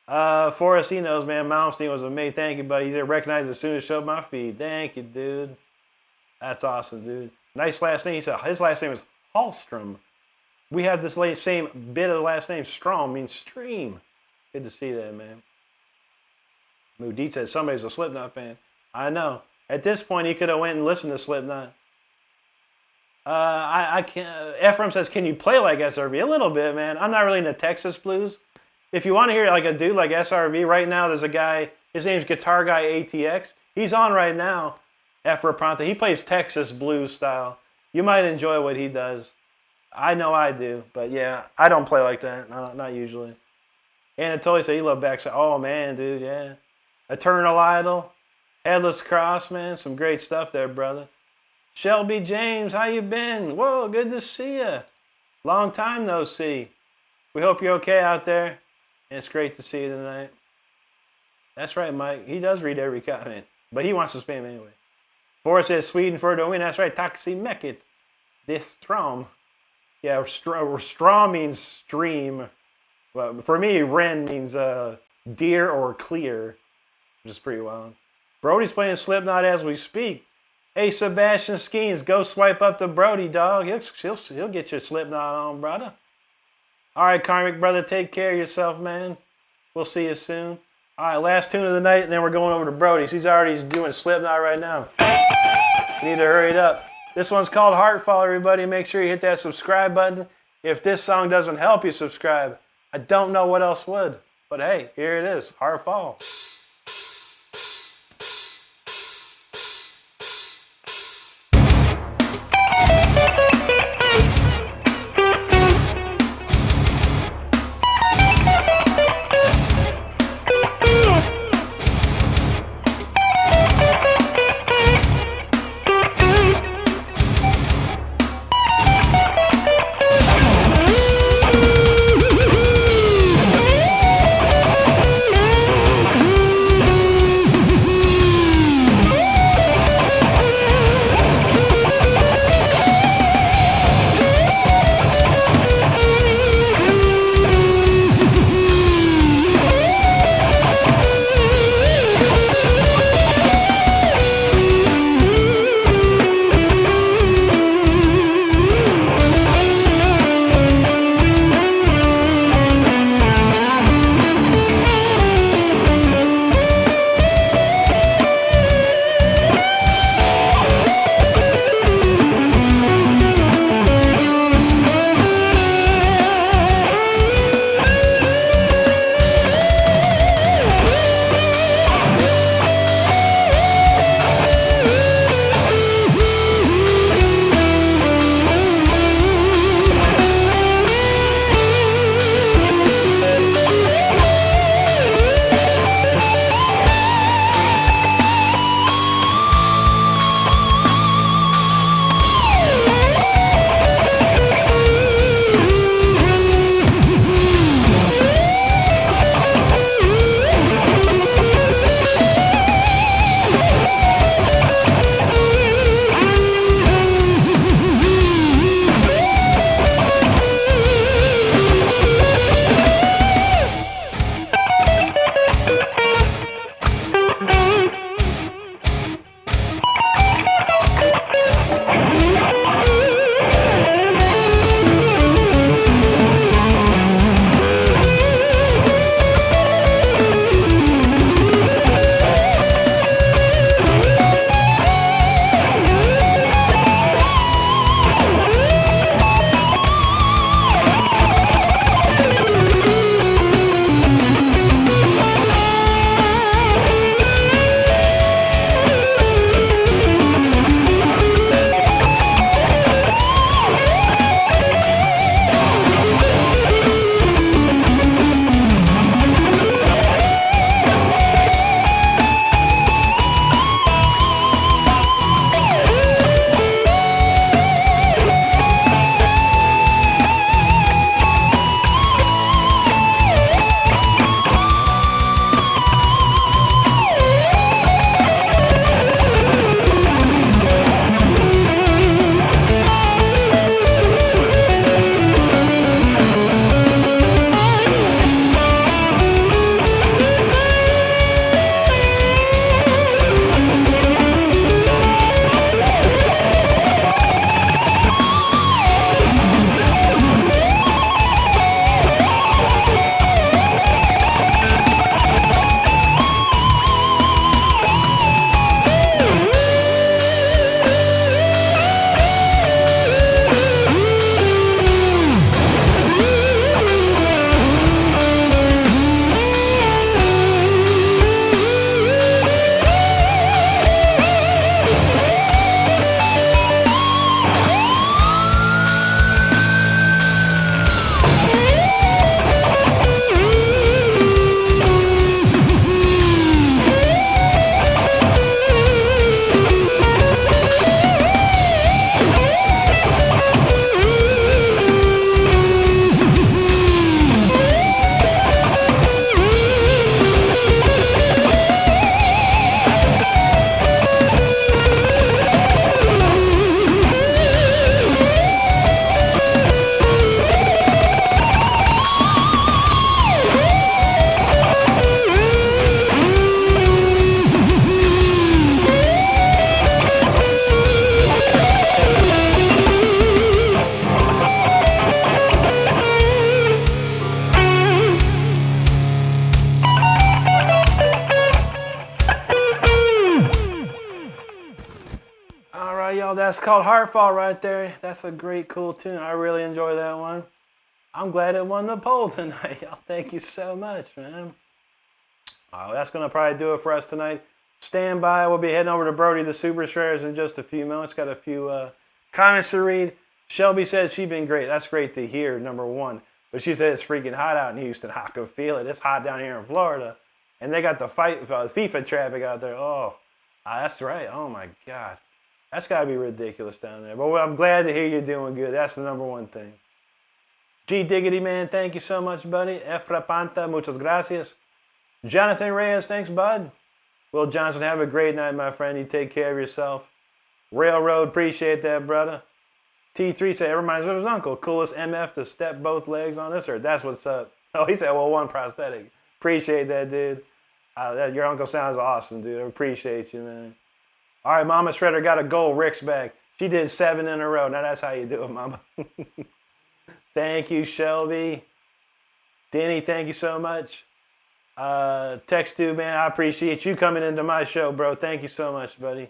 Forrest, he knows, man. Malmsteen was amazing. Thank you, buddy. He recognized as soon as it showed my feed. Thank you, dude. That's awesome, dude. Nice last name. He said his last name is Hallstrom. We have this same bit of the last name. Strom means stream. Good to see that, man. Moodit says somebody's a Slipknot fan. I know. At this point, he could have went and listened to Slipknot. I can't. Ephraim says, can you play like SRV? A little bit, man. I'm not really into Texas blues. If you want to hear like a dude like SRV, right now there's a guy, his name's Guitar Guy ATX. He's on right now, Ephraim Pronta. He plays Texas blues style. You might enjoy what he does. I know I do, but yeah, I don't play like that. No, not usually. Anatoly said he loved backside. Oh man, dude, yeah. Eternal Idol, Headless Cross, man. Some great stuff there, brother. Shelby James, how you been? Whoa, good to see you. Long time no see. We hope you're okay out there. And it's great to see you tonight. That's right, Mike. He does read every comment, but he wants to spam anyway. Forrest says Sweden for the win. That's right. Taxi Mekit. This Strom. Yeah, Strom means stream. Well, for me, Ren means deer or clear, which is pretty wild. Brody's playing Slipknot as we speak. Hey, Sebastian Skeens, go swipe up to Brody, dog. He'll get your Slipknot on, brother. All right, Karmic brother, take care of yourself, man. We'll see you soon. All right, last tune of the night, and then we're going over to Brody's. He's already doing Slipknot right now. You need to hurry it up. This one's called Heartfall, everybody. Make sure you hit that subscribe button. If this song doesn't help you subscribe, I don't know what else would. But hey, here it is, Heartfall. that's called Heartfall right there. That's a great, cool tune. I really enjoy that one. I'm glad it won the poll tonight. Y'all, thank you so much, man. That's going to probably do it for us tonight. Stand by. We'll be heading over to Brody the Super Shredders in just a few minutes. Got a few comments to read. Shelby says she's been great. That's great to hear, number one. But she said it's freaking hot out in Houston. I can feel it. It's hot down here in Florida. And they got the FIFA traffic out there. Oh, that's right. Oh, my God. That's got to be ridiculous down there. But I'm glad to hear you're doing good. That's the number one thing. G Diggity, man, thank you so much, buddy. Efra Panta, muchas gracias. Jonathan Reyes, thanks, bud. Will Johnson, have a great night, my friend. You take care of yourself. Railroad, appreciate that, brother. T3 said, it reminds me of his uncle. Coolest MF to step both legs on this earth. That's what's up. Oh, he said, well, one prosthetic. Appreciate that, dude. Your uncle sounds awesome, dude. I appreciate you, man. All right, Mama Shredder got a goal. Rick's back. She did 7 in a row. Now that's how you do it, Mama. Thank you, Shelby. Denny, thank you so much. Text to, man, I appreciate you coming into my show, bro. Thank you so much, buddy.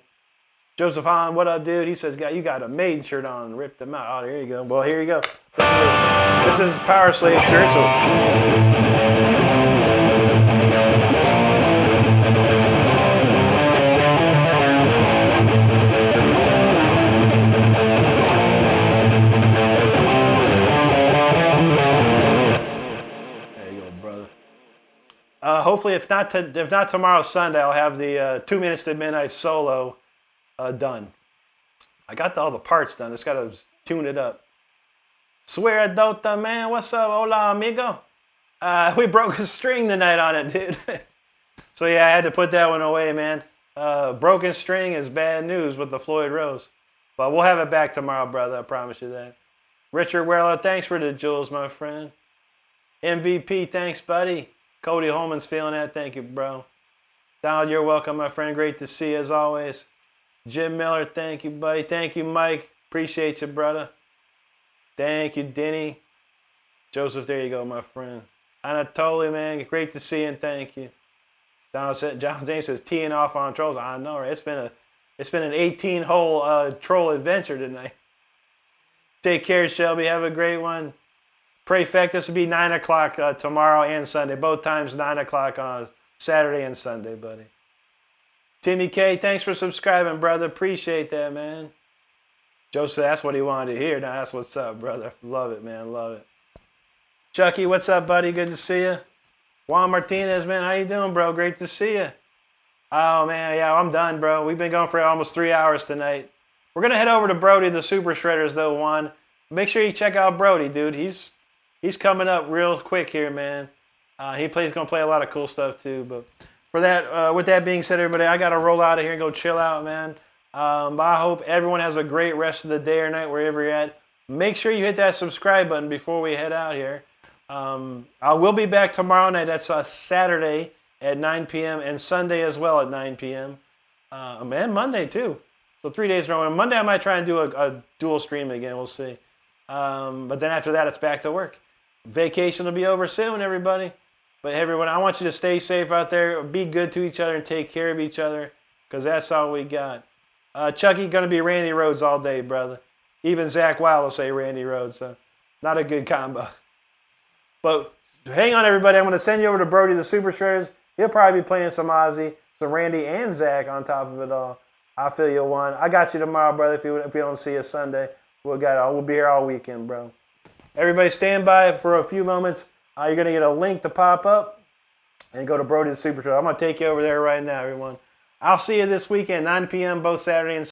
Joseph Hahn, what up, dude? He says, you got a maiden shirt on. Rip them out. Oh, here you go. Well, here you go. This is Power Slave shirt. There you go, brother. Hopefully, if not tomorrow, Sunday, I'll have the 2 Minutes to Midnight solo done. I got all the parts done. Just got to tune it up. Swear Dota, man. What's up? Hola, amigo. We broke a string tonight on it, dude. So, yeah, I had to put that one away, man. Broken string is bad news with the Floyd Rose. But we'll have it back tomorrow, brother. I promise you that. Richard Weller, thanks for the jewels, my friend. MVP, thanks, buddy. Cody Holman's feeling that. Thank you, bro. Donald, you're welcome, my friend. Great to see you, as always. Jim Miller, thank you, buddy. Thank you, Mike. Appreciate you, brother. Thank you, Denny. Joseph, there you go, my friend. Anatoly, man, great to see you, and thank you. John James says, teeing off on trolls. I know, right? It's been an 18-hole troll adventure tonight. Take care, Shelby. Have a great one. Prefect, this will be 9 o'clock tomorrow and Sunday. Both times 9 o'clock on Saturday and Sunday, buddy. Timmy K, thanks for subscribing, brother. Appreciate that, man. Joseph, that's what he wanted to hear. Now that's what's up, brother. Love it, man. Love it. Chucky, what's up, buddy? Good to see you. Juan Martinez, man. How you doing, bro? Great to see you. Oh, man. Yeah, I'm done, bro. We've been going for almost 3 hours tonight. We're going to head over to Brody, the Super Shredders, though, Juan. Make sure you check out Brody, dude. He's coming up real quick here, man. He's going to play a lot of cool stuff, too. But for that, with that being said, everybody, I got to roll out of here and go chill out, man. But I hope everyone has a great rest of the day or night, wherever you're at. Make sure you hit that subscribe button before we head out here. I will be back tomorrow night. That's Saturday at 9 p.m. and Sunday as well at 9 p.m. And Monday, too. So 3 days in a row. And Monday, I might try and do a dual stream again. We'll see. But then after that, it's back to work. Vacation will be over soon, everybody. But everyone, I want you to stay safe out there. Be good to each other and take care of each other, because that's all we got. Chucky, going to be Randy Rhodes all day, brother. Even Zach Wild will say Randy Rhodes. So not a good combo. But hang on, everybody. I'm going to send you over to Brody, the Super Shredders. He'll probably be playing some Ozzy, some Randy, and Zach on top of it all. I feel you, Juan. I got you tomorrow, brother. If you don't see us Sunday, we'll be here all weekend, bro. Everybody stand by for a few moments. You're going to get a link to pop up and go to Brody, the Super Shredder. I'm going to take you over there right now, everyone. I'll see you this weekend, 9 p.m. both Saturday and